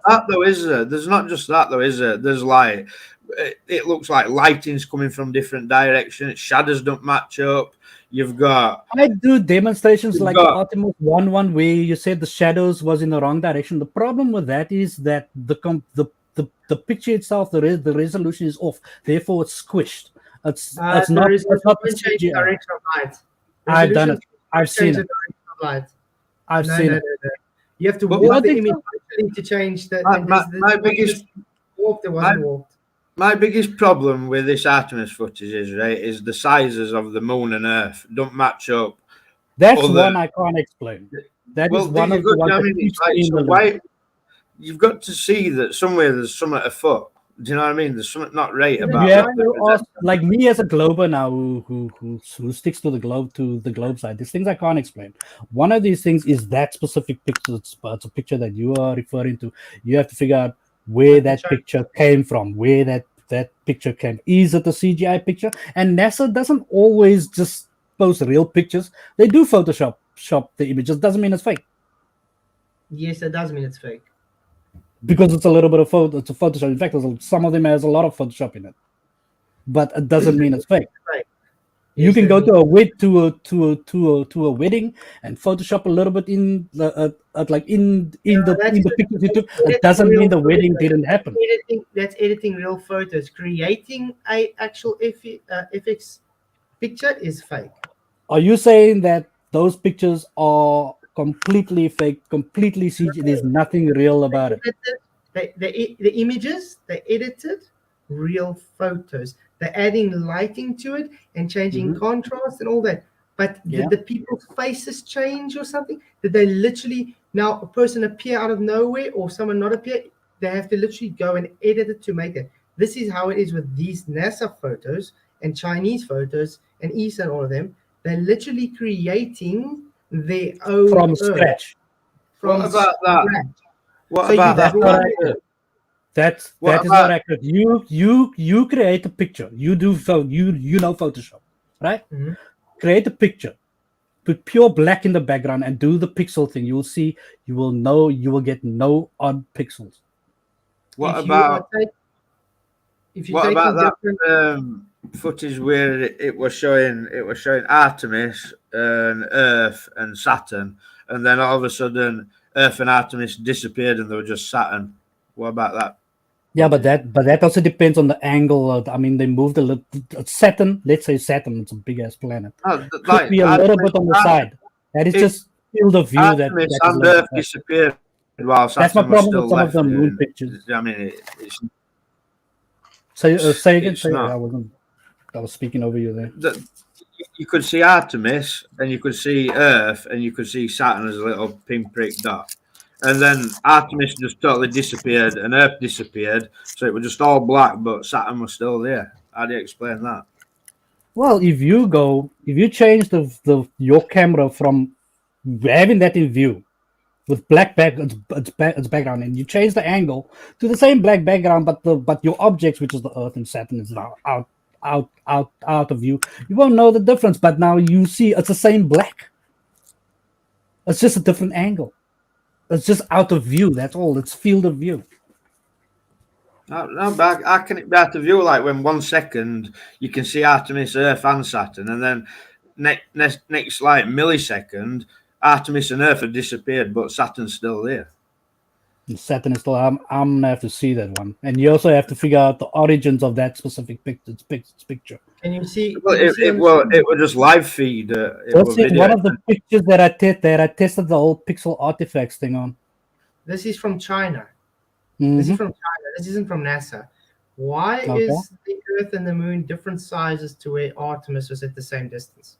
There's not just that though, is there? There's like it looks like lighting's coming from different directions. Shadows don't match up. You've got I do demonstrations like the Optimus 1 where you said the shadows was in the wrong direction. The problem with that is that the picture itself, the resolution is off. Therefore, it's squished. It's not the change CGI. direction of light. I've done it. I've Change seen the it. direction of light. I've seen it. No. You have to But warp what the they image do- actually to change the. my biggest warped. It wasn't warped. My biggest problem with this Artemis footage is the sizes of the moon and Earth don't match up. That's Other- one I can't explain. That is one of the you've got- ones I that mean, keeps it's like, me in so the why you've got to see that somewhere there's something afoot. Do you know what I mean? There's something not right about You have it. to ask, like me as a glober now, who sticks to the globe side. These things I can't explain. One of these things is that specific picture. It's a picture that you are referring to. You have to figure out where that picture came from, where that picture came. Is it a CGI picture? And NASA doesn't always just post real pictures. They do Photoshop the images. Doesn't mean it's fake. Yes, it does mean it's fake. Because it's a little bit of it's a Photoshop. In fact, some of them has a lot of Photoshop in it, but it doesn't mean it's fake. Right. You can go to a wedding and Photoshop a little bit in the the pictures you took. It doesn't mean the wedding didn't happen. That's editing real photos. Creating a actual FX picture is fake. Are you saying that those pictures are completely fake, completely CG? There's nothing real about it. The images, they edited real photos. They're adding lighting to it and changing contrast and all that. But did the people's faces change or something? Did they literally, now a person appear out of nowhere or someone not appear? They have to literally go and edit it to make it. This is how it is with these NASA photos and Chinese photos and ESA and all of them. They're literally creating their own From Earth. scratch. What about that? What So about that's that? not accurate. That What is not about- accurate. You create a picture. You know Photoshop, right? Mhm. Create a picture. Put pure black in the background and do the pixel thing. You will see. You will get no odd pixels. What If about if you what take about that different footage where it was showing Artemis and Earth and Saturn, and then all of a sudden Earth and Artemis disappeared and they were just Saturn? What about that? Yeah, but that also depends on the angle. I mean, they moved a little. Saturn, let's say Saturn, it's a big ass planet. Could be a little bit on the side. That is just field of view. Artemis that and Earth disappeared while That's my Saturn was problem still with some of left. the moon pictures. I mean, it's Say again. It's Say not. I was speaking over you there. you could see Artemis and you could see Earth and you could see Saturn as a little pinprick dot. And then Artemis just totally disappeared and Earth disappeared. So it was just all black, but Saturn was still there. How do you explain that? Well, if you change your camera from having that in view with black its background, and you change the angle to the same black background, but your objects, which is the Earth and Saturn, is now out of view, you won't know the difference. But now you see it's the same black. It's just a different angle. It's just out of view. That's all. It's field of view. No, but how can it be out of view? Like when 1 second you can see Artemis, Earth, and Saturn, and then next like millisecond, Artemis and Earth have disappeared, but Saturn's still there. And Saturn is still. I'm gonna have to see that one, and you also have to figure out the origins of that specific picture. Can you see? Well, can you see it on was screen? just live feed. It That's was it, video. one of the pictures that I tested the whole pixel artifacts thing on. This is from China. This Mhm. is from China. This isn't from NASA. Why Okay. is the Earth and the Moon different sizes to where Artemis was at the same distance?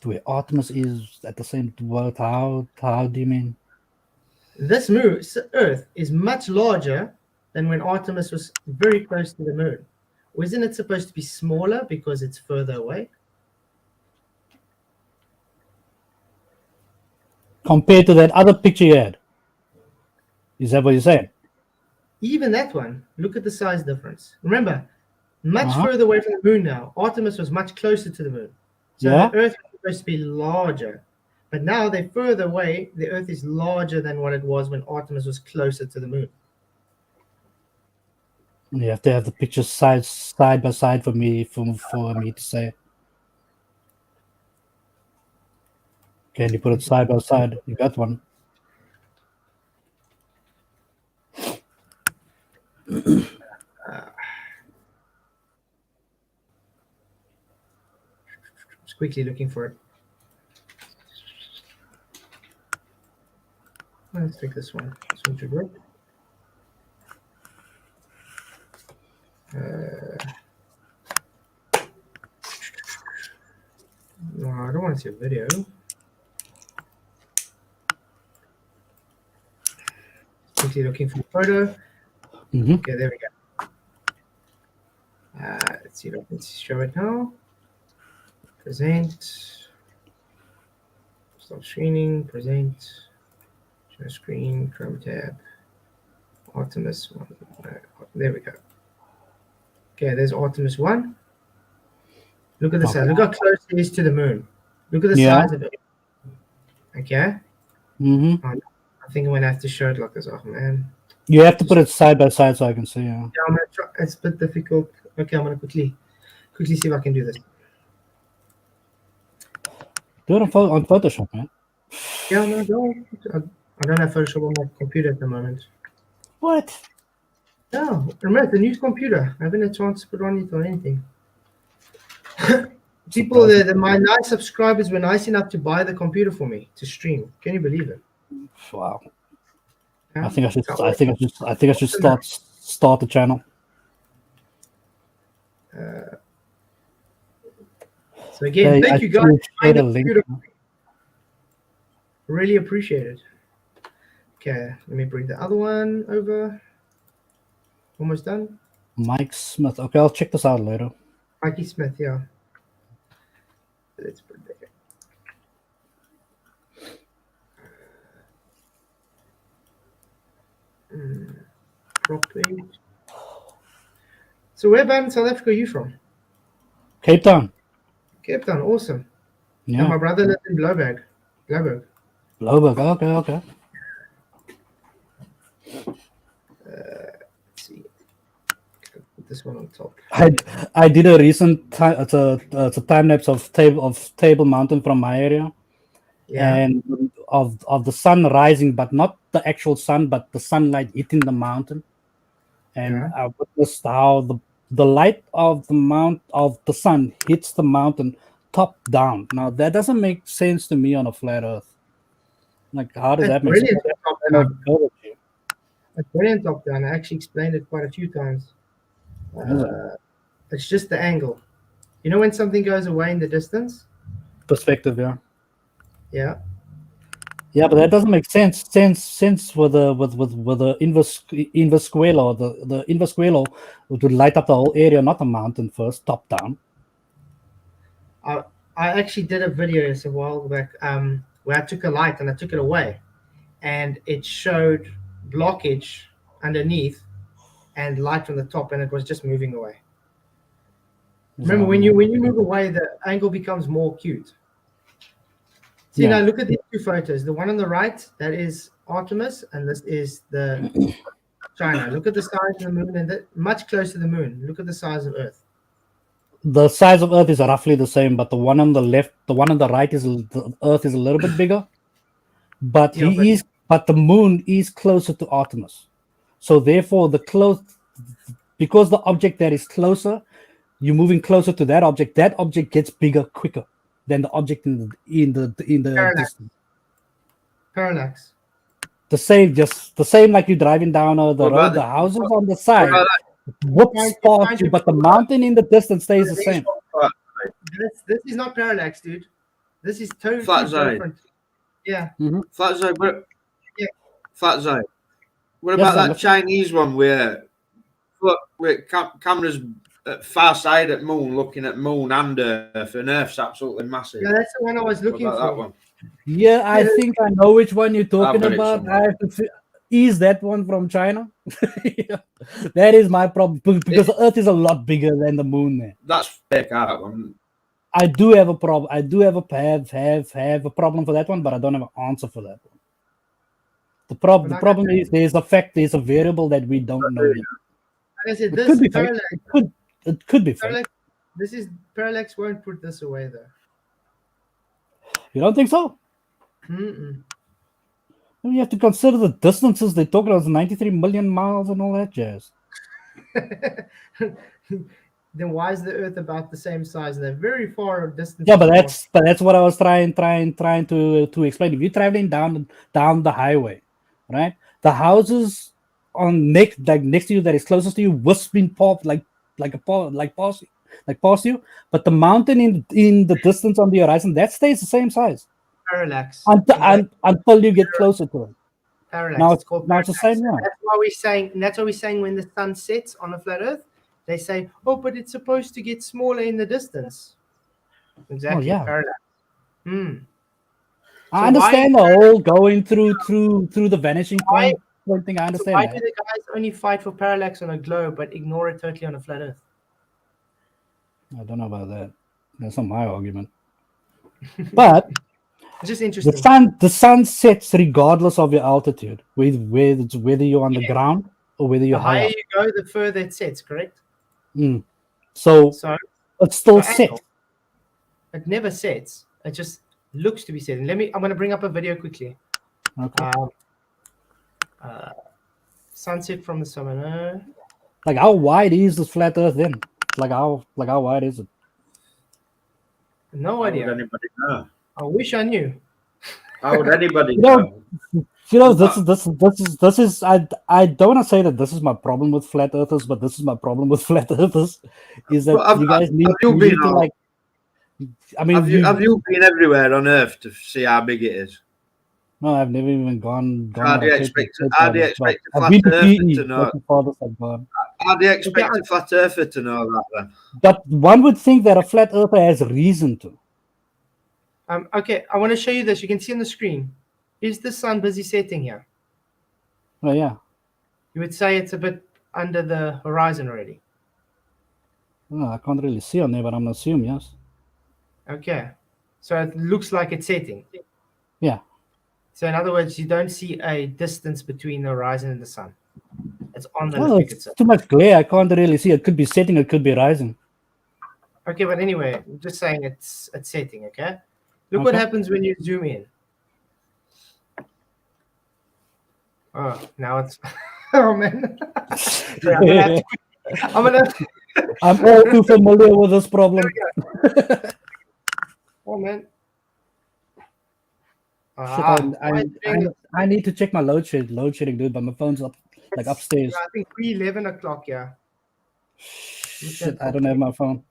Where Artemis is at the same world. How do you mean? This moon, Earth, is much larger than when Artemis was very close to the Moon. Or isn't it supposed to be smaller because it's further away? Compared to that other picture you had. Is that what you're saying? Even that one, look at the size difference. Remember, much Uh-huh. further away from the Moon now. Artemis was much closer to the Moon. So Yeah. the Earth was supposed to be larger. But now they're further away. The Earth is larger than what it was when Artemis was closer to the Moon. You have to have the pictures side by side for me to say. Can you put it side by side? You got one. Just quickly looking for it. Let's take this one. This one should work. No, I don't want to see a video. Quickly looking for a photo. Mhm. Okay, there we go. Let's see if I can show it now. Present. Stop screening. Present. Show screen. Chrome tab. Artemis 1. There we go. Okay, there's Artemis 1. Look at the size. Look how close it is to the Moon. Look at the Yeah. size of it. Okay. Mhm. I think I'm gonna have to show it like this. Oh man. You have to put it side by side so I can see. Yeah. Yeah, I'm gonna try. It's a bit difficult. Okay, I'm gonna quickly see if I can do this. Do it on Photoshop, man. Yeah, no, don't. I don't have Photoshop on my computer at the moment. What? No, remember it's a new computer. I haven't had a chance to put on it or anything. People, my nice subscribers were nice enough to buy the computer for me to stream. Can you believe it? Wow. Yeah. I think I should start the channel. So again, thank you guys. should for buying share the the link. computer. Really appreciate it. Okay, let me bring the other one over. Almost done. Mike Smith. Okay, I'll check this out later. Mikey Smith, yeah. Let's put that. Crop page. So where about in South Africa are you from? Cape Town. Cape Town, awesome. And Yeah. my brother lives in Blouberg. Joburg. Okay. Let's see. Put this one on top. I did a recent time. It's a time lapse of Table Mountain from my area, Yeah. and of the sun rising, but not the actual sun, but the sunlight hitting the mountain. And Yeah. I witnessed how the light of the sun hits the mountain top down. Now that doesn't make sense to me on a flat Earth. Like, how does That's that make brilliant. sense? Top down. That's brilliant top down. I actually explained it quite a few times. It's just the angle. You know when something goes away in the distance? Perspective, yeah. Yeah. Yeah, but that doesn't make sense. Since with the inverse square law, the inverse square law would light up the whole area, not the mountain first, top down. I actually did a video a while back where I took a light and I took it away, and it showed blockage underneath and light from the top, and it was just moving away. Remember, when you move away, the angle becomes more acute. See, Yeah. now look at these two photos. The one on the right, that is Artemis, and this is the China. Look at the size of the moon, and much closer to the moon. Look at the size of Earth. the size of Earth is roughly the same, but the one on the left, the one on the right the Earth is a little bit bigger. But Yeah, but the moon is closer to Artemis. So therefore because the object that is closer, you're moving closer to that object gets bigger quicker than the object in the Parallax. distance. Parallax. The same like you're driving down the What about road, the the- houses on the What side about whoops Find- past find you, your- but the mountain in the distance stays the that? same. This is not parallax, dude. This is totally Flat side. different. Yeah. Flat side. Yeah. Flat side. What Yes, about sir, that listen. Chinese one where cameras at far side at moon looking at moon and Earth, and Earth's absolutely massive. Yeah, that's the one I was What looking about for. that one? Yeah, I think I know which one you're talking got it about. somewhere. I have to is that one from China? Yeah. That is my problem because the Earth is a lot bigger than the moon. There, That's fake out one. I do have a problem. I do have a problem for that one, but I don't have an answer for that one. The problem is there's a variable that we don't know yet. Like I said, It this could be fake. parallax, It could be fake. parallax. This is parallax won't put this away though. You don't think so? Mm-mm. You have to consider the distances. They talk about 93 million miles and all that jazz. Then why is the Earth about the same size? They're very far distance. Yeah, but that's what I was trying to explain. If you're traveling down the highway, right? The houses next to you that is closest to you wisping past past you, but the mountain in the distance on the horizon that stays the same size parallax. until you get closer to it. Parallax. Now it's called now it's the parallax. same, yeah. That's why we're saying when the sun sets on a flat Earth, they say, "Oh, but it's supposed to get smaller in the distance." Exactly. yeah. Parallax. Hmm. I So understand why- the whole going through the vanishing Why- point thing. I So understand why that. do the guys only fight for parallax on a globe but ignore it totally on a flat Earth? I don't know about that. That's not my argument. But It's just interesting. the sun sets regardless of your altitude, whether you're on the ground or whether The you're high higher up. you go, the further it sets. Correct. So So it's still so set. angle. It never sets. It just looks to be setting. I'm going to bring up a video quickly. Okay. Sunset from the summer. No. Like how wide is this flat Earth then? Like how wide is it? No How would idea. anybody know? I wish I knew. How would anybody You know, know? You know, this is I don't want to say that this is my problem with flat earthers, but this is my problem with flat earthers is that Well, you guys need, have you you been need to on- like. I mean, Have you been everywhere on Earth to see how big it is? No, I've never even gone. How do you on a expect trip how do you like that. expect a I've flat been to earther PE, to know? but my father's have gone. How do you expect a flat earther to know that then? But one would think that a flat earther has reason to. Okay, I want to show you this. You can see on the screen. Is the sun busy setting here? Oh yeah, You would say it's a bit under the horizon already. I can't really see on there, but I'm gonna assume yes. Okay, so it looks like it's setting. Yeah. So in other words, you don't see a distance between the horizon and the sun. It's on the Well, Olympic it's itself. too much glare. I can't really see. It could be setting. It could be rising. Okay, but anyway, I'm just saying it's setting. Okay, look what Okay. happens when you zoom in. Oh, now it's oh man. Yeah, I'm gonna have to- I'm all too familiar with this problem. oh man. Shit, why is it doing this? I need to check my load shedding, dude. But my phone's up like It's- upstairs. I think 11 o'clock. Yeah. Shit, I don't have my phone.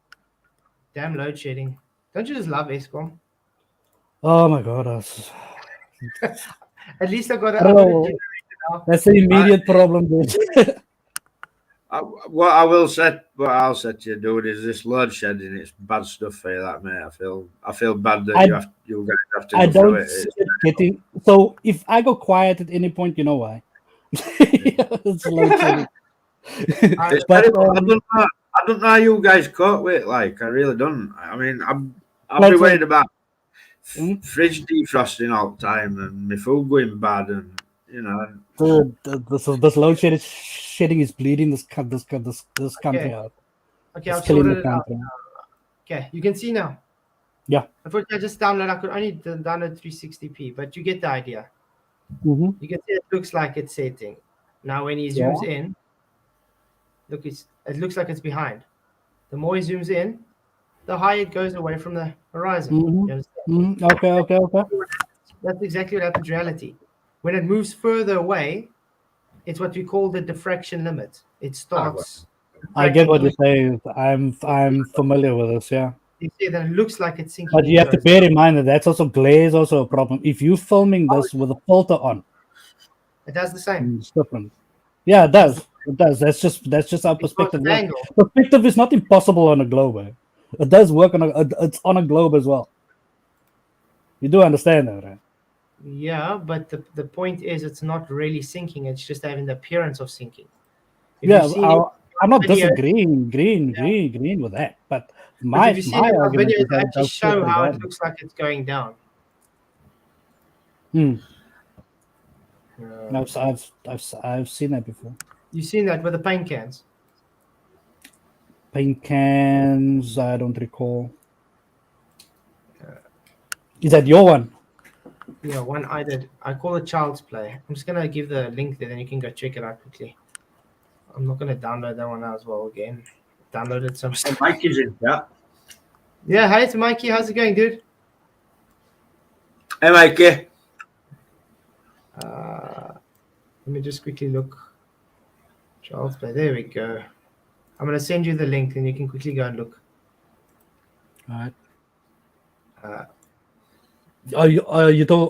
Damn load shedding. Don't you just love ESCOM? Oh my god, At least I got I don't know. That's the immediate problem, dude. What I'll say to you, dude, is this load shedding. It's bad stuff for you, that mate. I feel bad that you guys have to I go through don't it. see it getting. So if I go quiet at any point, you know why? It's load shedding. It's But, terrible. I don't know how you guys cope with it. Like, I really don't. I mean, I'll Like, be worried about Hmm? fridge defrosting all the time and my food going bad, and you know. Dude, this load shedding is bleeding this country out. Okay, It's I've killing sorted the it out. country. Okay, you can see now. Yeah. Unfortunately, I just download. I could only download 360p, but you get the idea. Mm-hmm. You can see it looks like it's setting. Now, when he zooms in, look, it looks like it's behind. The more he zooms in, the higher it goes away from the horizon. Mm-hmm. You understand? Mm-hmm. Okay. That's exactly what happens in reality. When it moves further away, it's what we call the diffraction limit. It starts. I get what you're saying. I'm familiar with this. Yeah. You see that it looks like it's sinking. But you have to bear in mind that that's also glaze, also a problem. If you're filming this with a filter on, It does the same. it's different. Yeah, it does. It does. That's just how Because perspective of the works. angle. Perspective is not impossible on a globe. It does work on it's on a globe as well. You do understand that, right? Yeah, but the point is, it's not really sinking. It's just having the appearance of sinking. Yeah, you've seen it- I'm not video- disagreeing, green with that. But but my if you see it in our argument videos, is they that actually those show people how bad. it looks like it's going down. I've seen that before. You've seen that with the paint cans. Paint cans, I don't recall. Is that your one? Yeah, one I did. I call it Child's Play. I'm just gonna give the link there, then you can go check it out quickly. I'm not gonna download that one as well again. Downloaded some Hey, stuff. Mikey's in chat. Yeah, hey, it's Mikey. How's it going, dude? Hey, Mikey. Let me just quickly look. Child's Play. There we go. I'm gonna send you the link, and you can quickly go and look. All right. Uh, Are you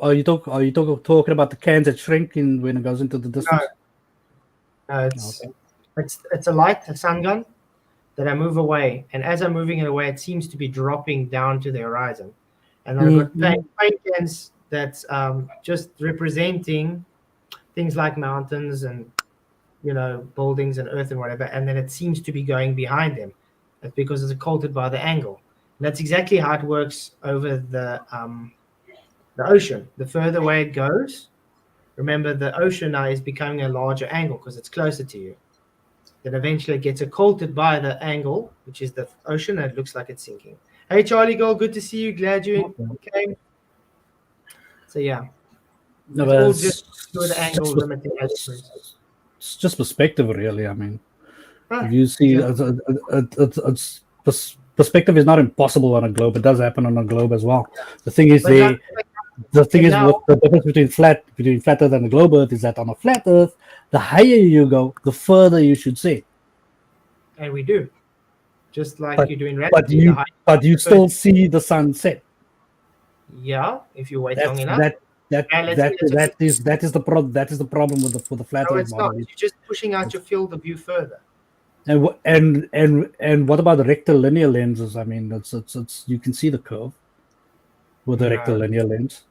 talking about the cans that shrink when it goes into the distance? No, it's a light, a sun gun, that I move away, and as I'm moving it away, it seems to be dropping down to the horizon. And I've got paint cans that's just representing things like mountains and buildings and earth and whatever, and then it seems to be going behind them. That's because it's occulted by the angle. And that's exactly how it works over the ocean. The further away it goes, remember the ocean now is becoming a larger angle because it's closer to you. Then eventually it gets occulted by the angle, which is the ocean, and it looks like it's sinking. Hey, Charlie Girl, good to see you. Glad you came. So yeah, No, it's but all it's just with the angle limiting aspects. it's just perspective, really. I mean, Ah, if you see, perspective is not impossible on a globe. It does happen on a globe as well. The thing is, but not- the thing is, now- with the difference between flat Earth and the globe Earth is that on a flat Earth, the higher you go, the further you should see. and we do, just like But- you do in But reality. you still see the sunset. Yeah, if you wait long That's enough. that is the problem. That is the problem with the flat No, Earth it's not. model. You're just pushing out your field of view further. And what about the rectilinear lenses? I mean, it's you can see the curve with the No. rectilinear lens.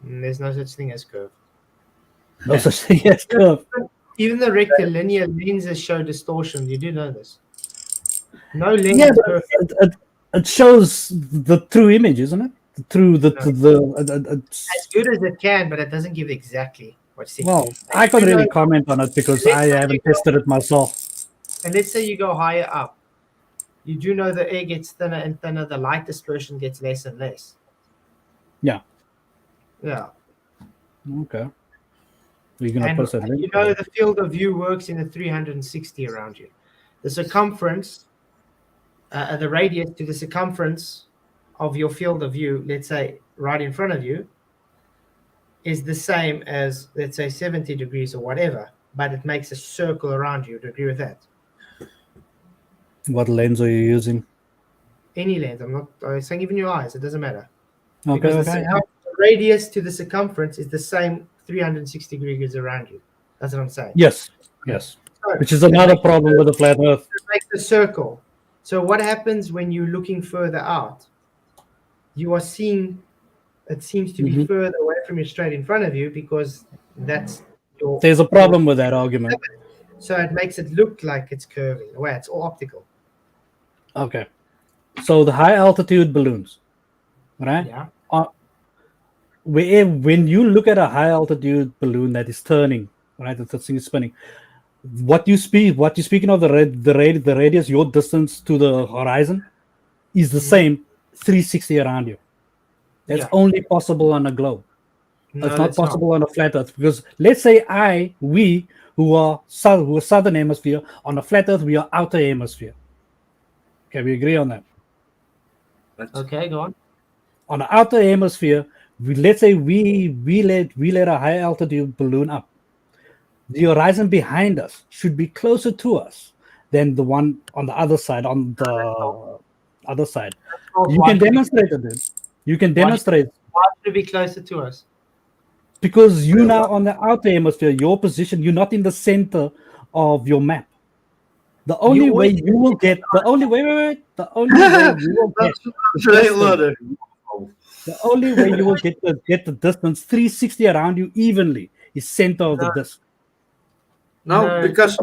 There's no such thing as curve. No such thing as curve. Even the rectilinear lenses show distortion. You do know this. No lens Yeah, is but perfect. it shows the true image, isn't it? Through As good as it can, but it doesn't give exactly what's seen. well, I can't really comment on it because I haven't tested it myself. And let's say you go higher up. You do know the air gets thinner and thinner. The light dispersion gets less and less. Yeah. Yeah. Okay. You're gonna And post that link? you know the field of view works in a 360 around you. The circumference, the radius to the circumference of your field of view, let's say right in front of you, is the same as, let's say, 70 degrees or whatever, but it makes a circle around you. Do you agree with that? What lens are you using? Any lens. I'm not saying even your eyes. It doesn't matter. Okay. Because Okay. the radius to the circumference is the same 360 degrees around you. That's what I'm saying. Yes. Yes. So, Which is another problem with the flat Earth. it makes a circle. So what happens when you're looking further out? You are seeing, it seems to be Mhm. further away from you, straight in front of you, because that's your. There's a problem with that argument. So it makes it look like it's curving. Well, it's all optical. Okay. So the high altitude balloons, right? Yeah. When you look at a high altitude balloon that is turning, right, that thing is spinning. What you're speaking of the radius, your distance to the horizon, is the same 360 around you. That's Yeah. only possible on a globe. No, It's not that's not. possible on a flat Earth, because let's say we who are southern hemisphere, on a flat Earth we are outer hemisphere. Can we agree on that? Okay, go on. On the outer hemisphere, let's say we let a high altitude balloon up. The horizon behind us should be closer to us than the one on the other side. On the other side, you Why can should it be- demonstrate it. Then. You can demonstrate Why should it be closer to us? because you now on the outer hemisphere, your position, you're not in the center of your map. The only way always- you will get the only way you will get That's right, Lord. the only way you will get the distance 360 around you evenly is center of the disk. No, because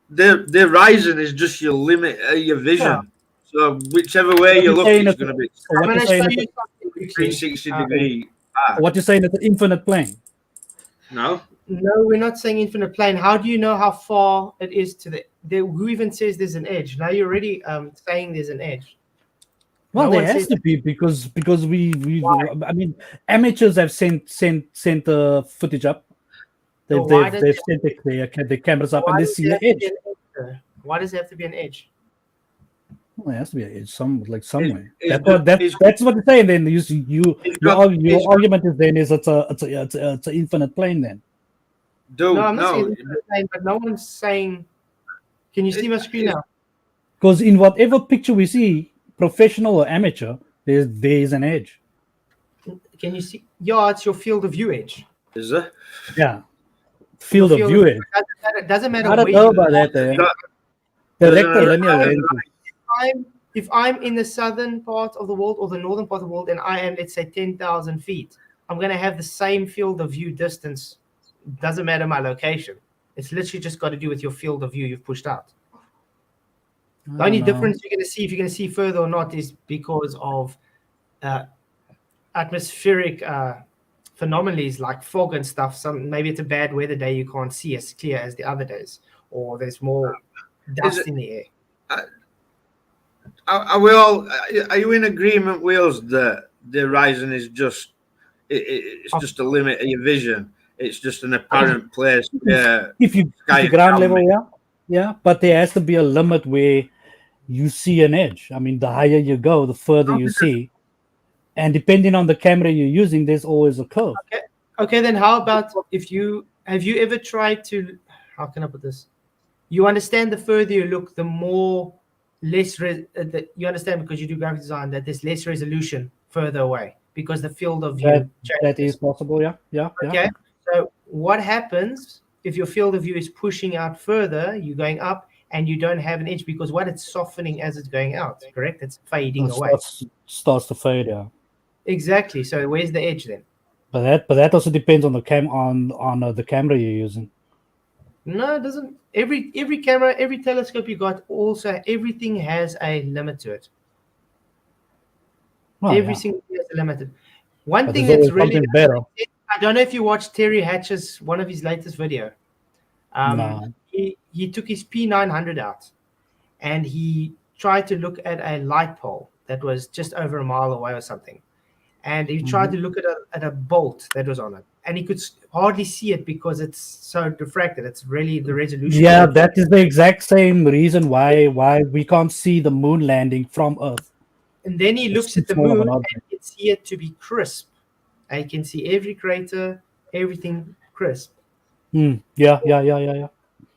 the horizon is just your limit, your vision. Yeah. So whichever way you look, saying it's that- going to be So what I'm you're going to saying show is you something quickly. 360 degree. what you're saying is an infinite plane. No, No, we're not saying infinite plane. How do you know how far it is to who even says there's an edge? Now you're already saying there's an edge. Well, No there one has says to be because we I mean amateurs have sent footage up. So why does They've it- sent their cameras up and Why they does see there the have to be edge. an edge, though? Why does there have to be an edge? Well, there has to be an edge somewhere. it's That's what they're saying. Then your it's- argument is then is it's an infinite plane then. dude, No, I'm not saying no. infinite plane, but no one's saying. Can you see my screen now? Because in whatever picture we see, professional or amateur, there is an edge. Can you see? Yeah, it's your field of view edge. Is there? Yeah, field of Your view edge. Doesn't matter I don't where know you about look. that. That- The Doesn't rectilinear matter. lenses. If I'm in the southern part of the world or the northern part of the world and I am, let's say, 10,000 feet, I'm going to have the same field of view distance. Doesn't matter my location. It's literally just got to do with your field of view you've pushed out. The only difference you're going to see, if you're going to see further or not, is because of atmospheric anomalies like fog and stuff. Maybe it's a bad weather day, you can't see as clear as the other days, or there's more dust in the air. Are we all? Are you in agreement, Wheels, that the horizon is just it's just a limit of your vision? It's just an apparent place where If you Sky the ground is level, coming. yeah, but there has to be a limit where you see an edge. I mean, the higher you go, the further you see, and depending on the camera you're using, there's always a curve. Okay, then how about if you have you ever tried to? How can I put this? You understand the further you look, the more you understand because you do graphic design that there's less resolution further away because the field of view That changes. is possible, yeah. Okay, so what happens if your field of view is pushing out further? You're going up, and you don't have an edge because what it's softening as it's going out. Correct? It's fading It away. starts to fade, yeah. Exactly. So where's the edge then? But that also depends on the the camera you're using. No, it doesn't. Every camera, every telescope you got, also everything has a limit to it. Well, Every yeah. single thing has a limit. One But thing there's that's always really something better. I don't know if you watched Terry Hatch's one of his latest video. No. He took his P900 out, and he tried to look at a light pole that was just over a mile away or something, and he tried to look at a bolt that was on it, and he could hardly see it because it's so diffracted. It's really the resolution. Yeah, that is the exact same reason why we can't see the moon landing from Earth. And then he It's looks too at the small of an moon and object. he can see it to be crisp. I can see every crater, everything crisp. Yeah.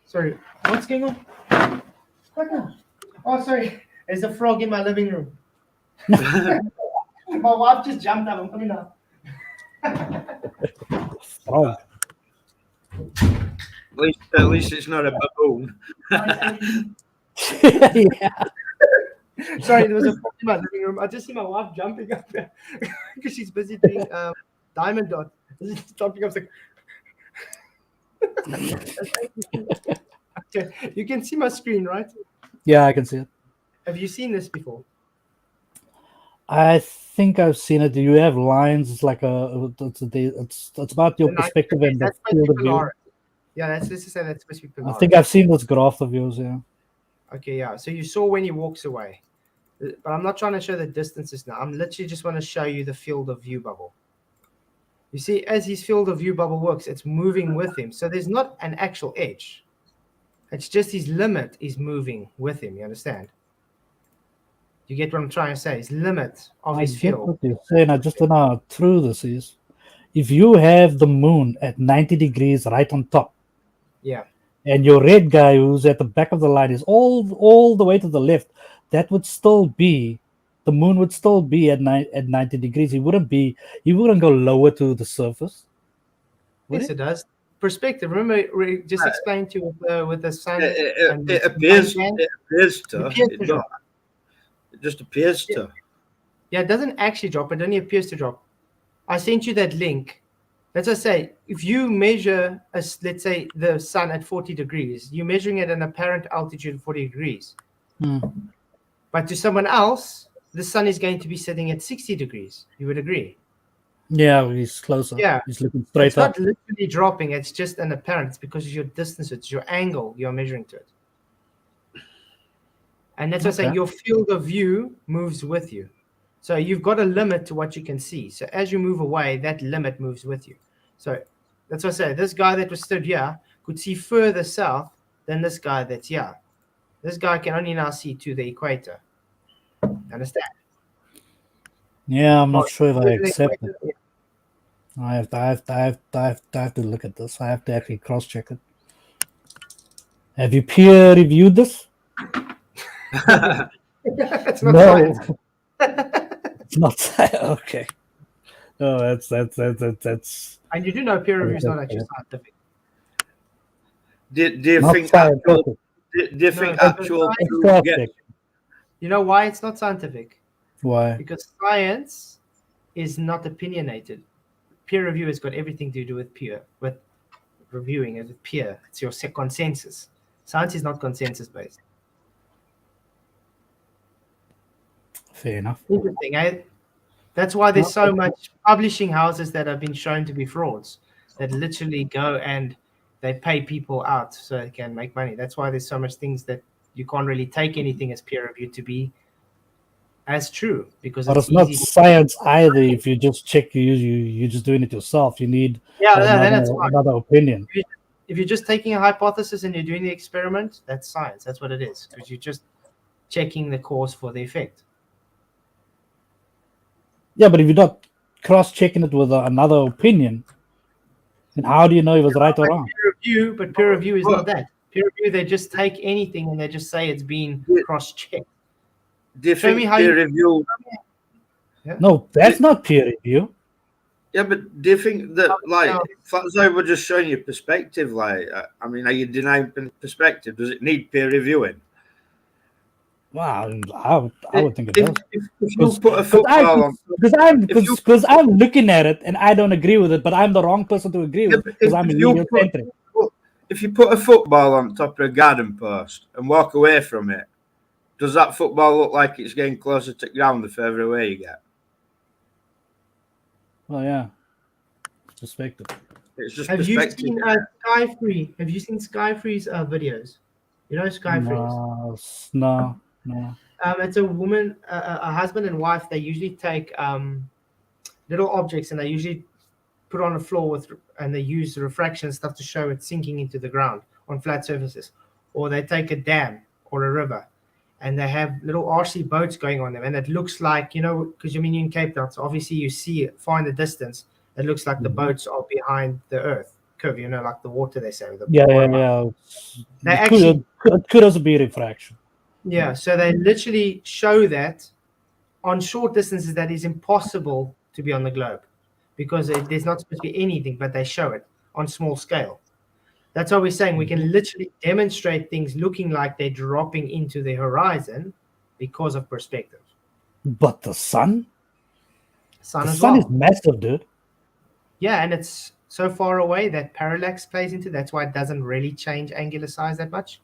Sorry, what's going on? Oh, sorry. There's a frog in my living room. My wife just jumped up. I'm coming out. Oh, at least it's not a baboon. yeah. Sorry, there was a frog in my living room. I just see my wife jumping up there because she's busy doing diamond dot. She's jumping up. Like... Okay, you can see my screen, right? Yeah, I can see it. Have you seen this before? I think I've seen it. You have lines. It's like it's about your The night- perspective and the That's supposed field to of be view. Polaris. Yeah, let's just say that's supposed to be I Polaris. think I've seen this graph of yours. Yeah. Okay, yeah. So you saw when he walks away. But I'm not trying to show the distances now. I'm literally just want to show you the field of view bubble. You see, as his field of view bubble works, it's moving with him. So there's not an actual edge. It's just his limit is moving with him. You understand? You get what I'm trying to say? His limit of I his get field. what you're saying. I just don't know how true this is. If you have the moon at 90 degrees right on top, Yeah. and your red guy who's at the back of the line is all the way to the left, that would still be, the moon would still be at 90 degrees. He wouldn't go lower to the surface. Would Yes, it? it does. Perspective. Remember, we just explained to you with the sun. and It the appears. sun band? It appears to. It appears to It, drop. it just appears to. Yeah, it doesn't actually drop. It only appears to drop. I sent you that link. Let's just say, if you measure, let's say, the sun at 40 degrees, you're measuring it at an apparent altitude of 40 degrees. But to someone else, the sun is going to be sitting at 60 degrees. You would agree? Yeah, he's closer. Yeah. He's looking straight It's up. not literally dropping. It's just an apparent. It's because of your distance. It's your angle you're measuring to it. And that's what I'm saying. Okay. Your field of view moves with you. So you've got a limit to what you can see. So as you move away, that limit moves with you. So that's what I say. This guy that was stood here could see further south than this guy that's here. This guy can only now see to the equator. Understand? Yeah, I'm not sure if I To the accept it. equator, yeah. I have to look at this. I have to actually cross-check it. Have you peer reviewed this? It's not No. science. It's not. Okay. Oh, that's And you do know peer review is not actually scientific. Do you not think actual? scientific. Do you think No, actual it's proof Cross gets? check. You know why it's not scientific? Why? Because science is not opinionated. Peer review has got everything to do with reviewing as a peer. It's your consensus. Science is not consensus based. Fair enough. Interesting, eh? That's why there's so much publishing houses that have been shown to be frauds that literally go and they pay people out so they can make money. That's why there's so much things that you can't really take anything as peer review to be as true because But it's not easy. science either. If you just check, you're just doing it yourself. You need Yeah, then it's fine. another opinion. If you're just taking a hypothesis and you're doing the experiment, that's science. That's what it is. Because you're just checking the cause for the effect. Yeah, but if you're not cross-checking it with another opinion, then how do you know if it's right or wrong? But peer review is not that. Peer review, they just take anything and they just say it's been cross-checked. Do you Show think me how peer you- review? No, that's not peer review. Yeah, but do you think that, like, No. as I were just showing you perspective, like, I mean, are you denying perspective? Does it need peer reviewing? Wow, I would think it does. If you put a football on, Because I'm looking at it and I don't agree with it, but I'm the wrong person to agree Yeah, with but because if I'm you heliocentric. if you put a football on top of a garden post and walk away from it, does that football look like it's getting closer to ground the further away you get? Oh yeah, perspective. It's just Have you perspective. seen Skyfree? Have you seen Skyfree's videos? You know Skyfree's? No. It's a woman, a husband and wife. They usually take little objects and they usually put on the floor and they use refraction stuff to show it sinking into the ground on flat surfaces. Or they take a dam or a river and they have little RC boats going on them. And it looks like, because you're in Cape Town, so obviously you see it far in the distance. It looks like the boats are behind the earth curve, like the water they say. Yeah. They It could also be refraction. Yeah, so they literally show that on short distances that is impossible to be on the globe because there's not supposed to be anything, but they show it on small scale. That's what we're saying. We can literally demonstrate things looking like they're dropping into the horizon because of perspective. But the sun? Sun The as sun well. is massive, dude. Yeah, and it's so far away that parallax plays into. That's why it doesn't really change angular size that much.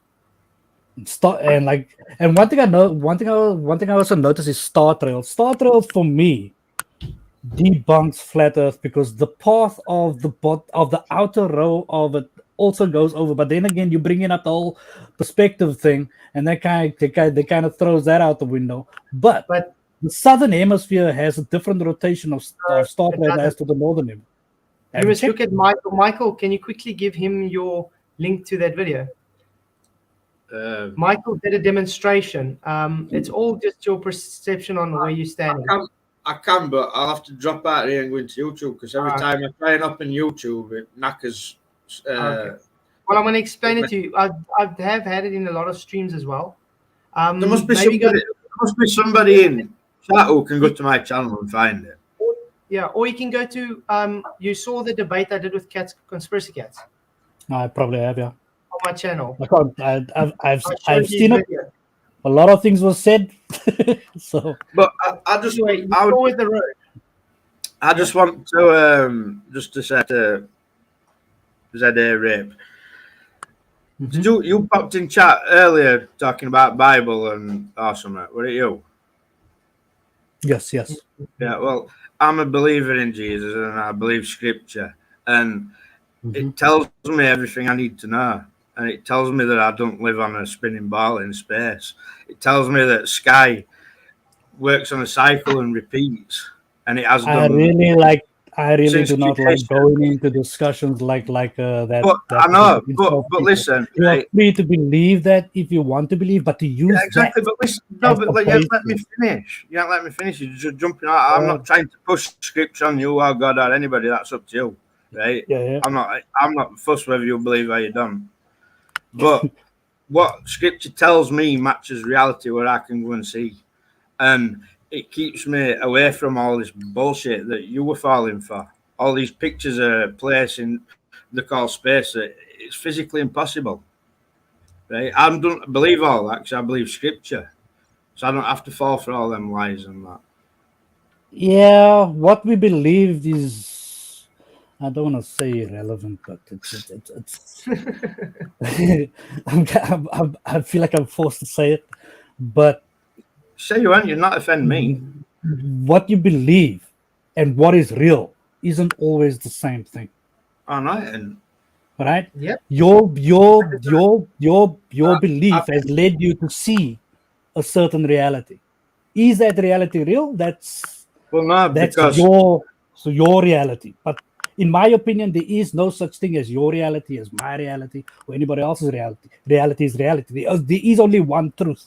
And one thing I also noticed is Star Trails. Star Trails for me debunks flat Earth because the path of the outer row of it also goes over. But then again, you bring in up the whole perspective thing, and that they kind of throws that out the window. But the southern hemisphere has a different rotation of star planet as to the northern hemisphere. You must look at Michael. Michael, can you quickly give him your link to that video? Michael did a demonstration. It's all just your perception on where you stand. I can, but I'll have to drop out here and go into YouTube because every time I try and open YouTube, it knackers. Okay. Well, I'm going to explain it to you. I have had it in a lot of streams as well. There must be somebody in chat who can go to my channel and find it. Yeah, or you can go to. You saw the debate I did with Conspiracy Cats. I probably have, yeah. On my channel. I've seen it. A lot of things were said. So, but I just anyway, go with the road. I just want to just to say to ZA Rape. Did you popped in chat earlier talking about Bible and awesome? Were it you? Yes. Yeah. Well, I'm a believer in Jesus and I believe Scripture, and it tells me everything I need to know. And it tells me that I don't live on a spinning ball in space. It tells me that sky works on a cycle and repeats, and it has done. I really do not like going into discussions like that. But I know, but listen, you are free to believe that if you want to believe, but to use exactly. But listen, no, but you haven't let me finish. You haven't let me finish. You're just jumping out. I'm not trying to push Scripture on you or God or anybody. That's up to you, right? Yeah. I'm not fussed whether you believe or you don't. But what Scripture tells me matches reality where I can go and see. And it keeps me away from all this bullshit that you were falling for. All these pictures of a place in the call space that it's physically impossible. Right? I don't believe all that because I believe Scripture. So I don't have to fall for all them lies and that. Yeah, what we believe is, I don't want to say irrelevant, but it's I feel like I'm forced to say it, but say you aren't, you're not offend me. What you believe and what is real isn't always the same thing. Oh no, right? Yep. Your belief has led you to see a certain reality. Is that reality real? That's your reality. But in my opinion, there is no such thing as your reality, as my reality, or anybody else's reality. Reality is reality. There is only one truth.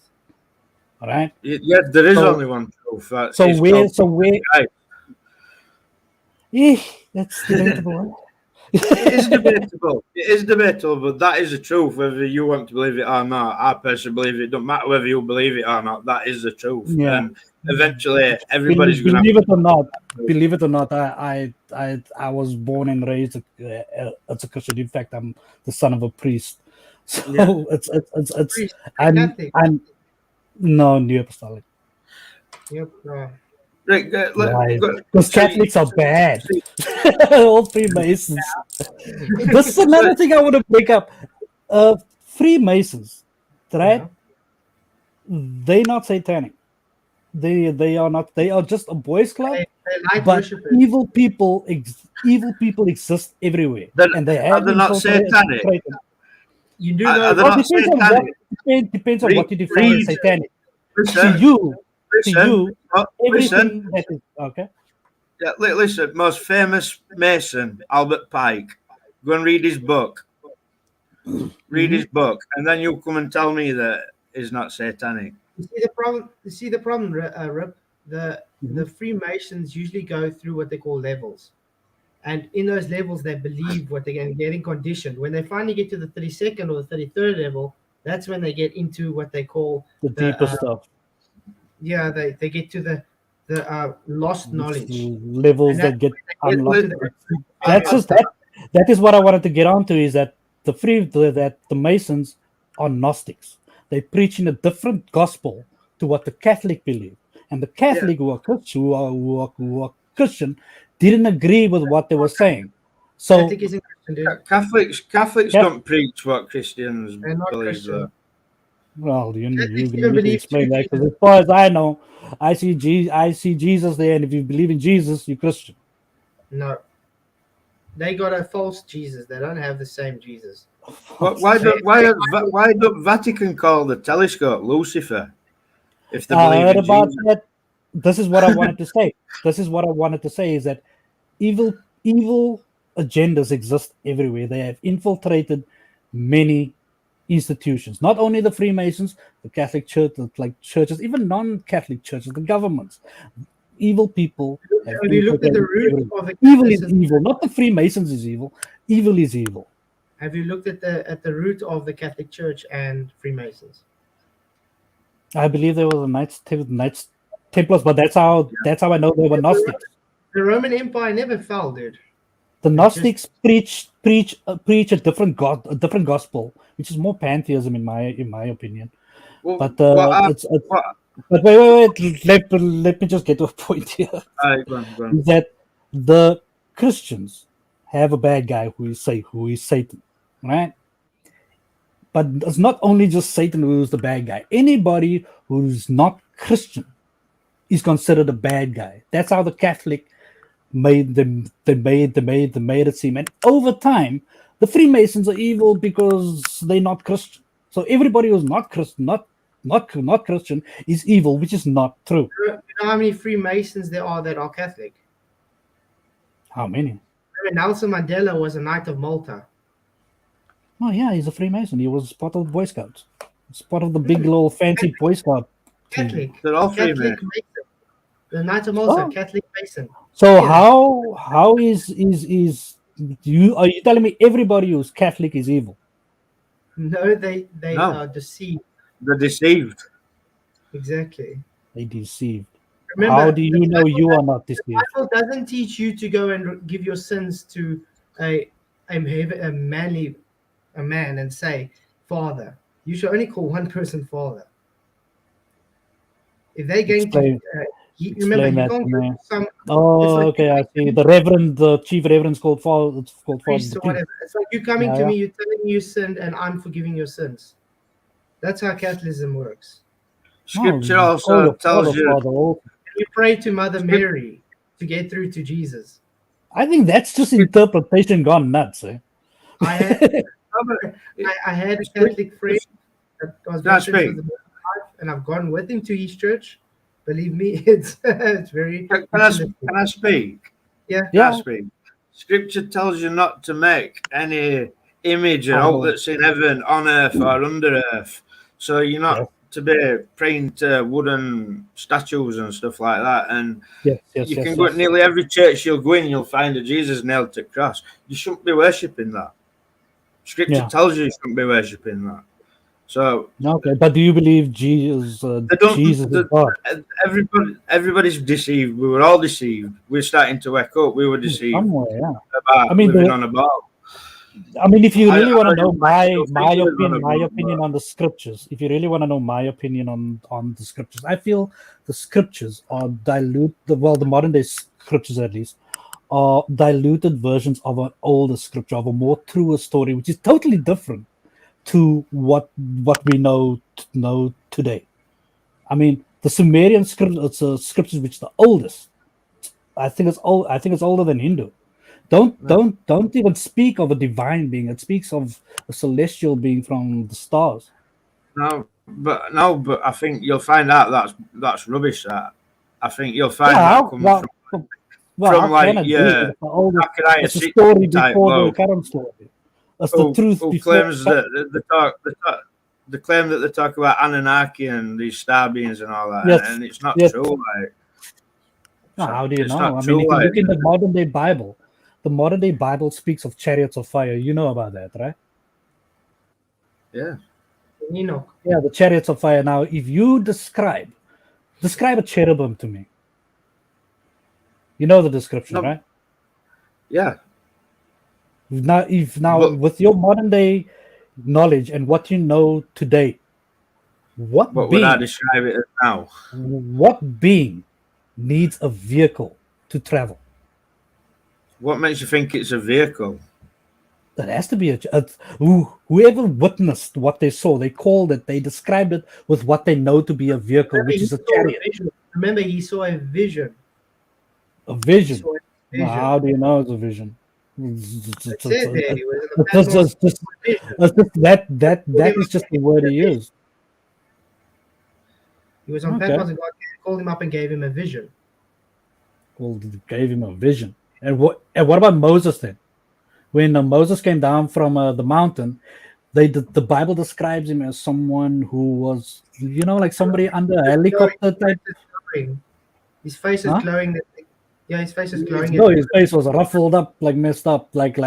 All right. Yeah, there is only one truth. That's debatable. It is debatable. It is debatable, but that is the truth. Whether you want to believe it or not, I personally believe it. Don't matter whether you believe it or not. That is the truth. Yeah. And eventually, everybody's going to believe it or not. Believe it or not, I was born and raised as a Christian. In fact, I'm the son of a priest. So I'm no New Apostolic. Yep. Because Catholics are bad. All Freemasons. This is another thing I want to break up. Freemasons, right? They're not satanic. They are not. They are just a boys' club. But evil people exist everywhere, and they have. They're not satanic. You do know. Depends on what you define as satanic. To you, everything that is okay. Yeah, listen. Most famous Mason, Albert Pike. Go and read his book. Read his book, and then you'll come and tell me that is not satanic. You see the problem, Rip. The Freemasons usually go through what they call levels, and in those levels they believe what they're getting conditioned. When they finally get to the 32nd or the 33rd level, that's when they get into what they call the deeper stuff. Yeah, they get to the lost knowledge levels that get unlocked. That is what I wanted to get onto, is that the Masons are Gnostics. They preach in a different gospel to what the Catholic believe, and the Catholic who are Christian didn't agree with what they were saying. So Catholics don't preach what Christians believe. Well, you need to explain that, because as far as I know, I see Jesus there, and if you believe in Jesus, you're Christian. No. They got a false Jesus. They don't have the same Jesus. Why do Vatican call the telescope Lucifer? If they I believe heard in about Jesus? that. This is what I wanted to say. This is what I wanted to say is that evil agendas exist everywhere. They have infiltrated many institutions, not only the Freemasons, the Catholic Church, like churches, even non-Catholic churches, the governments. Evil people Have you looked at the infiltrated root everywhere. of the Evil is Catholicism? evil, not the Freemasons is evil. Evil is evil. Have you looked at the root of the Catholic Church and Freemasons? I believe there was a Knights Templars, but that's how I know they were Gnostics. The Roman Empire never fell, dude. The Gnostics preach a different gospel, which is more pantheism in my opinion. Well, But what- but wait. Let me just get to a point here. go on. Is that the Christians have a bad guy who is Satan, right? But it's not only just Satan who is the bad guy. Anybody who's not Christian is considered a bad guy. That's how the Catholic made it seem. And over time, the Freemasons are evil because they're not Christian. So everybody who's not Christian, not Christian, is evil, which is not true. You know how many Freemasons there are that are Catholic? How many? Nelson Mandela was a Knight of Malta. Oh yeah, he's a Freemason. He was part of the Boy Scouts. It's part of the big little fancy Boy Scout team. Catholic. They're all Catholic Freemasons. Mason. The Knight of Malta, Oh. Catholic Mason. So Yeah. how is you are you telling me everybody who's Catholic is evil? No, they No. are deceived. They're deceived. Exactly. They deceived. Remember, How do you the know Bible you are not deceived? Bible doesn't teach you to go and give your sins to a man and say, Father. You should only call one person Father. If they're going Explain- to, remember, explain you that can't to go me. to some Oh, like okay, I see. The chief reverend's called Father. It's called Father. priest or whatever. It's like you coming Yeah, to yeah. me, you're telling me you sinned, and I'm forgiving your sins. That's how Catholicism works. Scripture No, also call your tells Father, you. Father. Oh, You pray to Mother Mary to get through to Jesus. I think that's just interpretation gone nuts. Eh? I had I had a Catholic friend that was That's baptized me. for the life, and I've gone with him to his church. Believe me, it's very. Can I speak? Yeah. Can I Yeah. speak? Scripture tells you not to make any image or Oh. all that's in heaven, on earth, or under earth. So you're not Yeah. to be praying to wooden statues and stuff like that. And Yes. you can go to nearly every church you'll go in, you'll find a Jesus nailed to the cross. You shouldn't be worshipping that. Scripture Yeah. tells you shouldn't be worshipping that. So Okay, but do you believe Jesus? They don't- Jesus is the- God. everybody's deceived. We were all deceived. We're starting to wake up. We were deceived Somewhere, yeah. about I mean, living the- on a ball. I mean, if you really want to I know my still think we're gonna go opinion back. on the scriptures, if you really want to know my opinion on the scriptures, I feel the scriptures are the modern day scriptures at least are diluted versions of an older scripture, of a more truer story, which is totally different to what we know today. I mean, the Sumerian scriptures, which is the oldest. I think it's older than Hindu. Don't even speak of a divine being. It speaks of a celestial being from the stars. No, but I think you'll find out that's rubbish. That I think you'll find Yeah, that coming from I like, can agree. yeah, It's the oldest. Zechariah It's the 6 story type before the low, current story. It's the truth who before. claims that they claim that they talk about Anunnaki and these star beings and all that, Yes, and it's not yes. true. Like, No, how do you it's know? not I mean, true, if you like- look in the modern day Bible, the modern day Bible speaks of chariots of fire. You know about that, right? yeah. Enoch. Yeah, the chariots of fire. Now, if you describe a cherubim to me, you know the description, No. right? Yeah, If But- with your modern day knowledge and what you know today, what what would I being describe it as now? needs a vehicle to travel? What makes you think it's a vehicle? That has to be whoever witnessed what they saw. They described it with what they know to be a vehicle, Remember, which he is a saw a chariot, vision. Remember, he saw a vision. a He vision. saw a Now, vision. how do you know it's a vision? That's it. There, he was in the Patmos vision. That is just the word he used. He was on Okay. Patmos, and God called him up and gave him a vision. Well, gave him a vision. And what about Moses then? When Moses came down from the mountain, the Bible describes him as someone who was, like somebody under a helicopter type. His face is Huh? glowing. Yeah, his face is glowing. No, his face was ruffled up, like messed up, like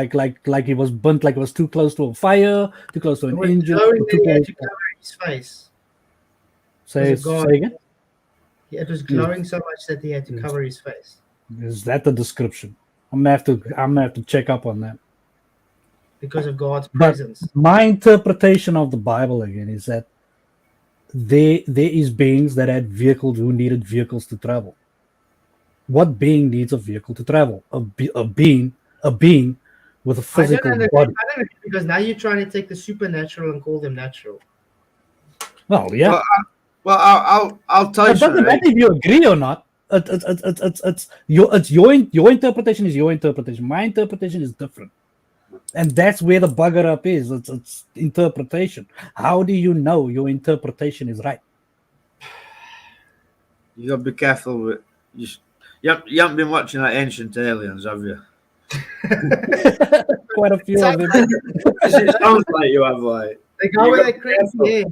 he was burnt, like it was too close to a fire, too close to It an was engine. glowing Too that he had close. to cover his face. Say Because of God. again. It was glowing so much that he had to cover his face. Is that the description? I'm gonna have to check up on that. Because of God's But presence. my interpretation of the Bible again is that there is beings that had vehicles who needed vehicles to travel. What being needs a vehicle to travel? A being with a physical I don't body. know, because now you're trying to take the supernatural and call them natural. Well, yeah. Well, I'll tell you It doesn't something. matter if you agree or not. It's your interpretation is your interpretation. My interpretation is different, and that's where the bugger up is. It's interpretation. How do you know your interpretation is right? You gotta be careful with you haven't been watching that Ancient Aliens, have you? Quite a few of them. It sounds like you have, like. The guy You with got that crazy hair.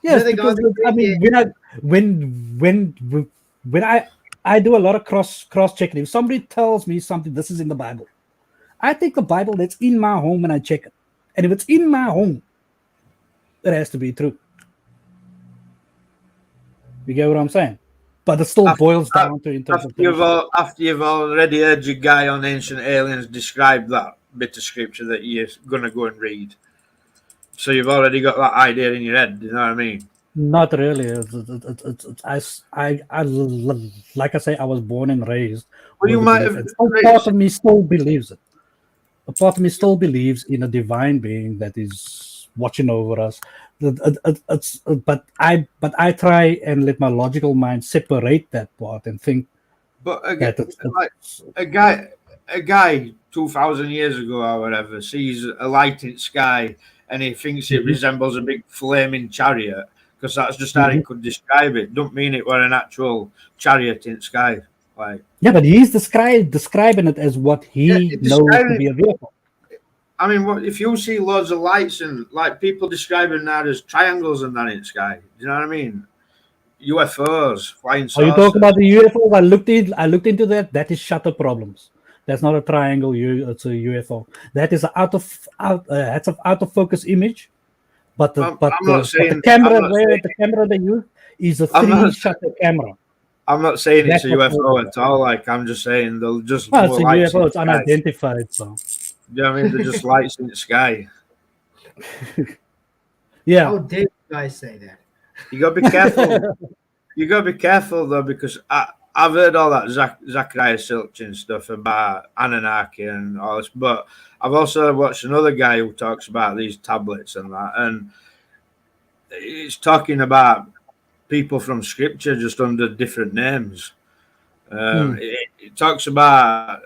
Yes, the because guys I mean, when I do a lot of cross checking. If somebody tells me something, this is in the Bible, I take the Bible that's in my home and I check it. And if it's in my home, it has to be true. You get what I'm saying? But it still boils down to interpretation. After you've already heard your guy on Ancient Aliens describe that bit of scripture that you're gonna go and read, so you've already got that idea in your head. You know what I mean? Not really. Like I say, I was born and raised. Well, you with might belief, have. and some part of me still believes it. A part of me still believes in a divine being that is watching over us. But I try and let my logical mind separate that part and think But that again, like a guy 2,000 years ago or whatever sees a light in the sky and he thinks it Mhm. resembles a big flaming chariot because that's just how he could describe it. Don't mean it were an actual chariot in the sky. Like, yeah, but he's describing it as what he knows to be a vehicle. I mean, what if you see loads of lights and like people describing that as triangles and that in the sky? Do you know what I mean? UFOs, flying Are saucers. you talking about the UFOs? I looked into that. That is shutter problems. That's not a triangle. It's a UFO. That is an out of focus image. But the camera they use is a 3 shutter camera. I'm not saying it's a That's UFO what- at all. Like I'm just saying they'll just. No, it's a lights in UFO. the It's sky. unidentified. So Do you know what I mean? They're just lights in the sky. yeah. How dare you guys say that? You gotta be careful. You gotta be careful though, because I've heard all that Zachariah Silchin stuff about Anunnaki and all this, but I've also watched another guy who talks about these tablets and that, and he's talking about people from Scripture just under different names. It talks about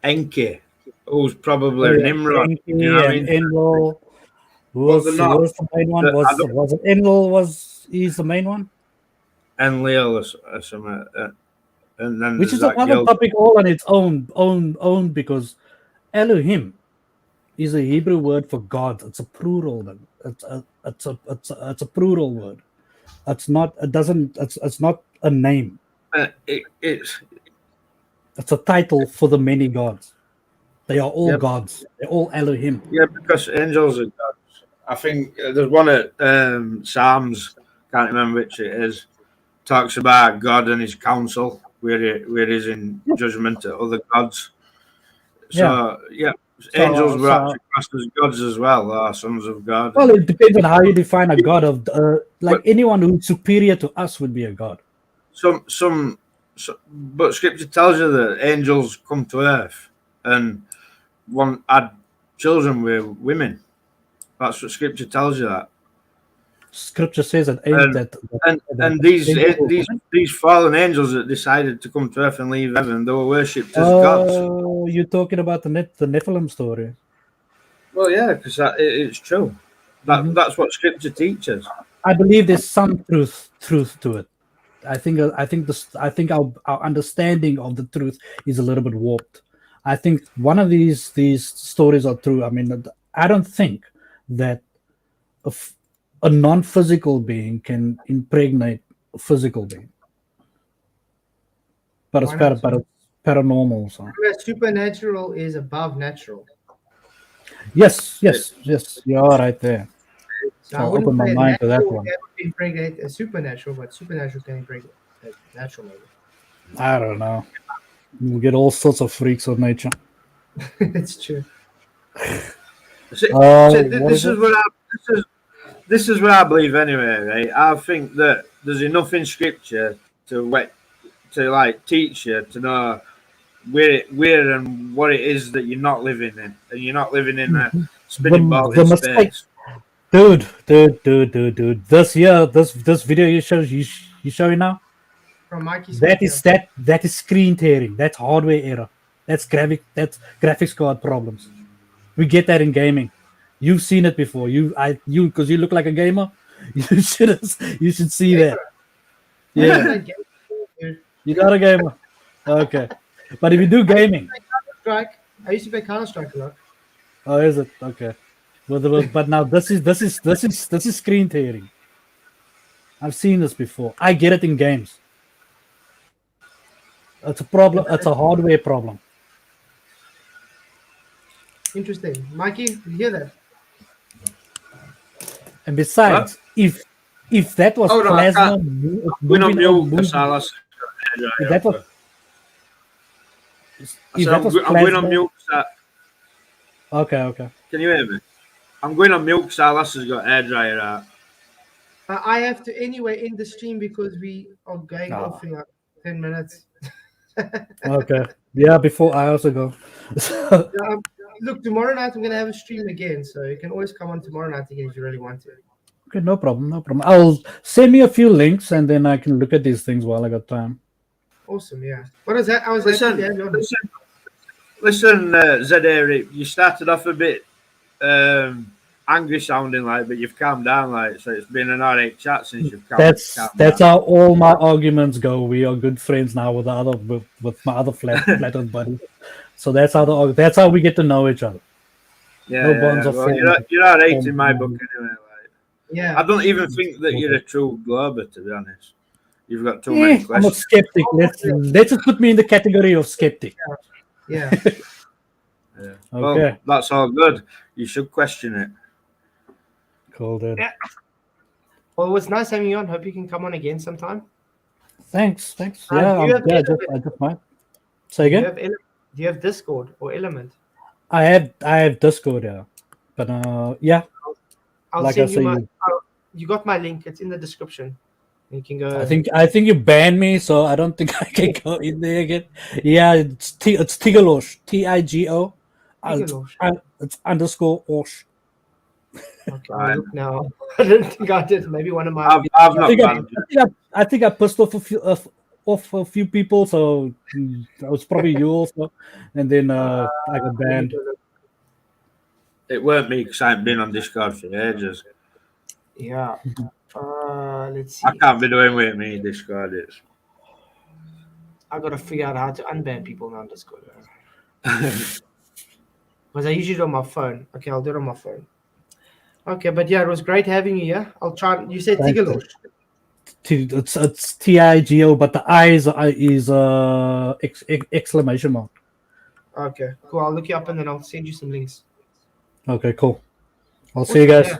Enki, who's probably Nimrod. Enki You know what I and mean? Enlil. Well, Was they're not- the main one? I Was it Enlil? He's the main one? Enlil or something. And then Which is there's that another guild. topic all on its own because Elohim is a Hebrew word for God. It's a plural. It's a plural word. It's not. It doesn't. It's not a name. It's It's a title for the many gods. They are all Yep. gods. They're all Elohim. yeah, because angels are gods. I think there's one at Psalms, can't remember which it is, talks about God and his council, where he's in judgment at other gods. So angels were actually classed as gods as well, or sons of God. Well, it depends on how you define a god. Anyone who's superior to us would be a god. But Scripture tells you that angels come to earth and had children with women. That's what Scripture tells you that. scripture says that And- that And these fallen angels that decided to come to earth and leave heaven, they were worshipped as gods. Oh, you're talking about the Nephilim story. Well, yeah, because it's true. Mhm. That's what scripture teaches. I believe there's some truth to it. I think our understanding of the truth is a little bit warped. I think one of these stories are true. I mean, I don't think that a non-physical being can impregnate a physical being, but it's Why not? but it's paranormal. So Where supernatural is above natural. yes, you are right there. So I'll I wouldn't open my say mind to that natural one. can impregnate a supernatural, but supernatural can impregnate a natural maybe. I don't know. You get all sorts of freaks of nature. It's true. See, what this is is what this is what I believe anyway, right? I think that there's enough in scripture to like teach you to know where and what it is that you're not living in, and you're not living in a spinning ball the in mistake- space. Dude. This video you showing now? From Mikey's That is screen tearing. That's hardware error. That's graphics card problems. We get that in gaming. You've seen it before. Because you look like a gamer. You should see that. Yeah, you're not a gamer. Okay, but if you do gaming, Strike. I used to play Counter-Strike a lot. oh, is it okay? But now this is screen tearing. I've seen this before. I get it in games. It's a problem. It's a hardware problem. Interesting. Mikey, you hear that? And besides, if that was Oh, no, I plasma We're not moving or mute, moving, Salas. if that was I'm going on plasma, mute. okay. Can you hear me? I'm going on mute. Salas has got hairdryer out. I have to anyway end the stream because we are going Ah. off in like 10 minutes. Okay. Yeah, before I also go. Look, tomorrow night I'm going to have a stream again, so you can always come on tomorrow night again if you really want to. Okay, no problem. I'll send me a few links and then I can look at these things while I got time. Awesome, yeah. What is that? I was Listen, happy to have you on. listen, Zed Eric, you started off a bit angry sounding like, but you've calmed down like, so it's been an alright chat since you've calmed That's down. how all my arguments go. We are good friends now with with my other flat-earth buddies. So that's how we get to know each other. Yeah, no yeah, bonds yeah. of Well, form. you're alright in form- my book anyway. Like, Yeah. I don't even think that you're a true glober, to be honest. You've got too many I'm a questions. skeptic. Let's just put me in the category of skeptic. Yeah. Yeah. Okay. Well, that's all good. You should question it. Cool, dude. Yeah. Well, it was nice having you on. Hope you can come on again sometime. Thanks. Do Yeah, you have I Element? just might. Say Do you again. do you have Discord or Element? I have Discord, yeah. But yeah, I'll Like send I you say, my. you- You got my link. It's in the description. You can go. I think you banned me, so I don't think I can go in there again. Yeah, it's Tigalosh, Tigo. Tigalosh. It's underscore Osh. Okay, I'll look now. I don't think I did. Maybe one of my. I've I not think banned you. I think I pissed off a few people, so that was probably you also, and then I got banned. It weren't me because I haven't been on Discord for ages. Yeah. Let's see. I can't be doing with me Discord. It's I gotta figure out how to unban people now on Discord. Because I usually do it on my phone. Okay, I'll do it on my phone. Okay, but yeah, it was great having you here. I'll try. You said Thank you. Tigalosh. It's Tigo, but the I is exclamation mark. Okay, cool. I'll look you up and then I'll send you some links. Okay, cool. I'll see you guys. Yeah.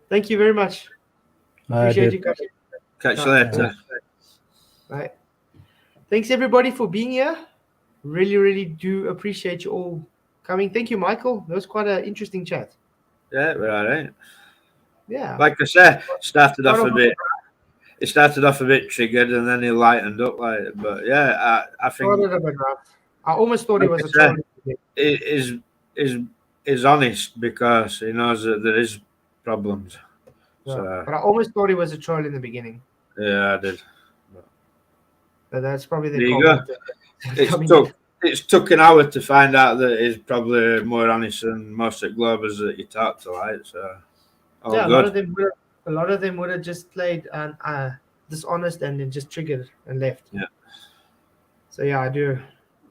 Thank you very much. Alright, Appreciate dude. you guys. catch you later. Right. Thanks everybody for being here. Really, really do appreciate you all coming. Thank you, Michael. That was quite an interesting chat. Yeah, we're all right. Yeah. Like I said, it started off a bit triggered and then he lightened up like. But yeah, I think Started a bit rough. I almost thought it was a Like I said, troll. it is honest because he knows that there is problems. So, But I almost thought he was a troll in the beginning. yeah, I did. But that's probably the There you comment. It's took an hour to find out that he's probably more honest than most at Globers that you talk to, like. So, all Yeah, good. a lot of them would have just played dishonest and then just triggered and left. Yeah. So yeah, I do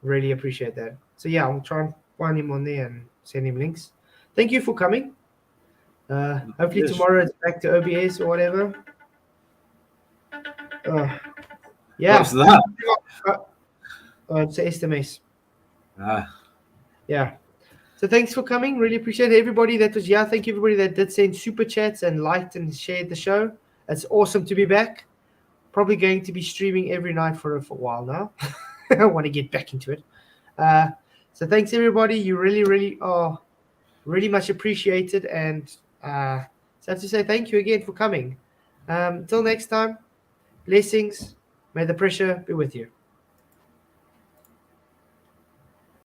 really appreciate that. So yeah, I'll try and find him on there and send him links. Thank you for coming. Hopefully Yes. tomorrow it's back to OBS or whatever. Yeah. What's that? It's SMS. Ah, Yeah. So thanks for coming. Really appreciate it. Everybody that was here. Thank you everybody that did send super chats and liked and shared the show. It's awesome to be back. Probably going to be streaming every night for a while now. I want to get back into it. So thanks everybody. You really, really are really much appreciated. And so I have to say thank you again for coming. Till next time, blessings. May the pressure be with you.